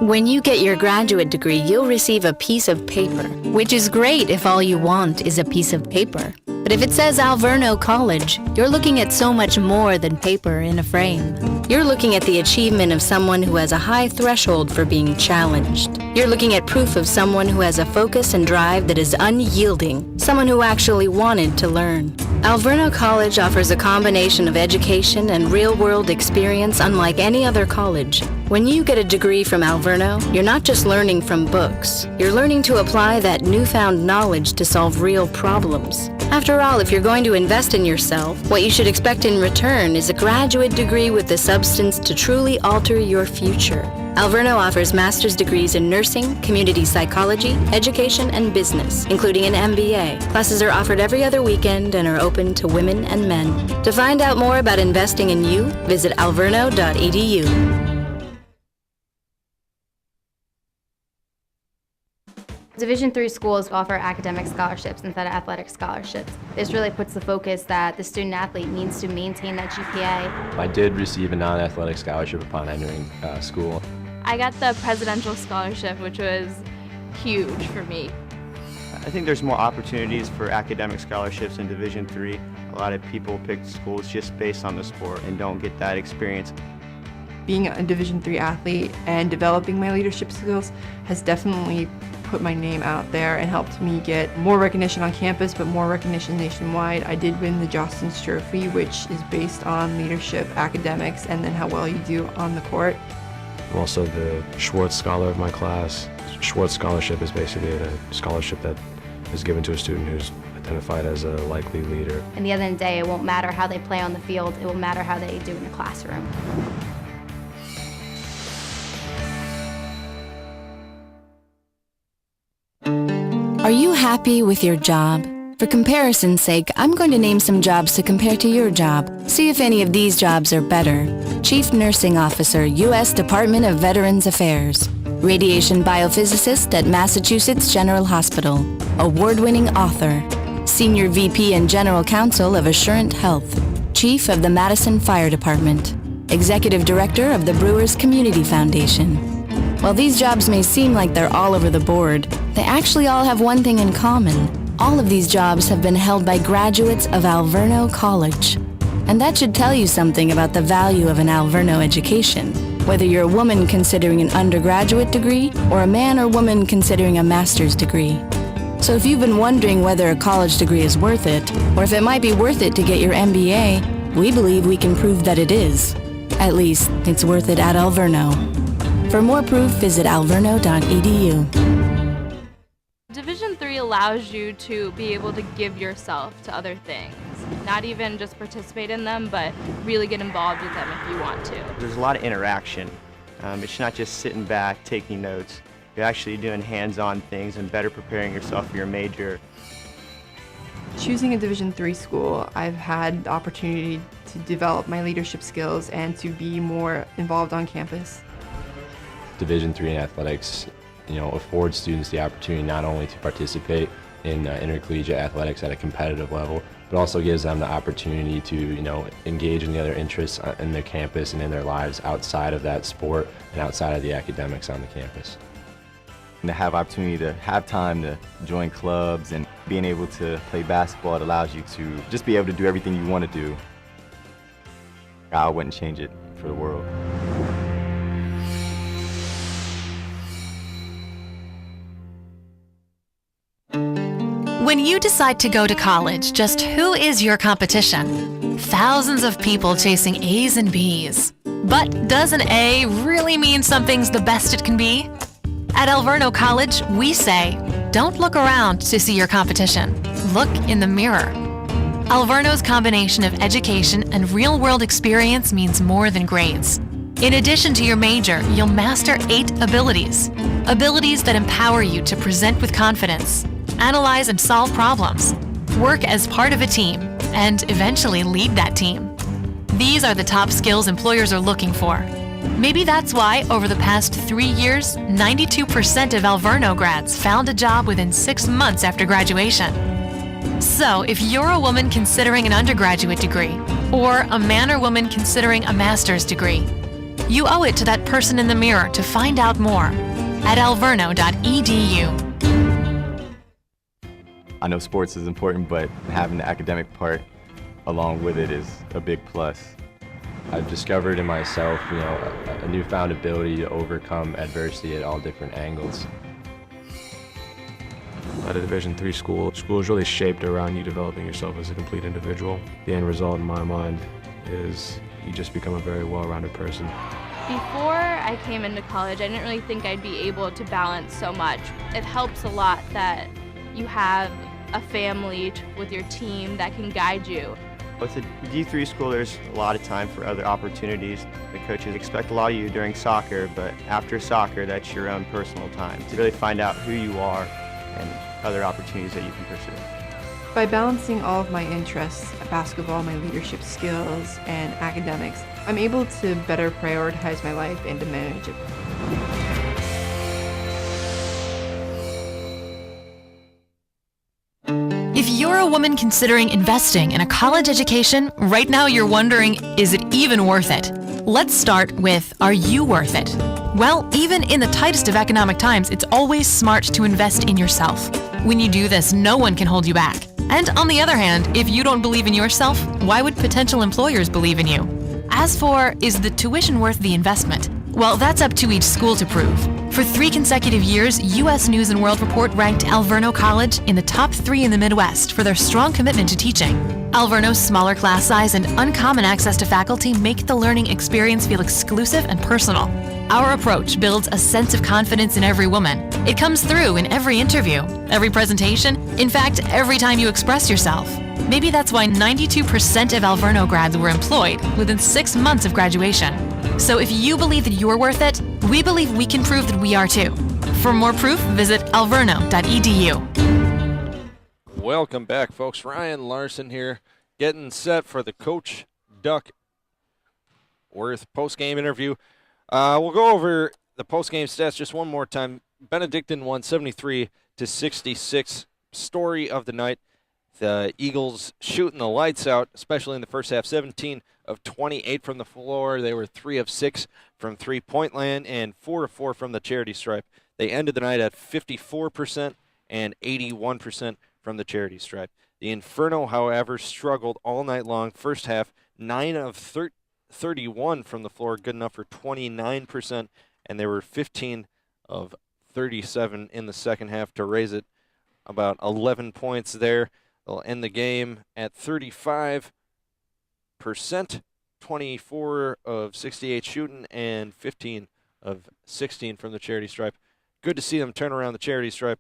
When you get your graduate degree, you'll receive a piece of paper, which is great if all you want is a piece of paper. But if it says Alverno College, you're looking at so much more than paper in a frame. You're looking at the achievement of someone who has a high threshold for being challenged. You're looking at proof of someone who has a focus and drive that is unyielding, someone who actually wanted to learn. Alverno College offers a combination of education and real-world experience unlike any other college. When you get a degree from Alverno, you're not just learning from books. You're learning to apply that newfound knowledge to solve real problems. After all, if you're going to invest in yourself, what you should expect in return is a graduate degree with the substance to truly alter your future. Alverno offers master's degrees in nursing, community psychology, education, and business, including an MBA. Classes are offered every other weekend and are open to women and men. To find out more about investing in you, visit alverno.edu. Division III schools offer academic scholarships instead of athletic scholarships. This really puts the focus that the student athlete needs to maintain that GPA. I did receive a non-athletic scholarship upon entering school. I got the presidential scholarship, which was huge for me. I think there's more opportunities for academic scholarships in Division III. A lot of people pick schools just based on the sport and don't get that experience. Being a Division III athlete and developing my leadership skills has definitely put my name out there and helped me get more recognition on campus, but more recognition nationwide. I did win the Jostens Trophy, which is based on leadership, academics, and then how well you do on the court. I'm also the Schwartz Scholar of my class. Schwartz Scholarship is basically a scholarship that is given to a student who's identified as a likely leader. And the end of the day, it won't matter how they play on the field, it will matter how they do in the classroom. Are you happy with your job? For comparison's sake, I'm going to name some jobs to compare to your job. See if any of these jobs are better. Chief Nursing Officer, U.S. Department of Veterans Affairs. Radiation Biophysicist at Massachusetts General Hospital. Award-winning author. Senior VP and General Counsel of Assurant Health. Chief of the Madison Fire Department. Executive Director of the Brewers Community Foundation. While these jobs may seem like they're all over the board, they actually all have one thing in common. All of these jobs have been held by graduates of Alverno College. And that should tell you something about the value of an Alverno education, whether you're a woman considering an undergraduate degree or a man or woman considering a master's degree. So if you've been wondering whether a college degree is worth it, or if it might be worth it to get your MBA, we believe we can prove that it is. At least, it's worth it at Alverno. For more proof, visit alverno.edu. Division III allows you to be able to give yourself to other things. Not even just participate in them, but really get involved with them if you want to. There's a lot of interaction. It's not just sitting back, taking notes. You're actually doing hands-on things and better preparing yourself for your major. Choosing a Division III school, I've had the opportunity to develop my leadership skills and to be more involved on campus. Division III in athletics, affords students the opportunity not only to participate in intercollegiate athletics at a competitive level, but also gives them the opportunity to, engage in the other interests in their campus and in their lives outside of that sport and outside of the academics on the campus. And to have opportunity to have time to join clubs and being able to play basketball, it allows you to just be able to do everything you want to do. I wouldn't change it for the world. When you decide to go to college, just who is your competition? Thousands of people chasing A's and B's. But does an A really mean something's the best it can be? At Alverno College, we say, don't look around to see your competition. Look in the mirror. Alverno's combination of education and real-world experience means more than grades. In addition to your major, you'll master 8 abilities. Abilities that empower you to present with confidence, analyze and solve problems, work as part of a team, and eventually lead that team. These are the top skills employers are looking for. Maybe that's why, over the past 3 years, 92% of Alverno grads found a job within 6 months after graduation. So, if you're a woman considering an undergraduate degree, or a man or woman considering a master's degree, you owe it to that person in the mirror to find out more at alverno.edu. I know sports is important, but having the academic part along with it is a big plus. I've discovered in myself, a newfound ability to overcome adversity at all different angles. At a Division III school is really shaped around you developing yourself as a complete individual. The end result in my mind is you just become a very well-rounded person. Before I came into college, I didn't really think I'd be able to balance so much. It helps a lot that you have a family with your team that can guide you. With a D3 school, there's a lot of time for other opportunities. The coaches expect a lot of you during soccer, but after soccer, that's your own personal time to really find out who you are and other opportunities that you can pursue. By balancing all of my interests, basketball, my leadership skills, and academics, I'm able to better prioritize my life and to manage it. If you're a woman considering investing in a college education, right now you're wondering, is it even worth it? Let's start with, are you worth it? Well, even in the tightest of economic times, it's always smart to invest in yourself. When you do this, no one can hold you back. And on the other hand, if you don't believe in yourself, why would potential employers believe in you? As for, is the tuition worth the investment? Well, that's up to each school to prove. For 3 consecutive years, U.S. News & World Report ranked Alverno College in the top 3 in the Midwest for their strong commitment to teaching. Alverno's smaller class size and uncommon access to faculty make the learning experience feel exclusive and personal. Our approach builds a sense of confidence in every woman. It comes through in every interview, every presentation, in fact, every time you express yourself. Maybe that's why 92% of Alverno grads were employed within 6 months of graduation. So if you believe that you're worth it, we believe we can prove that we are too. For more proof, visit alverno.edu. Welcome back, folks. Ryan Larson here, getting set for the Coach Duckworth post-game interview. We'll go over the post-game stats just one more time. Benedictine won 73-66. Story of the night, The Eagles shooting the lights out, especially in the first half. 17 of 28 from the floor. They were 3 of 6 from three-point land and 4 of 4 from the charity stripe. They ended the night at 54% and 81% from the charity stripe. The Inferno, however, struggled all night long. First half, 9 of 31 from the floor, good enough for 29%, and they were 15 of 37 in the second half to raise it about 11 points there. They'll end the game at 35%, 24 of 68 shooting, and 15 of 16 from the charity stripe. Good to see them turn around the charity stripe,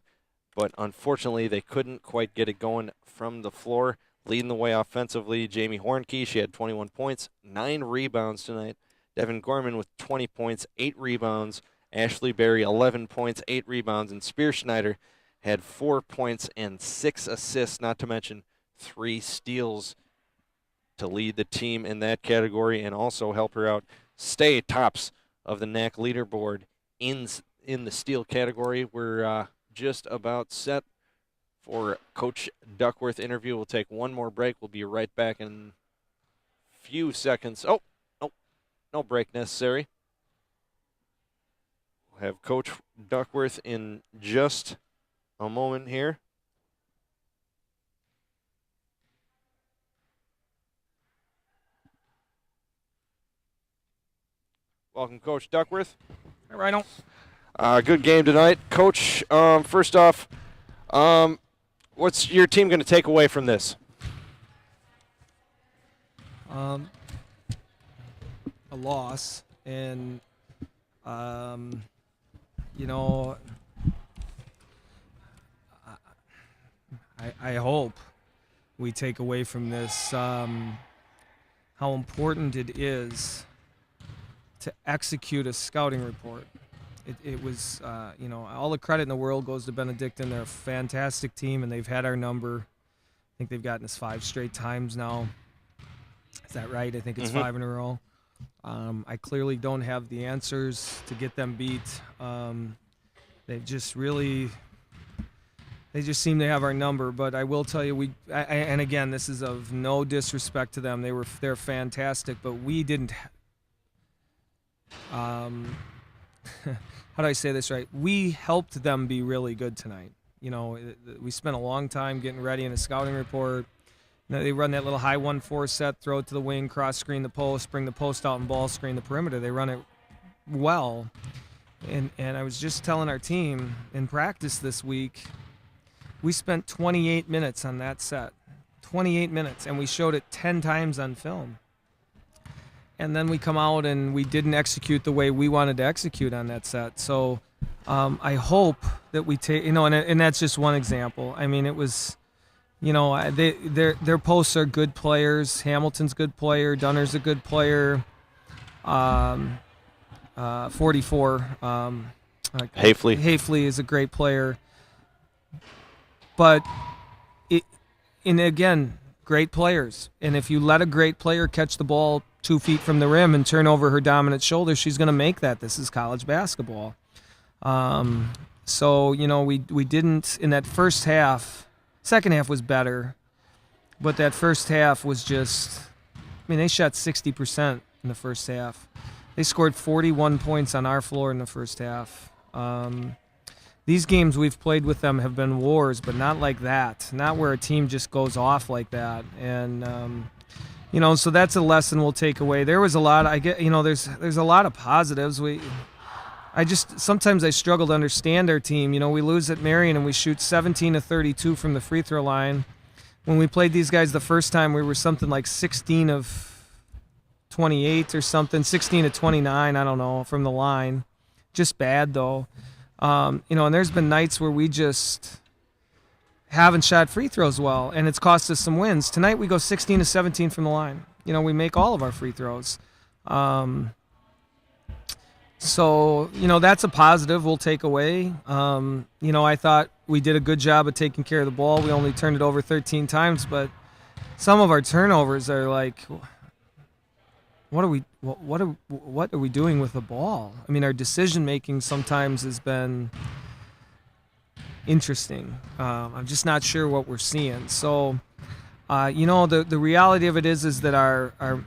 but unfortunately they couldn't quite get it going from the floor. Leading the way offensively, Jamie Hornkey, she had 21 points, 9 rebounds tonight. Devin Gorman with 20 points, 8 rebounds. Ashley Berry, 11 points, 8 rebounds. And Spear Schneider had 4 points and 6 assists, not to mention 3 steals to lead the team in that category and also help her out stay tops of the NAC leaderboard in the steal category. We're just about set for Coach Duckworth interview. We'll take one more break. We'll be right back in a few seconds. Oh, no break necessary. We'll have Coach Duckworth in just a moment here. Welcome, Coach Duckworth. All right, good game tonight. Coach, first off, what's your team going to take away from this? A loss, and I hope we take away from this how important it is to execute a scouting report. It was, all the credit in the world goes to Benedictine. They're a fantastic team, and they've had our number. I think they've gotten us 5 straight times now. Is that right? I think it's 5 in a row. I clearly don't have the answers to get them beat. They just seem to have our number. But I will tell you, and again, this is of no disrespect to them. They're fantastic, but we didn't. How do I say this right? We helped them be really good tonight. We spent a long time getting ready in a scouting report. They run that little high 1-4 set, throw it to the wing, cross screen the post, bring the post out and ball screen the perimeter. They run it well. And I was just telling our team in practice this week, we spent 28 minutes on that set. 28 minutes, and we showed it 10 times on film. And then we come out and we didn't execute the way we wanted to execute on that set. So I hope that we take, and that's just one example. I mean, it was, their posts are good players. Hamilton's a good player. Dunner's a good player. 44. Hafley is a great player. But, again, great players. And if you let a great player catch the ball 2 feet from the rim and turn over her dominant shoulder, she's going to make that. This is college basketball. So, we didn't in that first half. Second half was better, but that first half was just, they shot 60% in the first half. They scored 41 points on our floor in the first half. These games we've played with them have been wars, but not like that. Not where a team just goes off like that. And, so that's a lesson we'll take away. There was a lot, there's a lot of positives. Sometimes I struggle to understand our team. We lose at Marion and we shoot 17 of 32 from the free throw line. When we played these guys the first time, we were something like 16 of 28 or something, 16 of 29, I don't know, from the line. Just bad, though. And there's been nights where we just haven't shot free throws well, and it's cost us some wins. Tonight we go 16 to 17 from the line. We make all of our free throws. So, that's a positive we'll take away. I thought we did a good job of taking care of the ball. We only turned it over 13 times, but some of our turnovers are like, what are we doing with the ball? Our decision making sometimes has been interesting. I'm just not sure what we're seeing. So, the reality of it is that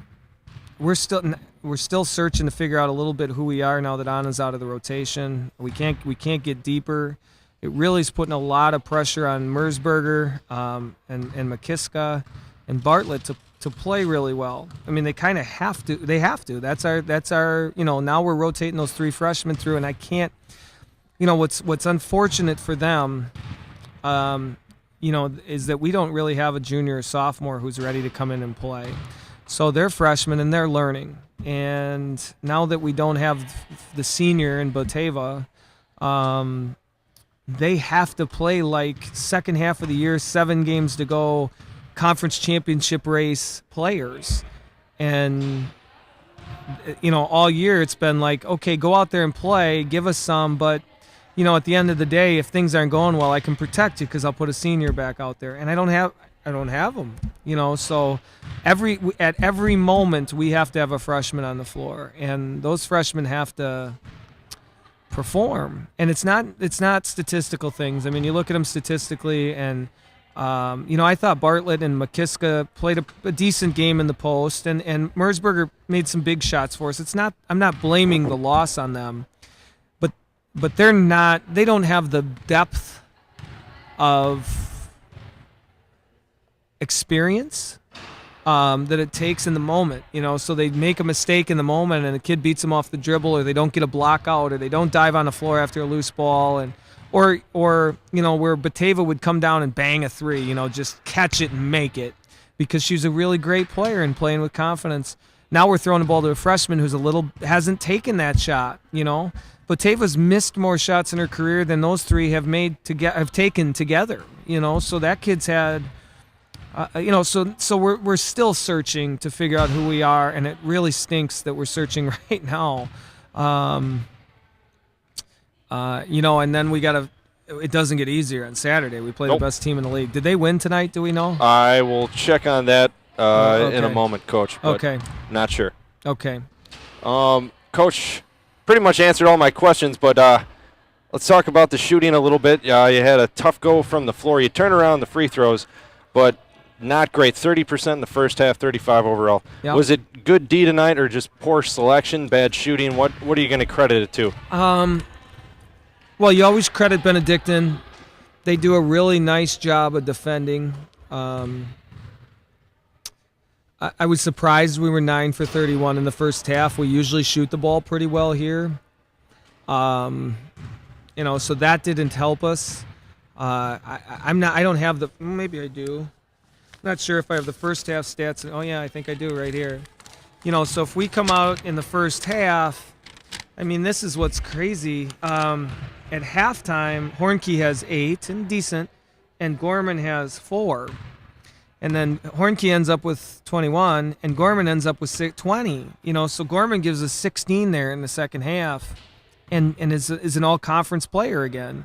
we're still searching to figure out a little bit who we are now that Anna's out of the rotation. We can't get deeper. It really is putting a lot of pressure on Merzberger and McKiska and Bartlett to play really well. I mean, they kind of have to. They have to. That's our. Now we're rotating those 3 freshmen through, and I can't. What's unfortunate for them, is that we don't really have a junior or sophomore who's ready to come in and play. So they're freshmen and they're learning. And now that we don't have the senior in Boteva, they have to play like second half of the year, 7 games to go, conference championship race players. And, all year it's been like, okay, go out there and play, give us some, but, at the end of the day, if things aren't going well, I can protect you because I'll put a senior back out there. And I don't have them, so at every moment we have to have a freshman on the floor, and those freshmen have to perform. And it's not statistical things. I mean, you look at them statistically, and I thought Bartlett and McKiska played a decent game in the post, and Merzberger made some big shots for us. I'm not blaming the loss on them, but they don't have the depth of experience that it takes in the moment, so they make a mistake in the moment and a kid beats them off the dribble, or they don't get a block out, or they don't dive on the floor after a loose ball, and or where Bateva would come down and bang a 3, just catch it and make it, because she's a really great player and playing with confidence. Now we're throwing the ball to a freshman who's hasn't taken that shot, Bateva's missed more shots in her career than those 3 have taken together, so that kid's had so we're still searching to figure out who we are, and it really stinks that we're searching right now. And then it doesn't get easier on Saturday. We play the best team in the league. Did they win tonight? Do we know? I will check on that in a moment, Coach. But okay. Not sure. Okay. Coach pretty much answered all my questions, but let's talk about the shooting a little bit. You had a tough go from the floor. You turned around the free throws, but not great. 30% in the first half, 35 overall. Yep. Was it good D tonight, or just poor selection, bad shooting? What are you going to credit it to? Well, you always credit Benedictine. They do a really nice job of defending. I was surprised we were 9 for 31 in the first half. We usually shoot the ball pretty well here. So that didn't help us. I don't have the, maybe I do. I'm not sure if I have the first half stats. Oh yeah, I think I do right here. So if we come out in the first half, I mean, this is what's crazy. At halftime, Hornke has 8 and decent, and Gorman has 4. And then Hornke ends up with 21, and Gorman ends up with 20. So Gorman gives us 16 there in the second half, and is an all-conference player again.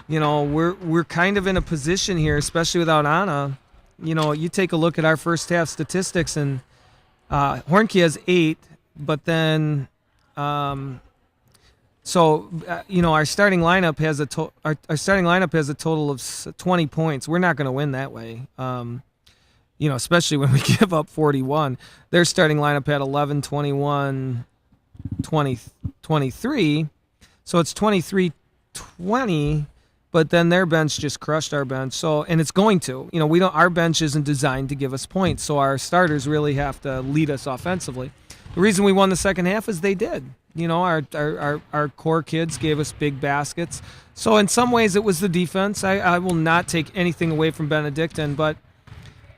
We're kind of in a position here, especially without Anna. You take a look at our first half statistics, and Hornke has 8, but then our starting lineup has a total of 20 points. We're not going to win that way. Especially when we give up 41. Their starting lineup had 11, 21, 20, 23. So it's 23-20, but then their bench just crushed our bench. So, and it's going to. Our bench isn't designed to give us points, so our starters really have to lead us offensively. The reason we won the second half is they did. Our core kids gave us big baskets. So in some ways it was the defense. I will not take anything away from Benedictine, but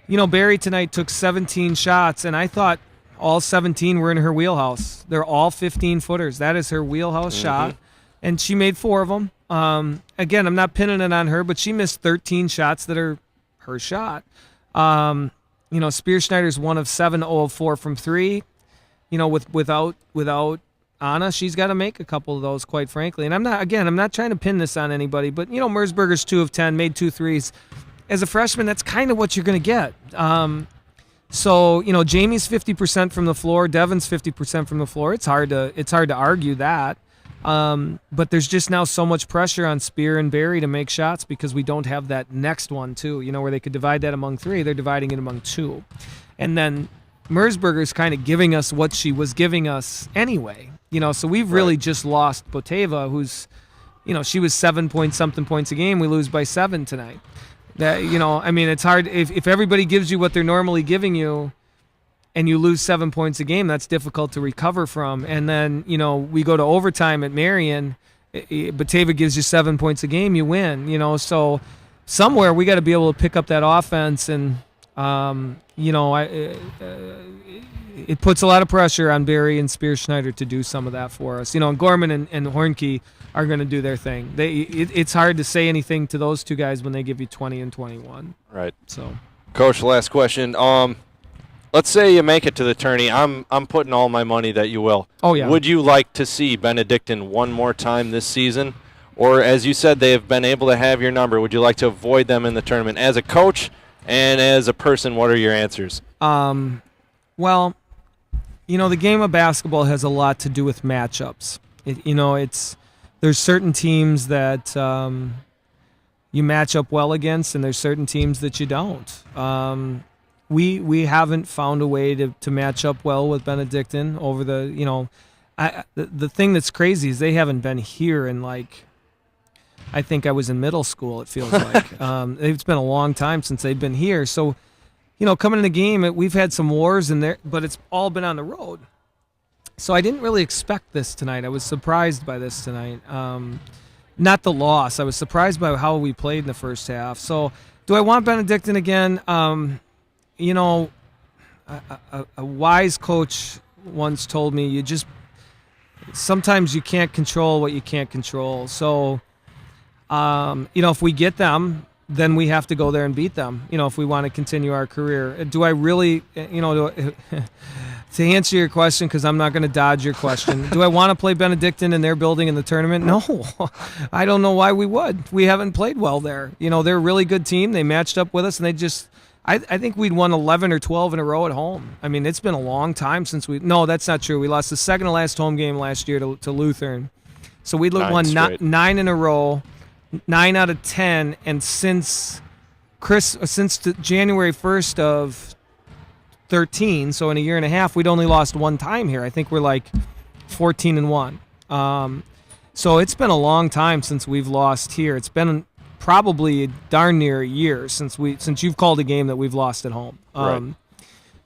Barry tonight took 17 shots, and I thought all 17 were in her wheelhouse. They're all 15-footers. That is her wheelhouse shot, and she made 4 of them. Again, I'm not pinning it on her, but she missed 13 shots that are her shot. Spear Schneider's 1 of 7, 0 of 4 from 3. Without Anna, she's got to make a couple of those, quite frankly. And I'm not trying to pin this on anybody, but Merzberger's 2 of 10, made 2 threes. As a freshman, that's kind of what you're going to get. Jamie's 50% from the floor, Devin's 50% from the floor. It's hard to argue that. But there's just now so much pressure on Spear and Barry to make shots because we don't have that next one too. Where they could divide that among 3, they're dividing it among 2, and then Merzberger's kind of giving us what she was giving us anyway. So we've really just lost Boteva, who's, she was 7 point something points a game. We lose by 7 tonight. That it's hard if everybody gives you what they're normally giving you, and you lose 7 points a game. That's difficult to recover from. And then we go to overtime at Marion. Batavia gives you 7 points a game, you win. So somewhere we got to be able to pick up that offense, and it puts a lot of pressure on Barry and Spear Schneider to do some of that for us. And Gorman and Hornke are going to do their thing. It's hard to say anything to those two guys when they give you 20 and 21. Right. So, Coach, last question. Let's say you make it to the tourney. I'm putting all my money that you will. Oh, yeah. Would you like to see Benedictine one more time this season? Or, as you said, they have been able to have your number. Would you like to avoid them in the tournament? As a coach and as a person, what are your answers? Well, the game of basketball has a lot to do with matchups. There's certain teams that you match up well against, and there's certain teams that you don't. We haven't found a way to match up well with Benedictine over the the thing that's crazy is they haven't been here in I think I was in middle school, it feels like. It's been a long time since they've been here. So, coming in the game, we've had some wars in there, but it's all been on the road. So I didn't really expect this tonight. I was surprised by this tonight. Not the loss. I was surprised by how we played in the first half. So do I want Benedictine again? A wise coach once told me sometimes you can't control what you can't control. So, if we get them, then we have to go there and beat them, if we want to continue our career. Do I really, to answer your question, because I'm not going to dodge your question, do I want to play Benedictine in their building in the tournament? No. I don't know why we would. We haven't played well there. They're a really good team. They matched up with us, and they just I think we'd won 11 or 12 in a row at home. I mean, it's been a long time since no, that's not true. We lost the second to last home game last year to Lutheran. So we won 9 in a row, 9 out of 10, and since January 1st of 13, so in a year and a half, we'd only lost one time here. I think we're 14-1. So it's been a long time since we've lost here. It's been probably darn near a year since you've called a game that we've lost at home. Right.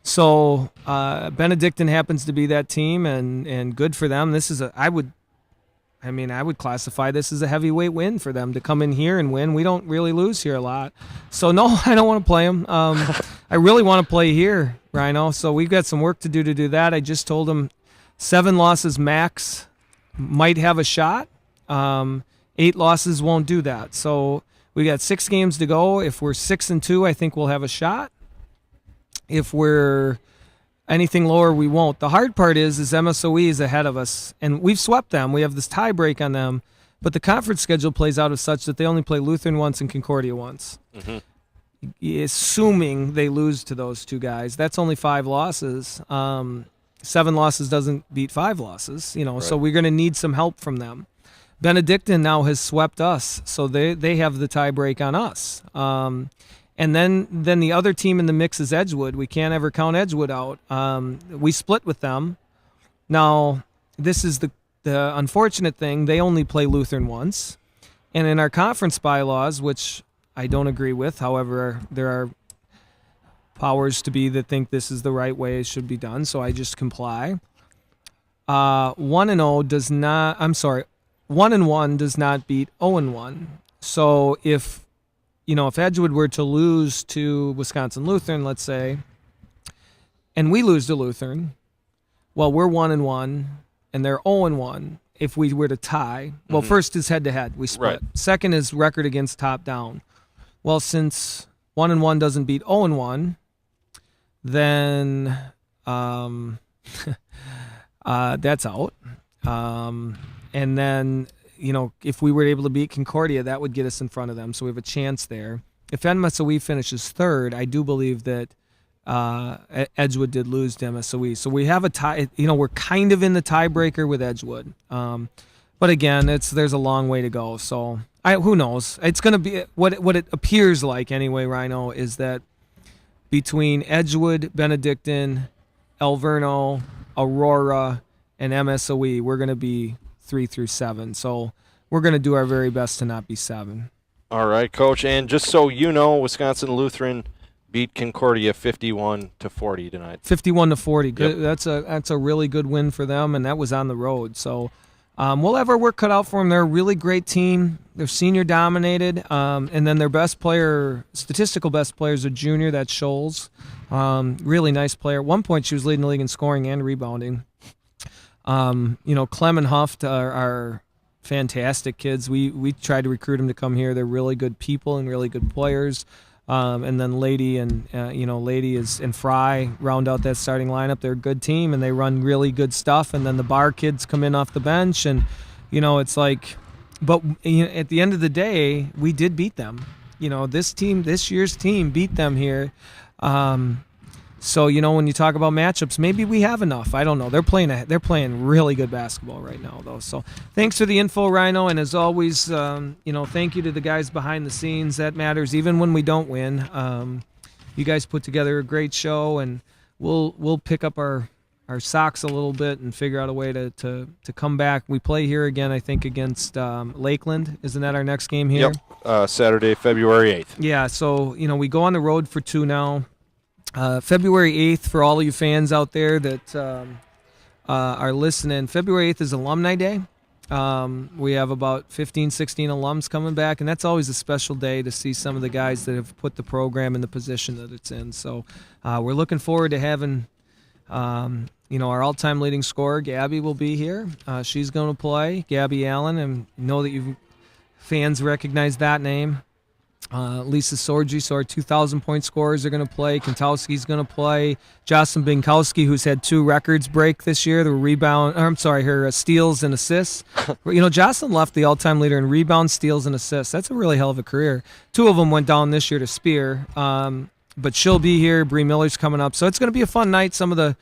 So Benedictine happens to be that team, and good for them. I would classify this as a heavyweight win for them to come in here and win. We don't really lose here a lot. So, no, I don't want to play them. I really want to play here, Rhino. So we've got some work to do that. I just told them 7 losses max might have a shot. 8 losses won't do that. So we got 6 games to go. If we're 6-2, I think we'll have a shot. If we're anything lower, we won't. The hard part is MSOE is ahead of us, and we've swept them. We have this tie break on them, but the conference schedule plays out as such that they only play Lutheran once and Concordia once. Mm-hmm. Assuming they lose to those two guys, that's only 5 losses. 7 losses doesn't beat 5 losses, Right. So we're going to need some help from them. Benedictine now has swept us, so they have the tie break on us. And then the other team in the mix is Edgewood. We can't ever count Edgewood out. We split with them. Now, this is the unfortunate thing. They only play Lutheran once. And in our conference bylaws, which I don't agree with, however, there are powers to be that think this is the right way it should be done, so I just comply. 1-1 does not beat 0-1. So if Edgewood were to lose to Wisconsin Lutheran, let's say, and we lose to Lutheran, well, we're 1-1 and they're 0-1. If we were to tie, well, first is head-to-head, we split. Right. Second is record against top-down. Well, since 1-1 doesn't beat 0-1, then that's out. And then, if we were able to beat Concordia, that would get us in front of them. So we have a chance there. If MSOE finishes third, I do believe that Edgewood did lose to MSOE. So we have a tie. We're kind of in the tiebreaker with Edgewood. But again, there's a long way to go. So who knows? It's going to be what it appears like anyway. Rhino is that between Edgewood, Benedictine, Alverno, Aurora, and MSOE, we're going to be 3 through 7. So we're going to do our very best to not be 7. All right, Coach. And just so you know, Wisconsin Lutheran beat Concordia 51-40 tonight. 51-40. Good. Yep. That's a really good win for them, and that was on the road. So we'll have our work cut out for them. They're a really great team. They're senior dominated, and then their statistical best player is a junior. That's Scholes. Really nice player. At one point, she was leading the league in scoring and rebounding. Clem and Huft are fantastic kids. We tried to recruit them to come here. They're really good people and really good players. And then Lady and Fry round out that starting lineup. They're a good team and they run really good stuff. And then the Bar kids come in off the bench, and it's like, but at the end of the day, we did beat them. This year's team beat them here. So when you talk about matchups, maybe we have enough. I don't know. They're playing really good basketball right now, though. So thanks for the info, Rhino, and as always, thank you to the guys behind the scenes. That matters, even when we don't win. You guys put together a great show, and we'll pick up our socks a little bit and figure out a way to come back. We play here again, I think, against Lakeland. Isn't that our next game here? Yep. Saturday, February 8th. Yeah. So we go on the road for 2 now. February 8th, for all of you fans out there that are listening, February 8th is Alumni Day. We have about 15, 16 alums coming back, and that's always a special day to see some of the guys that have put the program in the position that it's in. So we're looking forward to having, our all-time leading scorer, Gabby, will be here. She's going to play, Gabby Allen, and know that you fans recognize that name. Lisa Sorgi, so our 2,000-point scorers are going to play. Kentowski's going to play. Jocelyn Binkowski, who's had 2 records break this year, her steals and assists. Jocelyn left the all-time leader in rebounds, steals, and assists. That's a really hell of a career. 2 of them went down this year to Spear, but she'll be here. Bree Miller's coming up. So it's going to be a fun night. Some of the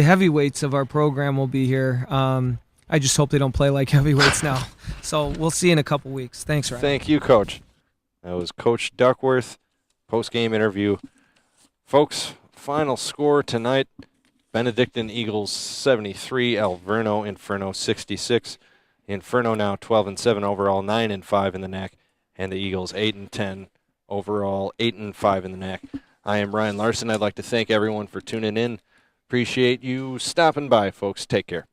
heavyweights of our program will be here. I just hope they don't play like heavyweights now. So we'll see you in a couple weeks. Thanks, Ryan. Thank you, Coach. That was Coach Duckworth, post-game interview. Folks, final score tonight, Benedictine Eagles 73, Alverno Inferno 66. Inferno now 12-7 overall, 9-5 in the NAC, and the Eagles 8-10 overall, 8-5 in the NAC. I am Ryan Larson. I'd like to thank everyone for tuning in. Appreciate you stopping by, folks. Take care.